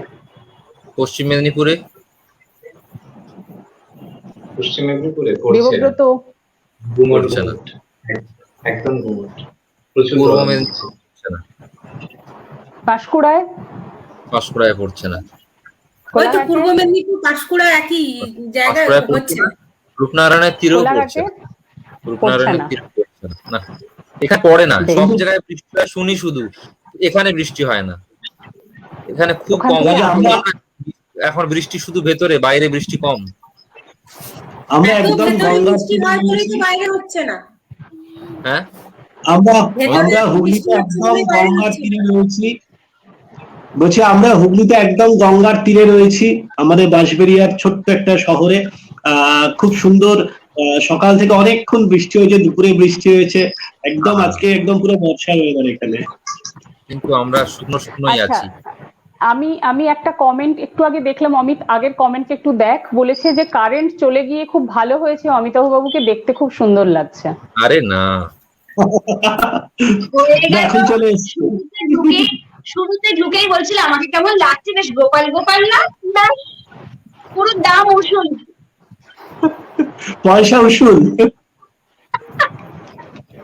পশ্চিম মেদিনীপুরে? পশ্চিম মেদিনীপুরে পড়ছে না। দেবব্রত, গুমট পড়ছে না। গুমট, একদম গুমট, প্রচুর পূর্ব গরম মেদিনীপুরে হচ্ছে। পড়ছে না। পাঁশকুড়ায়, পাঁশকুড়ায় পড়ছে না। ওই তো কোলাঘাটে, পূর্ব মেদিনীপুর পাঁশকুড়া একই জায়গায় পাঁশকুড়ায় পড়ছে হচ্ছে। না। রূপনারায়ণের তীরেও পড়ছে কোলাঘাটে না। রূপনারায়ণের না। তীরে পড়ছে না। না, এখানে পড়ে না। বেশ। সব জায়গায় বৃষ্টি হয় শুনি, শুধু এখানে বৃষ্টি হয় না। এখানে খুব ওখান কম। থেকে এখন বৃষ্টি শুধু ভেতরে, বাইরে বৃষ্টি কম। আমরা এত একদম ভেতরে গঙ্গার বৃষ্টি তীরে হয় বলেই রয়েছি। তো বাইরে হচ্ছে না। হ্যাঁ, আমরা ভেতরে আমরা হুগলিতে বৃষ্টি হচ্ছে একদম বলেই বাইরে গঙ্গার হচ্ছে তীরে না। রয়েছি। বলছি, আমরা হুগলিতে একদম গঙ্গার তীরে রয়েছি, আমাদের বাঁশবেড়িয়ার ছোট্ট একটা শহরে। খুব সুন্দর। সকাল থেকে অনেকক্ষণ বৃষ্টি হয়েছে, দুপুরে বৃষ্টি হয়েছে, একদম আজকে একদম পুরো বর্ষা হয়ে গেল এখানে। কিন্তু আমরা শুকনো শুকনোই আচ্ছা, আছি। আমি একটা কমেন্ট একটু আগে দেখলাম, অমিত আগের কমেন্ট একটু দেখ। বলেছে যে কারেন্ট চলে গিয়ে খুব ভালো হয়েছে, অমিতাভ বাবুকে দেখতে খুব সুন্দর লাগছে। আরে না, হয়ে না, গেল। এখন চলে এসছে। শুরুতে ঢুকেই বলছিল আমাকে কেমন লাগছে, বেশ গোপাল গোপাল না, ব্যাস, পুরো দাম উসুল। পয়সা উসুল।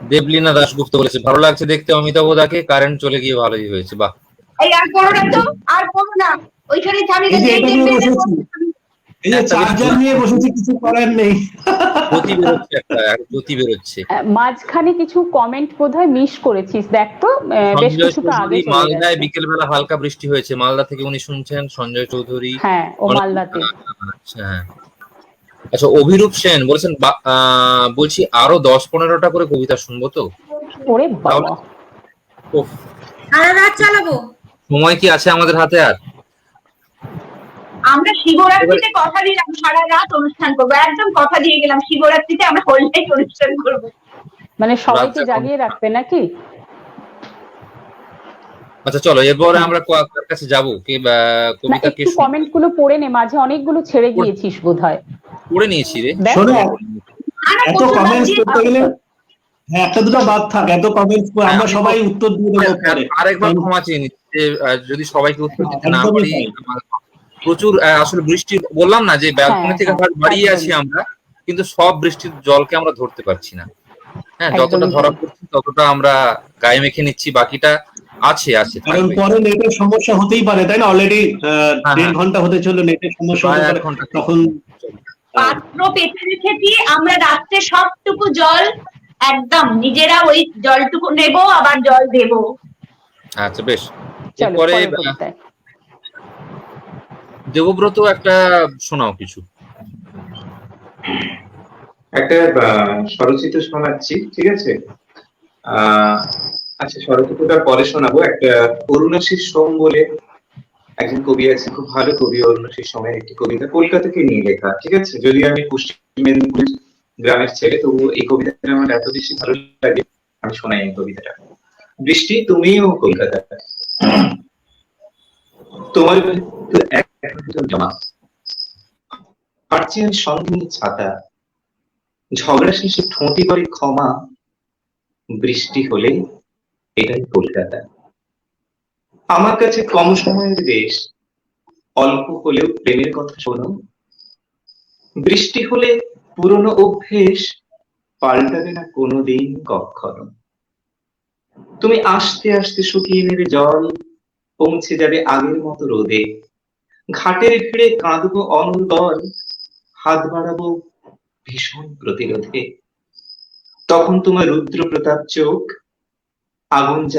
দেবলীনা দাশগুপ্ত বলেছে ভালো লাগছে দেখতে অমিতাভ দাকে, কারেন্ট চলে গিয়ে ভালোই হয়েছে। বাহ, এই আর করো না তো, আর করো না, ওইখানে থামি। এই যে এটা নিয়ে বসেছি, এই যে চার্জার নিয়ে বসেছি, কিছু করার নেই। জ্যোতি বেরোচ্ছে, একটা জ্যোতি বেরোচ্ছে। মাঝখানে কিছু কমেন্ট বোধহয় মিস করেছিস, দেখ তো। বেশ সঞ্জয় কিছুটা আগে চৌধুরী, চলে মালদায় গেছে। বিকেলবেলা হালকা বৃষ্টি হয়েছে। মালদা থেকে উনি শুনছেন, সঞ্জয় চৌধুরী। হ্যাঁ, ও মালদাতে। আচ্ছা, হ্যাঁ। আচ্ছা, অভিরূপ সেন বলেছেন বলছি আরো 10-15টা করে কবিতা শুনবো তো। ওরে বাবা, ওহ, সারা রাত চালাবো। সময় কি আছে আমাদের হাতে আর? আমরা শিবরাত্রিতে কথা দিলাম সারা রাত অনুষ্ঠান করবো, একদম কথা দিয়ে গেলাম, শিবরাত্রিতে আমরা হোল নাইট অনুষ্ঠান করবো। মানে সবাইকে রাত জাগিয়ে রাখবে নাকি? আচ্ছা চলো, এরপরে আমরা কার কাছে যাবো? কে না, কবিতা কে একটু কমেন্ট গুলো পড়ে নে, মাঝে অনেকগুলো ছেড়ে গিয়েছিস বোধহয়। পড়ে নিয়েছি রে। দেখ। শোনো, আমরা এত প্রচুর কমেন্টস বাদ করতে গেলে একটা দুটো বাদ থাক, এত কমেন্টস আমরা সবাই উত্তর দিয়ে দেবো পরে। আরেকবার ক্ষমা চেয়ে নিচ্ছি যে যদি সবাইকে উত্তর দিতে না একদমই পারি। তাই। প্রচুর আসলে বৃষ্টি, বললাম না যে ব্যালকনি থেকে বাড়িয়ে আছি আমরা, কিন্তু সব বৃষ্টির জলকে আমরা ধরতে পারছি না। হ্যাঁ, যতটা ধরা পড়ছে ততটা আমরা গায়ে মেখে নিচ্ছি, বাকিটা আছে আছে কারণ থাকবে। পরে নেটের সমস্যা হতেই পারে, তাই না? অলরেডি 1.5 ঘন্টা হতে চললো, নেটের সমস্যা হতে পারে, তখন পাত্র পেতে রেখেছি আমরা, রাত্রে সবটুকু জল একদম নিজেরা ওই জলটুকু নেব, আবার জল দেব। আচ্ছা বেশ। চলো এরপরে পরের কবিতায়। দেবব্রত একটা শোনাও কিছু। একটা স্বরচিত শোনাচ্ছি, ঠিক আছে? আচ্ছা, স্বরচিতটা পরে শোনাবো। একটা অরুণাশীষ সোম বলে একজন কবি আছে, খুব ভালো কবি। অরুণাশীষ সোমের একটি কবিতা, কলকাতাকে নিয়ে লেখা, ঠিক আছে? যদি আমি পশ্চিম মেদিনীপুরের গ্রামের ছেলে, তবু এই কবিতাটা আমার এত বেশি ভালো লাগে, আমি শোনাই এই কবিতাটা। বৃষ্টি, তুমিও কলকাতা, তোমার জমা পারছি আমি সঙ্গে ছাতা, ঝগড়া শেষে ঠোঁটি করে ক্ষমা, বৃষ্টি হলে এটাই কলকাতা। আমার কাছে কম সময়ের দেশ, অল্প হলেও প্রেমের কথা শোনো, বৃষ্টি হলে পুরনো অভ্যেস, পাল্টাবে না কোনোদিন কখনো। তুমি আস্তে আস্তে শুকিয়ে নেবে জল, পৌঁছে যাবে আগের মতো রোদে। ঘাটের ভিড়ে কাঁদবো অনর্গল, হাত বাড়াবো ভীষণ প্রতিরোধে। তখন তোমার রুদ্র প্রতাপ চোখ আগুন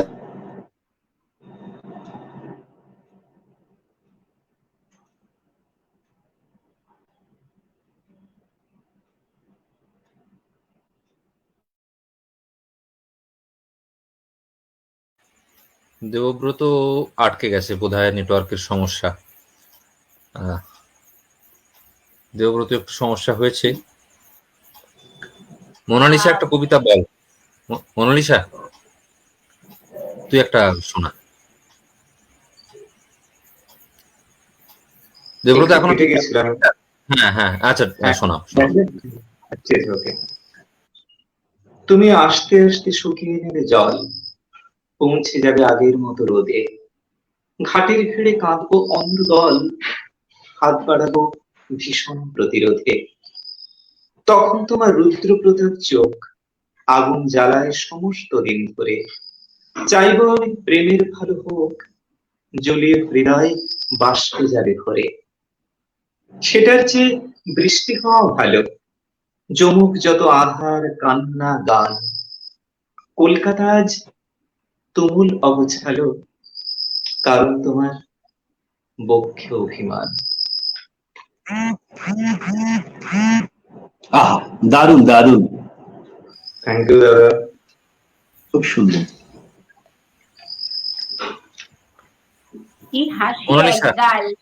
দেবব্রত আটকে গেছে, বোধহয় নেটওয়ার্কের সমস্যা। দেবব্রত একটু সমস্যা হয়েছে। মোনালিসা একটা কবিতা বল। মোনালিসা, তুই একটা শোনা। দেবব্রত এখন গেছিলাম। হ্যাঁ হ্যাঁ, আচ্ছা শোনা। তুমি আস্তে আস্তে শুকিয়ে নেবে জল, পৌঁছে যাবে আগের মতো রোদে। ঘাটের ভিড়ে কাঁদবো অনর্গল, হাত বাড়াবো ভীষণ প্রতিরোধে। তখন তোমার রুদ্র প্রতাপ চোখ আগুন জ্বালায় সমস্ত দিন ধরে। চাইবো আমি প্রেমের ভালো হোক, জ্বলিয়ে হৃদয় বাষ্পে যাবে ভরে। সেটার চেয়ে বৃষ্টি হওয়া ভালো, জমুক যত আধার কান্না গান। কলকাতা আজ তুমুল অগোছালো, কারণ তোমার বক্ষে অভিমান। আহা, দারুণ দারুণ, থ্যাংক ইউ দাদা, খুব সুন্দর। কি হাসি মোনালিসা। গাল।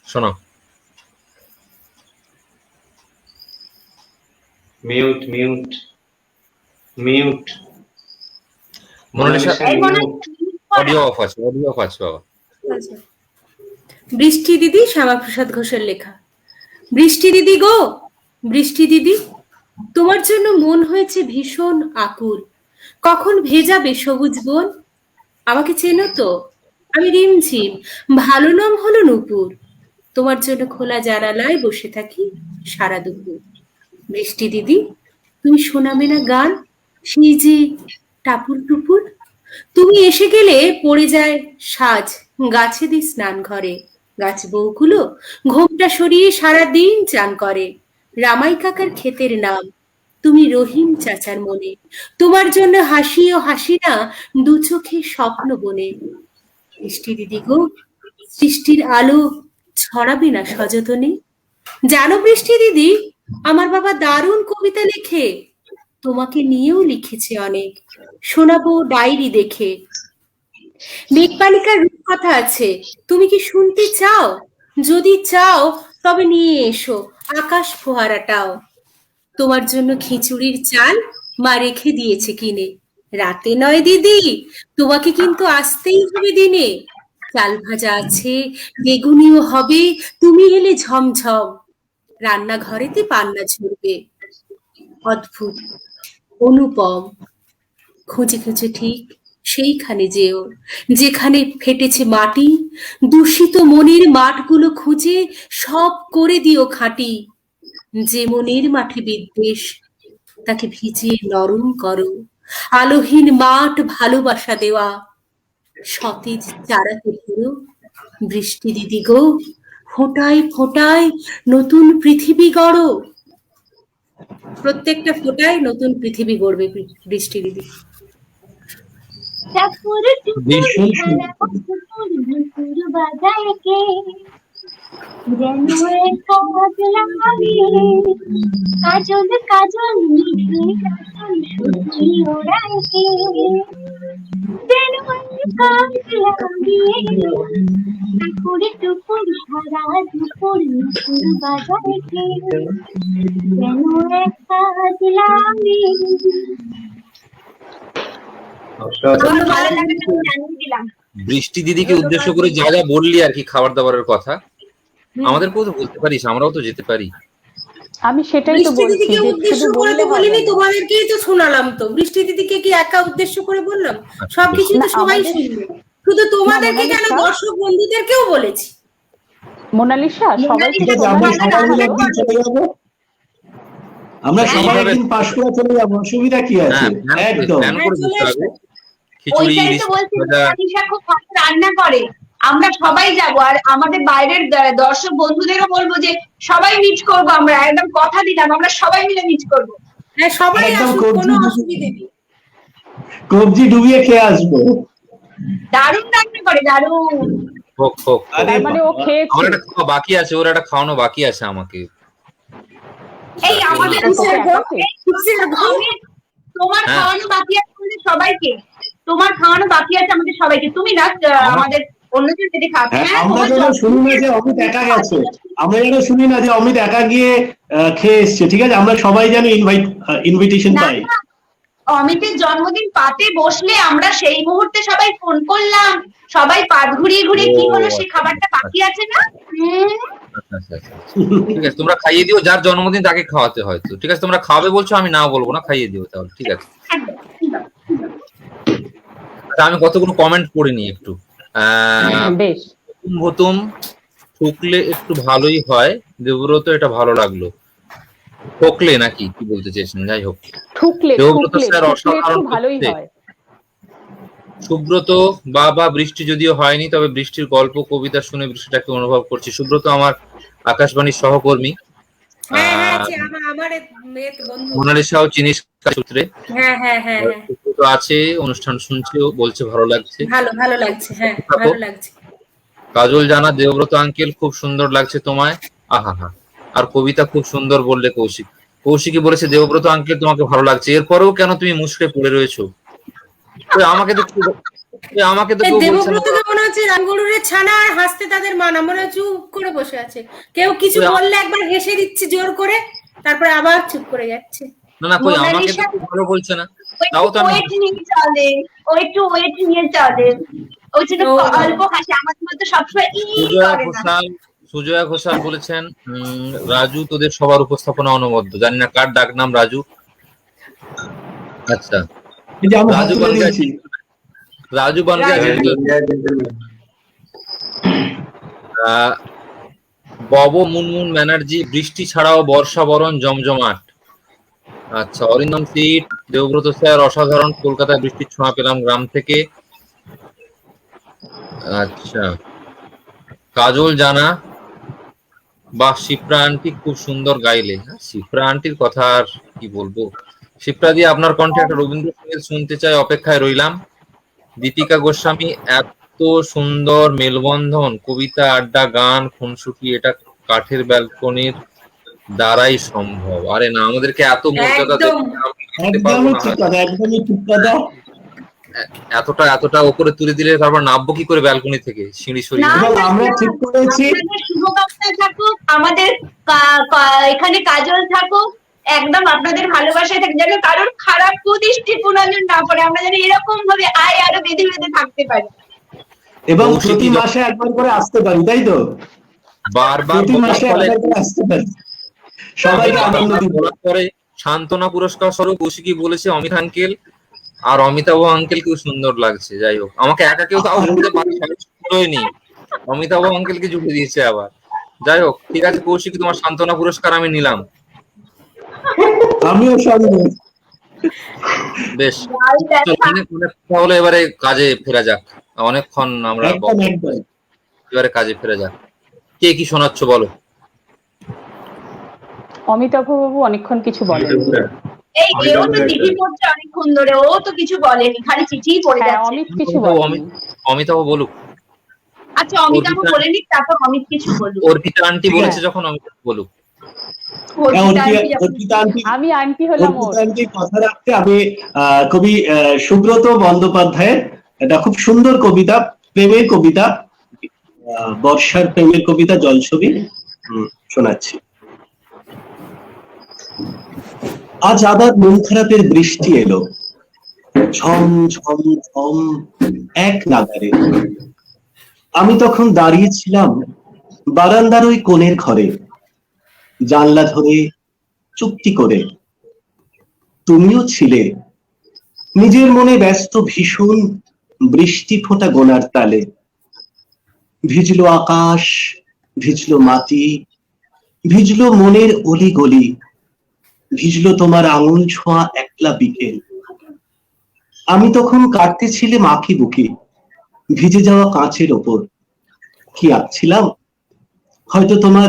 শোনো। Mute mute mute. মোনালিসা এই মনে অডিও অফ আছে, অডিও অফ আছে বাবা। বৃষ্টি দিদি, শ্যামাপ্রসাদ ঘোষের লেখা। বৃষ্টি দিদি গো, বৃষ্টি দিদি, তোমার জন্য মন হয়েছে ভীষণ আকুল। কখন ভেজাবে সবুজ বন? আমাকে চেনো তো, আমি রিমঝিম, ভালো নাম হলো নূপুর। তোমার জন্য খোলা জানালায় বসে থাকি সারা দুপুর। বৃষ্টি দিদি, তুমি শোনাবে না গান, সেই যে টাপুর টুপুর? তুমি এসে গেলে পড়ে যায় সাজ, গাছে দি স্নান ঘরে। গাছ বউগুলো ঘোমটা সরিয়ে সারা দিন চান করে। রামাই কাকার ক্ষেতের নাম, তুমি রহিম চাচার মনে। তোমার জন্য হাসি ও হাসি না, দু চোখে স্বপ্ন বনে। বৃষ্টি দিদি গো, সৃষ্টির আলো ছড়াবে না সযতনে? জানো বৃষ্টি দিদি, আমার বাবা দারুণ কবিতা লেখে, তোমাকে নিয়েও লিখেছে অনেক, শোনাবো ডায়েরি দেখে। মেঘবালিকার রূপকথা আছে, তুমি কি শুনতে চাও? যদি চাও তবে নিয়ে এসো আকাশ ফোয়ারাটাও। তোমার জন্য খিচুড়ির চাল মা রেখে দিয়েছে কিনে। রাতে নয় দিদি, তোমাকে কিন্তু আসতেই হবে দিনে। চাল ভাজা আছে, বেগুনিও হবে, তুমি এলে ঝমঝম। রান্নাঘরেতে পান্না ঝরবে, অদ্ভুত অনুপম। খুঁজে খুঁজে ঠিক সেইখানে যেও যেখানে ফেটেছে মাটি। দূষিত মনের মাঠগুলো খুঁজে সব করে দিও খাঁটি। যে মনের মাঠে বিদ্বেষ, তাকে ভিজিয়ে নরম করো। আলোহীন মাঠ ভালোবাসা দেওয়া, সতেজ চারাতে ভরো। বৃষ্টি দিদি গো, ফোঁটায় ফোঁটায় নতুন পৃথিবী গড়ো। প্রত্যেকটা ফোঁটায় নতুন পৃথিবী গড়বে বৃষ্টি দিদি। টাপুর টুপুর খেলা টুপুর টুপুর বাজায় কে, যেন একটা পাগলা মেয়ে। কাজল কাজল লিখে কাজল সত্যি ওড়ায় কে, যেন একটা পাগলা মেয়ে। টাপুর টুপুর সারা দুপুর টুপুর বাজায় কে, যেন একটা পাগলা মেয়ে। বৃষ্টি দিদিকে উদ্দেশ্য করে যা যা বললি আর কি, খাবার দাবারের কথা, আমাদেরকেও তো বলতে পারিস, আমরাও তো যেতে পারি। আমি সেটাই তো বৃষ্টি বলছি দিদিকে যে উদ্দেশ্য শুধু করে তো বললে হবে বলিনি, না। তোমাদেরকেই তো শোনালাম। তো বৃষ্টি দিদিকে কি একা উদ্দেশ্য করে বললাম? সবকিছু তো না, সবাই আমাদের- শুনবে, শুধু তোমাদেরকে কেন, মোনালিসা- দর্শক বন্ধুদেরকেও বলেছি। মোনালিসা, সবাইকে ঠিক আছে, আমরা সবাই মিলে একদিন চলে যাবো। আমরা সবাই এইভাবে- একদিন পাঁশকুড়া চলে যাবো, অসুবিধা কি আছে? একদম। প্ল্যান করে চলে যেতে হবে। খিচুড়ি, ওইটাই তো বলছি, মানিষা খুব ভালো রান্না করে, আমরা সবাই যাবো। আর আমাদের বাইরের দর্শক বন্ধুদেরও বলবো যে সবাই মিট করবো, আমরা একদম কথা দিলাম, আমরা সবাই মিলে মিট করবো। হ্যাঁ, সবাই একদম আসুন, কবজি কোনো ডুবিয়ে- অসুবিধে নেই। কবজি ডুবিয়ে খেয়ে আসবো। দারুণ রান্না করে, দারুণ। হোক হোক হোক। আরে তার মানে ও বাবা। খেয়েছে। আমার একটা খাওয়া বাকি আছে, ওর একটা খাওয়ানো বাকি আছে আমাকে। এই আমাদের কিসের ওকে, গো? ওকে। কিসের গো? তোমার হ্যাঁ। খাওয়ানো বাকি আছে আমাদের সবাইকে, তোমার খাওয়ানো বাকি আছে আমাদের সবাইকে। তুমি না আমাদের অন্যজন যদি খাবে। হ্যাঁ, হ্যাঁ, আমরা তোমার যেন শুনি না যে অমিত একা গেছে, আমরা যেন শুনি না যে অমিত একা গিয়ে খেয়ে এসছে, ঠিক আছে? আমরা সবাই যেন ইনভিটেশন না, পাই। না, অমিতের জন্মদিন পাতে বসলে আমরা সেই মুহূর্তে সবাই ফোন করলাম, সবাই পাত ঘুরিয়ে ঘুরিয়ে কি হলো, সেই খাবারটা বাকি আছে না। আচ্ছা আচ্ছা আচ্ছা। ঠিক আছে, তোমরা খাইয়ে দিও, যার জন্মদিন তাকে খাওয়াতে হয়তো। ঠিক আছে, তোমরা খাওয়াবে বলছো, আমি না বলবো না, খাইয়ে দিও তাহলে। ঠিক আছে। একদম, একদম। আচ্ছা, আমি কতগুলো কমেন্ট পড়ে নিই একটু। বেশ। প্রথম ঠুকলে একটু ভালোই হয়, দেবব্রত এটা ভালো লাগলো। ঠকলে নাকি কি বলতে চেয়েছেন, যাই হোক। ঠুকলে দেবব্রত ঠুকলে স্যার ঠুকলে অসাধারণ একটু ভালোই করছে। হয়। সুব্রত, বাবা বৃষ্টি যদিও হয়নি, তবে বৃষ্টির গল্প কবিতা শুনে বৃষ্টিটাকে অনুভব করছি। সুব্রত আমার আকাশবাণীর সহকর্মী, হ্যাঁ, হ্যাঁ, আমার মেয়ের বন্ধু। মোনালিসাও চিনিস সূত্রে। হ্যাঁ, হ্যাঁ, হ্যাঁ, হ্যাঁ। সুব্রত আছে, অনুষ্ঠান শুনছে, ও বলছে ভালো লাগছে। ভালো লাগছে, হ্যাঁ, ভালো লাগছে। কাজল জানা, দেবব্রত আঙ্কেল খুব সুন্দর লাগছে তোমায়, আহা হা। আর কবিতা খুব সুন্দর বললে কৌশিক। কৌশিকই বলেছে দেবব্রত আঙ্কেল তোমাকে ভালো লাগছে, এরপরেও কেন তুমি মুষড়ে পড়ে রয়েছো? আমাকে তো আমাকে তো এই কেউ বলছে না। দেবব্রতকে মনে হচ্ছে রামগরুরের ছানা, আর হাসতে তাদের মা না, মনে হয় চুপ করে বসে আছে। কেউ কিছু বললে একবার হেসে দিচ্ছে জোর করে, তারপরে আবার চুপ করে যাচ্ছে। না না, কই আমাকে তো মোনালিসা- কেউ ভালো বলছে না। ওই তাও তো আমি ওয়েট নিয়ে চলে, ও একটু ওয়েট নিয়ে চলে, ওই জন্য ও। অল্প হাসি, আমাদের মতো সবসময় সুজয়া করে না। ঘোষাল বলেছেন, রাজু তোদের সবার উপস্থাপনা অনবদ্য। জানি না কার ডাক নাম রাজু। আচ্ছা, এই যে আমরা হাত রাজু তুলে বানকে দিয়েছি। রাজু বানকে বব মুনমুন ব্যানার্জি, বৃষ্টি ছাড়াও বর্ষা বরণ জমজমাট। আচ্ছা, অরিন্দম সিট, দেবব্রত স্যার অসাধারণ, কলকাতায় বৃষ্টির ছোঁয়া পেলাম গ্রাম থেকে। আচ্ছা, কাজল জানা, বাহ শিপ্রা আন্টি খুব সুন্দর গাইলে। শিপ্রা আন্টির কথা আর কি বলবো। শিপ্রা দিয়ে আপনার কণ্ঠে একটা রবীন্দ্রসঙ্গীত শুনতে চাই, অপেক্ষায় রইলাম। দীপিকা গোস্বামী, এত সুন্দর মেলবন্ধন, কবিতা, আড্ডা, গান, খুনসুটি, এটা কাঠের ব্যালকনির দ্বারাই সম্ভব। আরে না, আমাদেরকে এত মর্যাদা একদম। দেবে, আমি বুঝতে পারবো একদমই না ঠিক হয়তো। কথা, একদমই ঠিক কথা। এতটা উপরে তুলে দিলে তারপর নামবো কি করে ব্যালকনি থেকে, সিঁড়ি সরিয়ে? না, এবং আমরা ঠিক করেছি, আপনাদের শুভকামনা থাকুক, আমাদের এখানে কাজল থাকুক, একদম আপনাদের ভালোবাসায় থাকে, যেন কারোর খারাপ কুদৃষ্টি পুনর্জন না পড়ে, আমরা যেন এরকম ভাবে আরো বেঁধে বেঁধে থাকতে পারি। এবং কৌশিকী প্রতি যখন- মাসে একবার করে আসতে পারি, তাই তো? বারবার প্রতি বলার মাসে ফলে একবার করে আসতে পারি, সবাইকে আনন্দ দিব। বলার পরে সান্ত্বনা পুরস্কার স্বরূপ কৌশিকী বলেছে অমিত আঙ্কেল আর অমিতাভ আঙ্কেলকেও সুন্দর লাগছে। যাই হোক, আমাকে একা কেউ তাও জুড়তে পারে, নি অমিতাভ আঙ্কেলকে জুড়ে দিয়েছে আবার। যাই হোক, ঠিক আছে কৌশিকী, তোমার সান্ত্বনা পুরস্কার আমি নিলাম। আমিও সঙ্গে। বেশ, চলো, অনেক কথা হলো, এবারে কাজে ফেরা যাক। অনেকক্ষণ আমরা একদম একদম। এবারে কাজে ফেরা যাক। কে কি শোনাচ্ছ বলো? অমিতাভ বাবু অনেকক্ষণ কিছু বলেন। এই এও তো চিঠি পড়ছে অনেকক্ষণ ধরে, ও তো কিছু বলেনি, খালি চিঠিই পড়ে হ্যাঁ, যাচ্ছে। অমিত কিছু বলেন। অমিতাভ বলুক। আচ্ছা, অমিতাভ বলে নিক, তারপর অমিত কিছু বলুক। অর্পিতা আন্টি বলেছে যখন, অমিতাভ বলুক। অর্পিতা আন্টি, আমি আন্টি হলাম ওর। অর্পিতা আন্টি কথা রাখতে আমি কবি সুব্রত বন্দ্যোপাধ্যায়ের এটা খুব সুন্দর কবিতা, প্রেমের কবিতা, বর্ষার প্রেমের কবিতা, জলছবি শোনাচ্ছি। আজ আবার মন খারাপের বৃষ্টি এলো, ঝম ঝম ঝম এক নাগারে। আমি তখন দাঁড়িয়েছিলাম বারান্দার ওই কোণের ঘরে, জানলা ধরে চুপটি করে। তুমিও ছিলে নিজের মনে ব্যস্ত, ভীষণ বৃষ্টি ফোঁটা গোনার তালে। ভিজলো আকাশ, ভিজলো মাটি, ভিজলো মনের অলি গলি। ভিজলো তোমার আঙুল ছোঁয়া একলা বিকেল। আমি তখন কাটতেছিলাম আঁখি বুকে ভিজে যাওয়া কাঁচের ওপর। কি আঁকছিলাম? হয়তো তোমার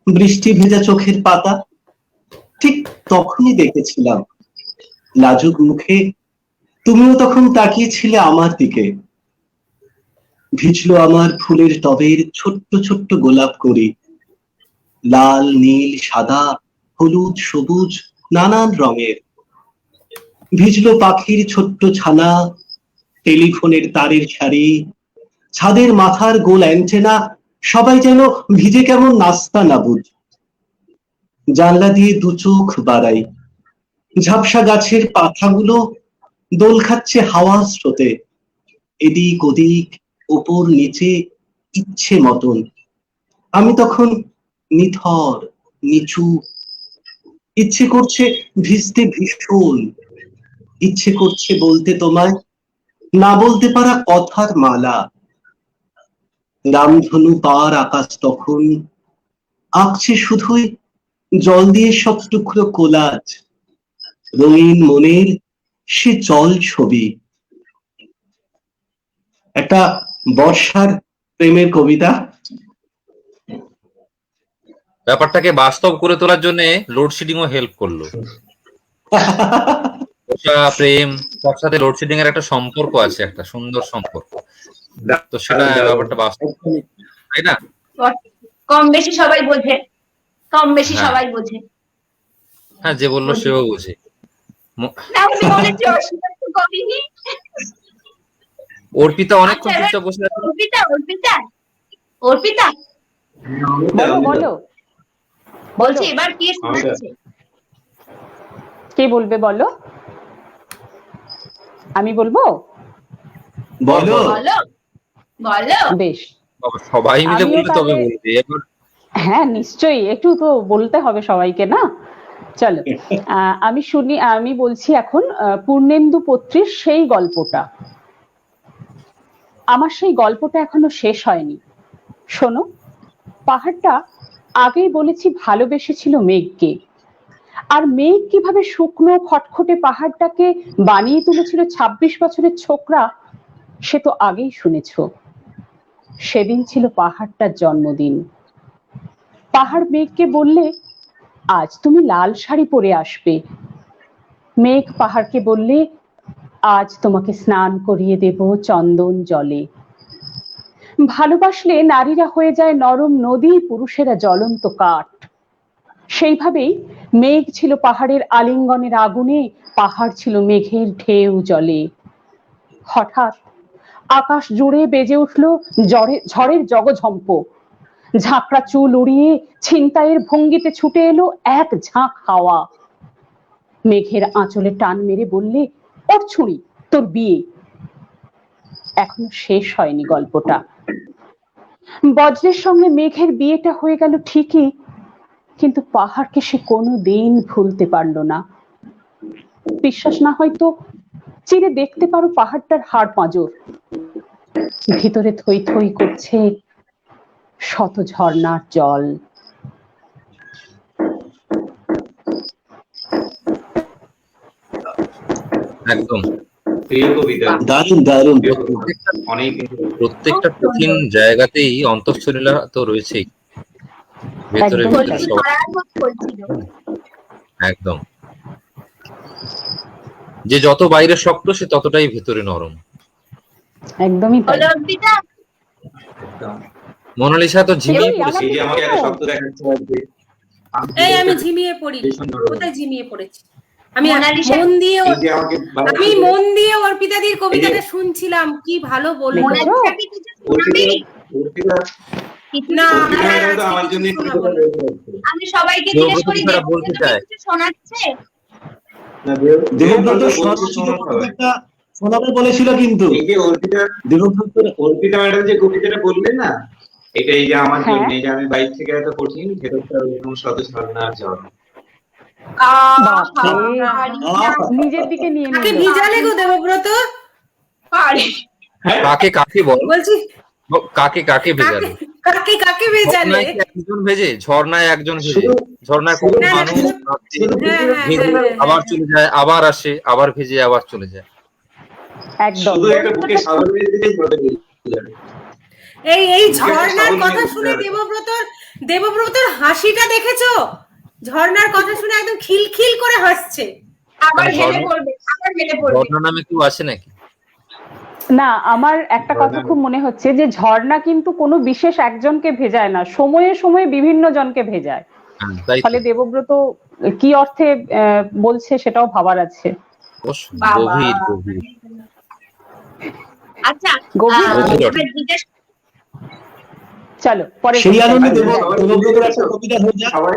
বৃষ্টি ভেজা চোখের পাতা। ঠিক তখনই দেখেছিলাম লাজুক মুখে তুমিও তখন তাকিয়েছিলে আমার দিকে। ভিজলো আমার ফুলের টবের ছোট্ট ছোট্ট গোলাপ কড়ি, লাল নীল সাদা হলুদ সবুজ নানান রঙের। ভিজলো পাখির ছোট্ট ছানা, টেলিফোনের তারের সারি, ছাদের মাথার গোল অ্যান্টেনা, সবাই যেন ভিজে কেমন নাস্তা নাবুদ। জানলা দিয়ে দু চোখ বাড়াই, ঝাপসা গাছের পাতাগুলো দোল খাচ্ছে হাওয়ার স্রোতে, এদিক ওদিক উপর নিচে ইচ্ছে মতন। আমি তখন নিথর নিচু, ইচ্ছে করছে ভিজতে ভীষণ, ইচ্ছে করছে বলতে তোমায় না বলতে পারা কথার মালা। রামধনু পার আকাশ তখন আঁকছে শুধুই জল দিয়ে সব টুকরো কোলাজ, রঙিন মনের সে জল ছবি। একটা বর্ষার প্রেমের কবিতা। ব্যাপারটাকে বাস্তব করে তোলার জন্য লোডশেডিংও হেল্প করলো। বর্ষা, প্রেম, তার সাথে লোডশেডিং এর একটা সম্পর্ক আছে, একটা সুন্দর সম্পর্ক। তো সেটা ব্যাপারটা বাস্তব, তাই না? কম বেশি সবাই বোঝে, কম বেশি হ্যাঁ। সবাই বোঝে। হ্যাঁ, যে বললো সেও বোঝে। না, উনি বলেছে অস্বীকার তো করেনি। অর্পিতা অনেকক্ষণ আচ্ছা, চুপচাপ বসে আছে। অর্পিতা অর্পিতা অর্পিতা বলো বলো বলছি এবার কে শোনাচ্ছে? কে বলবে বলো? আমি বলবো? বলো। বলো বলো। বেশ, বাবা, সবাই মিলে আমিও বললে তবে তাহলে- বলবে এবার। হ্যাঁ নিশ্চয়ই, একটু তো বলতে হবে সবাইকে না। চলো, আমি বলছি এখন পূর্ণেন্দু পত্রীর সেই গল্পটা। আমার সেই গল্পটা এখনো শেষ হয়নি। শোনো, পাহাড়টা আগেই বলেছি ভালোবেসেছিল মেঘকে, আর মেঘ কিভাবে শুকনো খটখটে পাহাড়টাকে বানিয়ে তুলেছিল 26 বছরের ছোকরা, সে তো আগেই শুনেছ। সেদিন ছিল পাহাড়টার জন্মদিন। পাহাড় মেঘকে বললে, আজ তুমি লাল শাড়ি পরে আসবে। মেঘ পাহাড়কে বললে, আজ তোমাকে স্নান করিয়ে দেব চন্দন জলে। ভালোবাসলে নারীরা হয়ে যায় নরম নদী, পুরুষেরা জ্বলন্ত কাঠ। সেইভাবেই মেঘ ছিল পাহাড়ের আলিঙ্গনের আগুনে, পাহাড় ছিল মেঘের ঢেউ জলে। হঠাৎ আকাশ জুড়ে বেজে উঠল ঝড়ের জগঝম্প। ঝাঁকড়া চুল উড়িয়ে ছিনতাইয়ের ভঙ্গিতে ছুটে এলো এক ঝাঁক হাওয়া। মেঘের আঁচলে টান মেরে বললে, ওর ছুঁড়ি, তোর বিয়ে। এখনো শেষ হয়নি গল্পটা। বজ্রের সঙ্গে মেঘের বিয়েটা হয়ে গেল ঠিকই, কিন্তু পাহাড়কে সে কোনোদিন ভুলতে পারলো না। বিশ্বাস না হয়তো চিরে দেখতে পারো পাহাড়টার হাড় পাঁজর। ভিতরে থই থই করছে শত ঝর্ণার জল। একদম প্রিয় কবিতা, দারুণ দারুণ। অনেক প্রত্যেকটা কঠিন জায়গাতেই অন্তঃস্থলীলা তো রয়েছেই, ভেতরে একদম ভেতরে তাই। সব। বলছিল একদম, যে যত বাইরে শক্ত সে ততটাই ভেতরে নরম। একদমই তাই। বলো অর্পিতা। মোনালিসা তো ঝিমিয়ে এই, পড়েছে। এই যে আমাকে এত শক্ত দেখাচ্ছে আজকে। এই আমি ঝিমিয়ে পড়ি, কোথায় ঝিমিয়ে পড়েছি? আমি মোনালিসা- মন দিয়ে এই যে আমাকে আমি মন দিয়ে অর্পিতাদির কবিতাটা শুনছিলাম, কি ভালো বললো। দেখেছো? মোনালিসাকে কিছু শোনাবি? কিছু না, শোনাবি? না, অর্পিতা তো আমার আজকে জন্য কিছু শোনাবো না। আমি সবাইকে কেউ জিজ্ঞেস করি, প্রতিটা বলতে দেবব্রত চায়। কিছু শোনাচ্ছে? দেবব্রত কবিতা শোনাবে বলেছিল, কিন্তু এই যে দেবব্রত অর্পিতা ম্যাডাম যে কবিতাটা বললেন না, এটা এই যে আমার হ্যাঁ। জন্য, এই যে আমি বাইক থেকে এত কঠিন, ভেতরটা ওইরকম শত ঝর্ণার জল। নিজের দিকে নিয়ে কাকে নিল। ভিজালে গো দেবব্রত? পারে। হ্যাঁ, কাকে কাকে বল? বলছি কাকে কাকে ভেজালে? কাকে কাকে ভেজালে? ঝর্ণায় কি একজন ভেজে? ঝর্ণায় একজন ভেজে? শুধু- ঝর্ণায় কত শুধু- মানুষ ভাবছে, ভেজে হ্যাঁ। আবার চলে যায়, আবার আসে, আবার ভেজে আবার চলে যায়। একদম শুধু একটা বুকে সাগরের দিকেই ঘটে যাবে। এই ঝর্ণার সাবল কথা নিয়ে শুনে ঘুরতে হবে। দেবব্রতর হাসিটা দেখেছো? ঝর্ণার কথা শুনে একদম খিলখিল করে হাসছে। আবার মানে হেলে পড়বে, আবার হেলে পড়বে। ঝর্ণা নামে কেউ আছে নাকি? না, আমার একটা কথা খুব মনে হচ্ছে যে ঝর্ণা কিন্তু কোনো বিশেষ একজনকে ভেজায় না, সময়ে সময়ে বিভিন্ন জনকে ভেজায়। হ্যাঁ, তাই তো। ফলে দেবব্রত কি অর্থে বলছে সেটাও ভাবার আছে। অবশ্যই, বাবা। গভীর গভীর। আচ্ছা, গভীর এবার জিজ্ঞেস চলো পরে সেই আনন্দে হ্যাঁ, দেবব্রতর একটা কবিতা হয়ে যাক। সবাই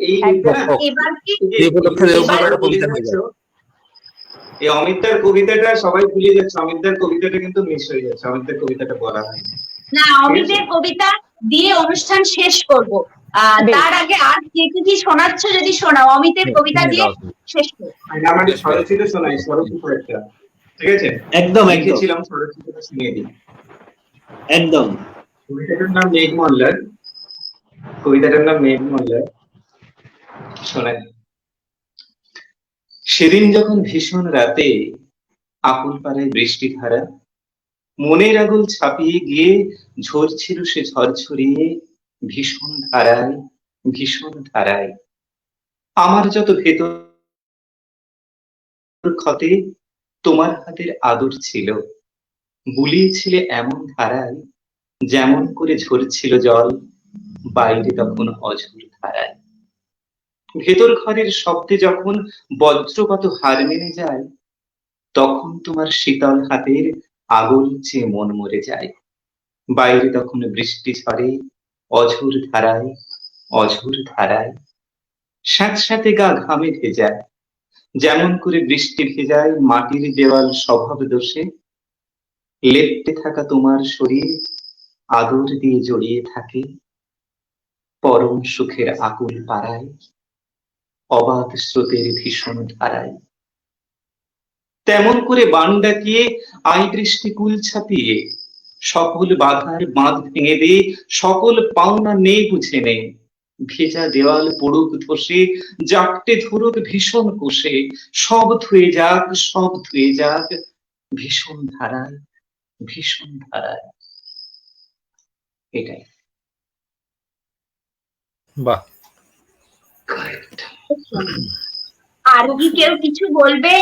এই একদম। না, এবার কি এই উপলক্ষে দেবব্রত একটা ভুলে কবিতা হয়ে যাচ্ছ, যায়। এই অমিতদার কবিতাটা সবাই ভুলে যাচ্ছে। অমিতদার কবিতাটা কিন্তু মিস হয়ে যাচ্ছে, অমিতদার কবিতাটা পড়া হয়। না, অমিতের কবিতা দিয়ে অনুষ্ঠান শেষ করব। বেশ। তার আগে আর কে কি শোনাচ্ছ যদি শোনাও, অমিতের কবিতা দিয়ে শেষ করব। আমাদের স্বরচিত শোনাই, স্বরচিত একটা, ঠিক আছে? একদম একদম লিখেছিলাম, স্বরচিতটা শুনিয়ে দিই। একদম। কবিতাটার নাম মেঘ মল্লার, কবিতাটার নাম মেঘ মল্লার। শোনাই। সেদিন যখন ভীষণ রাতে আকুল পাড়ায় বৃষ্টি ধারা, মনের আগুন ছাপিয়ে গিয়ে ঝরছিল সে ঝড় ছড়িয়ে ভীষণ ধারায়, ভীষণ ধারায়। আমার যত ভেতর ক্ষতে তোমার হাতের আদর ছিল, বুলিয়েছিলে এমন ধারায় যেমন করে ঝরছিল জল বাইরে তখন অঝোর ধারায়। ভেতর ঘরের শব্দে যখন বজ্রপাত হার মেনে যায়, তখন তোমার শীতল হাতের আগুন চেয়ে মন মরে যায়। বাইরে তখন বৃষ্টি ঝরে অঝোর ধারায়, অঝোর ধারায়। স্যাঁতস্যাঁতে গা ঘামে ভেজায়, যেমন করে বৃষ্টি ভেজায় মাটির দেওয়াল স্বভাব দোষে। লেপ্টে থাকা তোমার শরীর আদর দিয়ে জড়িয়ে থাকে পরম সুখের আকুল পাড়ায়, অবাধ স্রোতের ভীষণ ধারায়। তেমন করে বান ডাকিয়ে আই বৃষ্টি কুল ছাপিয়ে সকল বাধার বাঁধ ভেঙে দে, সকল পাওনা নেই বুঝে নে। ভেজা দেওয়াল পড়ুক ধসে, জাপটে ধরুক ভীষণ কোষে, সব ধুয়ে যাক, সব ধুয়ে যাক ভীষণ ধারায়, ভীষণ ধারায়। এটাই। বাহ, আর কি কেউ কিছু বলবে?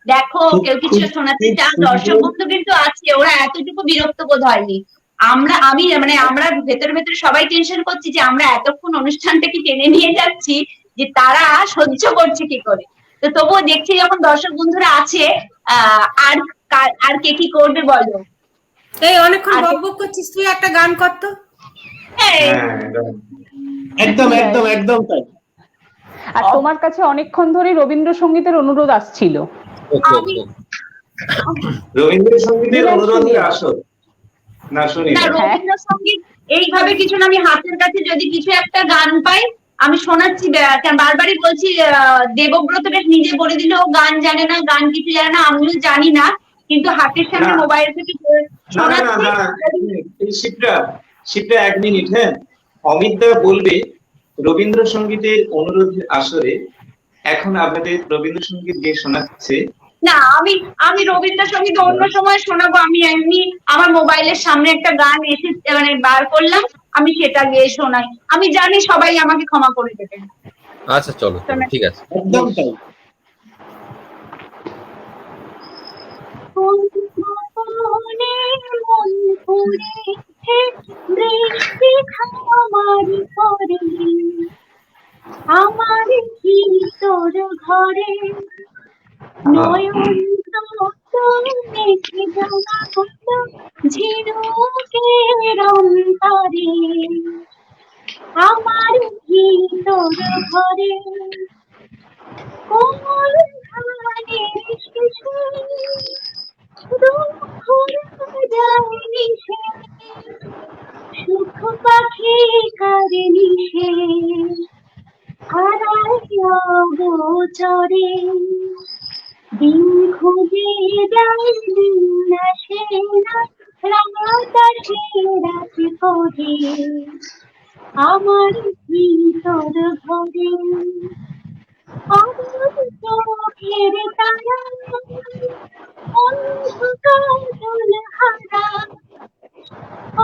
দেখো, কেউ কিছু শোনাতে চান? দর্শক বন্ধু কিন্তু আছে, ওরা এতটুকু বিরক্ত বোধ হয়নি। আমরা ভেতরে ভেতরে সবাই টেনশন করছি যে আমরা এতক্ষণ অনুষ্ঠানটাকে টেনে নিয়ে যাচ্ছি, যে তারা সহ্য করছে কি করে। তো তবুও দেখছি যখন দর্শক বন্ধুরা আছে, আর আর কে কি করবে বলো? এই অনেকক্ষণ বকবক করছিস, তুই একটা গান কর তো। একদম একদম একদম তাই। আর তোমার কাছে অনেকক্ষণ ধরে রবীন্দ্রসঙ্গীতের অনুরোধ আসছিল। রবীন্দ্রসঙ্গীতের অনুরোধে আসো না, শুনি না, রবীন্দ্রসঙ্গীত এইভাবে কিছু না, আমি হাতের কাছে যদি কিছু একটা গান পাই আমি শোনাচ্ছি। বারবারই বলছি, দেবব্রত বেশ নিজে বলে দিল ও গান জানে না, গান কিছু জানে না, আমিও জানি না, কিন্তু হাতের সামনে মোবাইল থেকে শোনাচ্ছি। শিবরা 1 মিনিট। হ্যাঁ, অমিতদা বলবে রবীন্দ্রসঙ্গীতের অনুরোধের আসরে এখন আপনাদের রবীন্দ্রসঙ্গীত যে শোনাচ্ছে। না, আমি রবীন্দ্রসঙ্গীত অন্য সময় শোনাবো। আমি এমনি আমার মোবাইলের সামনে একটা গান এসে বার করলাম, আমি সেটা গিয়ে শোনাই। আমি জানি সবাই আমাকে ক্ষমা করে দেবেন। আচ্ছা চলো, ঠিক আছে। একদম তাই। আমার কি তোর ঘরে নয়ন মেঘে জানা ঝিনুকের অন্তরে, আমার কি তোর ঘরে কোমল ধানের শিশু দুঃখ যায়নি সে, সুখ পাখি কারেনি সে হারাইয়া গোচরে। দিন খুঁজে যায় দিন আসে না, রাত আসে রাত করে আমার ভিতর ঘরে, আমার চোখের তারা অন্ধকার হারা,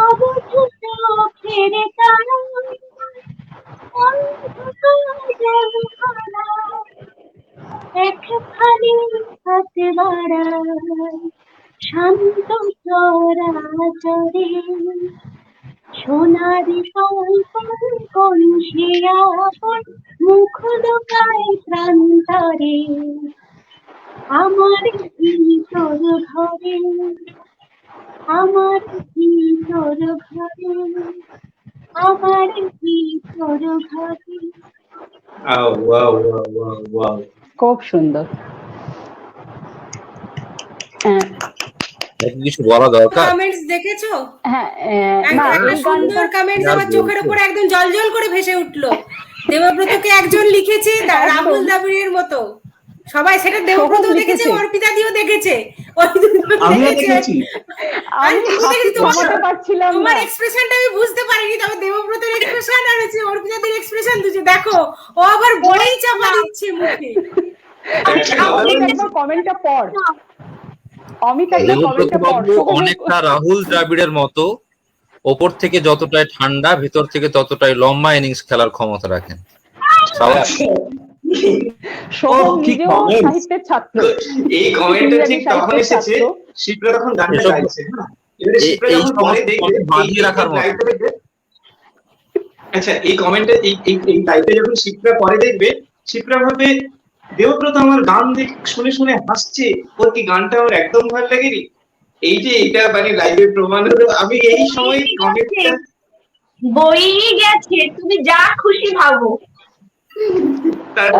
অবুঝ চোখের তারা অন্ধকার হারা, একখানি হাত বাড়ায় শান্ত চরাচরে, সোনার কোন সে আপন মুখ লুকায় প্রান্তরে, আমার ভিতর ঘরে, আমার ভিতর ঘরে, আমার ভিতর ঘরে। Wow wow wow wow. খুব সুন্দর। কিছু বলা দরকার? কমেন্টস দেখেছো? হ্যাঁ না একটা এই সুন্দর গানটা কমেন্টস আমার চোখের উপর একদম জল করে ভেসে উঠলো। দেবব্রতকে একজন লিখেছে রাহুল দ্রাবিড়ের মতো। সবাই সেটা দেবব্রত দেখেছে, অর্পিতা দিও দেখেছে, ওই দুজন আমিও দেখেছে। দেখেছি। আমি হাসি থামাতে পারছিলাম না। তোমার এক্সপ্রেশনটা আমি বুঝতে পারিনি, তবে দেবব্রতের এক্সপ্রেশন আর হচ্ছে অর্পিতা দির এক্সপ্রেশন দুটো দেখো, ও আবার বলেই চাপা দিচ্ছে মুখে। অমিত একবার কমেন্টটা পড়, অমিত একবার কমেন্টটা পড়। অনেকটা রাহুল দ্রাবিড়ের মতো, ওপর থেকে যতটাই ঠান্ডা, ভেতর থেকে ততটাই লম্বা ইনিংস খেলার ক্ষমতা রাখেন। সোহম ঠিক নিজেও comments। সাহিত্যের ছাত্র। এই কমেন্টটা ঠিক তখন সাহিত্যের এসেছে ছাত্র। শিপ্রা তখন গানটা এসব- গাইছে, হ্যাঁ। এবারে শিপ্রা এই যখন সমস্ত পরে দেখবে comment বাঁধিয়ে রাখার মতো। লাইভটা দেখবে, আচ্ছা এই কমেন্টে এই লাইভটা যখন শিপ্রা পরে দেখবে, শিপ্রা ভাবে দেবব্রত আমার গান শুনে শুনে হাসছে, ওর কি গানটা আমার একদম ভালো লাগেনি। এই যে এটা মানে লাইভের প্রমাণ হলো। আমি এই সময় কমেন্টটা বই গেছে, তুমি যা খুশি ভাবো।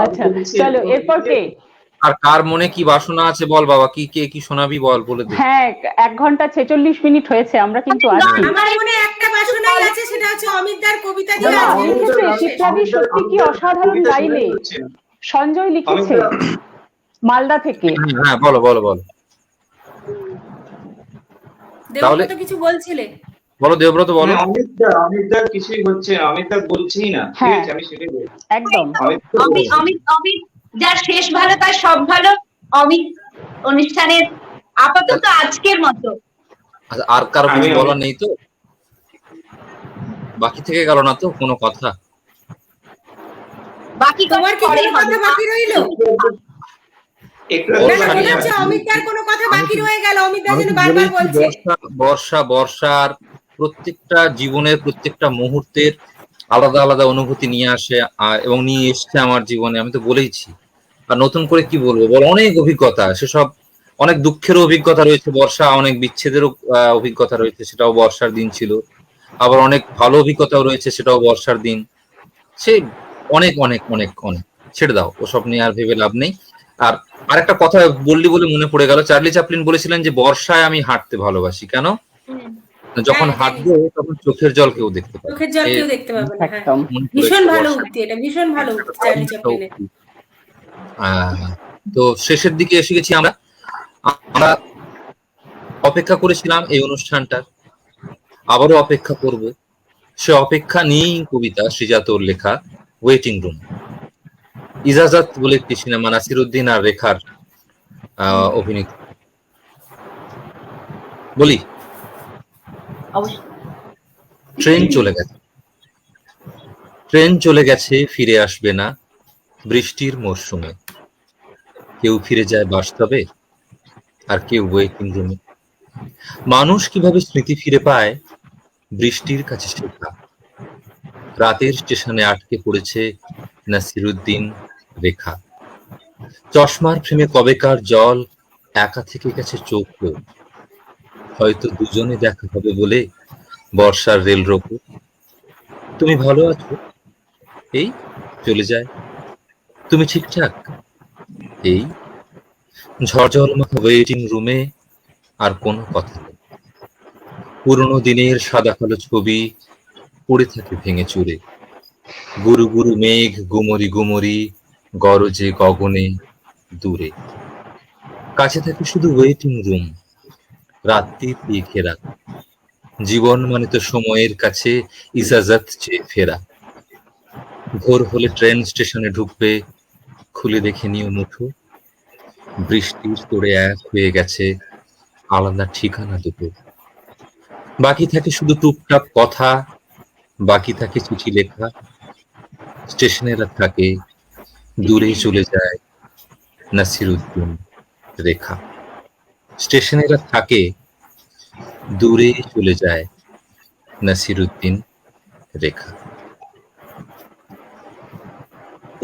আচ্ছা চলো এরপর কে? আর কার মনে কি বাসনা আছে বল বাবা, কি কে কি শোনাবি বল, বলে দে। হ্যাঁ 1 ঘন্টা 46 মিনিট হয়েছে, আমরা কিন্তু আছি। আমার মনে একটা বাসনাই আছে, সেটা হচ্ছে অমিতদার কবিতা দিয়ে না, আজকে লিখেছে শিপ্রাদি সত্যি কি অসাধারণ গাইলে। সঞ্জয় লিখেছে মালদা থেকে। হ্যাঁ বলো বলো বলো দেবব্রত কিছু বলছিলে? বলো দেবব্রত বলো। অমিতদার কিছুই হচ্ছে না, অমিতদার বলছেই না, ঠিক আছে আমি সেটাই বলছি। একদম অমিত যার শেষ ভালো তার সব ভালো। অমিত অনুষ্ঠানের আপাতত আজকের মতো। আচ্ছা, আর কারো কিছু আমি- বলার নেই তো? বাকি থেকে গেল না তো কোনো কথা? বাকি তোমার কি পরে কোনো হবে। কথা বাকি রইলো? একটু না না, বর্ষা মনে নিয়ে হচ্ছে আসছি। অমিতদার কোনো কথা বাকি রয়ে গেল, অমিতদার আমি জন্য তো বারবার বলেইছি, বলছে। বর্ষার প্রত্যেকটা জীবনের প্রত্যেকটা মুহূর্তের আলাদা আলাদা অনুভূতি নিয়ে আসে, এবং নিয়ে এসছে আমার জীবনে। আমি তো বলেইছি, আর নতুন করে কি বলবো বল, অনেক অভিজ্ঞতা, সেসব অনেক দুঃখেরও অভিজ্ঞতা রয়েছে বর্ষা, অনেক বিচ্ছেদেরও অভিজ্ঞতা রয়েছে, সেটাও বর্ষার দিন ছিল। আবার অনেক ভালো অভিজ্ঞতাও রয়েছে, সেটাও বর্ষার দিন। সে অনেক অনেক অনেক অনেক ছেড়ে দাও, ওসব নিয়ে আর ভেবে লাভ নেই। আর আরেকটা কথা বললি বলে মনে পড়ে গেল, চার্লি চ্যাপলিন বলেছিলেন যে বর্ষায় আমি হাঁটতে ভালোবাসি। কেন? যখন হ্যাঁ, হাঁটবো তখন চোখের জল কেউ দেখতে পাবে। চোখের জল কেউ দেখতে পাবে না। হ্যাঁ, একদম ভীষণ ভালো উক্তি, এটা ভীষণ ভালো উক্তি চার্লি চ্যাপলিনের। তো শেষের দিকে এসে গেছি আমরা। আমরা অপেক্ষা করেছিলাম এই অনুষ্ঠানটার, আবারও অপেক্ষা করব। সে অপেক্ষা নিয়েই কবিতা শ্রীজাতর লেখা ওয়েটিং রুম। ইজাজত বলে একটি সিনেমা, নাসিরুদ্দিন আর রেখার অভিনীত। বলি, ট্রেন চলে গেছে, ফিরে আসবে না বৃষ্টির মরশুমে। কেউ ফিরে যায় বাস্তবে, আর কেউ ওয়েটিং রুমে। মানুষ কিভাবে স্মৃতি ফিরে পায় বৃষ্টির কাছে শেখা। রাতের স্টেশনে আটকে পড়েছে নাসিরুদ্দিন, রেখা। চশমার ফ্রেমে কবেকার জল একা থেকে গেছে চোখ। হয়তো দুজনে দেখা হবে বলে বর্ষার রেল রোকো। তুমি ভালো আছো? এই চলে যায়। তুমি ঠিকঠাক? এই ঝড় মাখা ওয়েটিং রুমে আর কোনো কথা নেই। পুরোনো দিনের সাদা কালো ছবি পড়ে থাকে ভেঙে চুরে। গুরু গুরু মেঘ গুমরি গুমরি গরজে গগনে দূরে। কাছে থাকে শুধু ওয়েটিং রুম, রাত্রি দিয়ে ঘেরা। জীবন মানে তো সময়ের কাছে ইজাজত চেয়ে ফেরা। ভোর হলে ট্রেন স্টেশনে ঢুকবে, খুলে দেখে নিও মুঠো, বৃষ্টির তোড়ে এক হয়ে গেছে আলাদা ঠিকানা দুটো। বাকি থাকে শুধু টুকটাক কথা, বাকি থাকে চিঠি লেখা। স্টেশনেরা থাকে, দূরে চলে যায় নাসিরুদ্দিন রেখা। স্টেশনেরা থাকে, দূরে চলে যায় নাসিরুদ্দিন রেখা।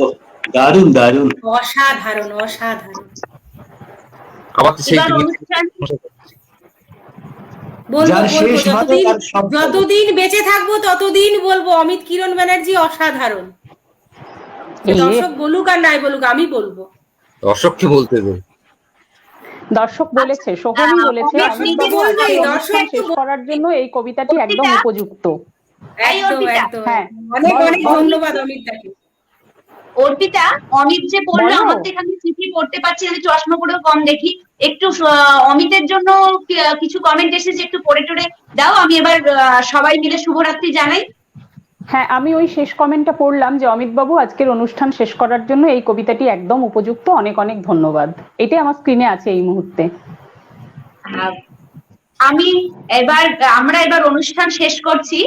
ওহ, দারুণ দারুণ। অসাধারণ অসাধারণ। আবার তো সেই এবার অনুষ্ঠান বলবো যার বলবো শেষ ভাবে যতদিন তার সব ভালো। যতদিন বেঁচে থাকবো ততদিন বলবো অমিত কিরণ ব্যানার্জি অসাধারণ। এ, দর্শক বলুক আর নাই বলুক, আমি বলবো। দর্শককে বলতে দে। দর্শক বলেছে, সোহমই বলেছে অমিত অমিত নিজে বাবু বলবে, আজকের দর্শক অনুষ্ঠান তো শেষ করার জন্য এই কবিতাটি একদম অর্পিতা? উপযুক্ত। এই একদম অর্পিতা। একদম হ্যাঁ, অনেক বলো, অনেক বলো। ধন্যবাদ অমিতদাকে। অর্পিতা, অমিত যে বললো বলো। আমার তো এখানে চিঠি পড়তে পারছি না, আমি চশমা পড়েও কম দেখি। একটু অমিতের জন্য কিছু কমেন্ট এসেছে, একটু পড়ে টড়ে দাও। আমি এবার সবাই মিলে শুভরাত্রি জানাই। হ্যাঁ, আমি ওই শেষ কমেন্টটা পড়লাম যে অমিত বাবু আজকের অনুষ্ঠান শেষ করার জন্য এই কবিতাটি একদম উপযুক্ত, অনেক অনেক ধন্যবাদ। এটাই আমার স্ক্রিনে আছে এই মুহূর্তে। আমি আমরা এবার অনুষ্ঠান শেষ করছি।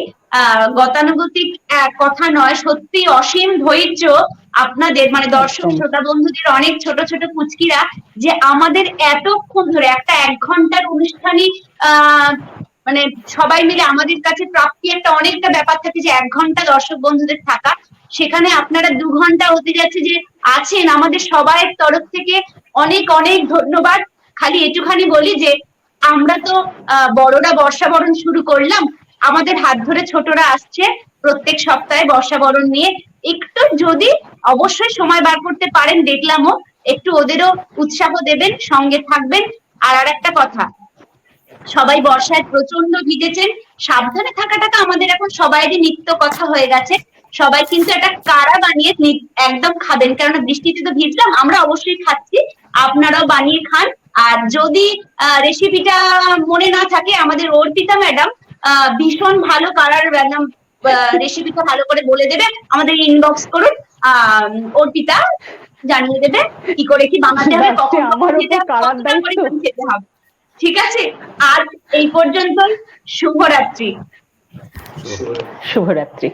গতানুগতিক কথা নয়, সত্যি অসীম ধৈর্য আপনাদের, মানে দর্শক একদম। শ্রোতা বন্ধুদের, অনেক ছোট ছোট কুচকিরা যে আমাদের এতক্ষণ ধরে একটা 1 ঘন্টার অনুষ্ঠানই মানে সবাই মিলে আমাদের কাছে প্রাপ্তি একটা অনেকটা ব্যাপার থাকে যে 1 ঘন্টা দর্শক বন্ধুদের থাকা, সেখানে আপনারা 2 ঘন্টা হতে যাচ্ছে যে আছেন। আমাদের সবাইয়ের তরফ থেকে অনেক অনেক ধন্যবাদ। খালি একটুখানি বলি যে আমরা তো বড়রা বর্ষাবরণ শুরু করলাম, আমাদের হাত ধরে ছোটরা আসছে প্রত্যেক সপ্তাহে বর্ষাবরণ নিয়ে। একটু যদি অবশ্যই সময় বার করতে পারেন, দেখলামও, একটু ওদেরও উৎসাহ দেবেন, সঙ্গে থাকবেন। আর আরেকটা কথা, সবাই বর্ষায় প্রচন্ড ভিজেছেন, সাবধানে থাকাটা তো আমাদের এখন সবাইরই নিত্য কথা হয়ে গেছে। সবাই কিন্তু একটা কাড়া বানিয়ে একদম খাবেন, কারণ বৃষ্টিতে তো ভিজলাম, আমরা অবশ্যই খাচ্ছি, আপনারাও বানিয়ে খান। আর যদি রেসিপিটা মনে না থাকে, আমাদের অর্পিতা ম্যাডাম ভীষণ ভালো কাড়ার রেসিপিটা ভালো করে বলে দেবে, আমাদের ইনবক্স করুন, অর্পিতা জানিয়ে দেবে কি করে কি বানাতে হবে, কখন আমার খেতে উপর হবে, কাড়ার কতটা দায়িত্ব। পরিমাণ খেতে হবে। ঠিক আছে, আজ এই পর্যন্তই। শুভরাত্রি। শুভরাত্রি।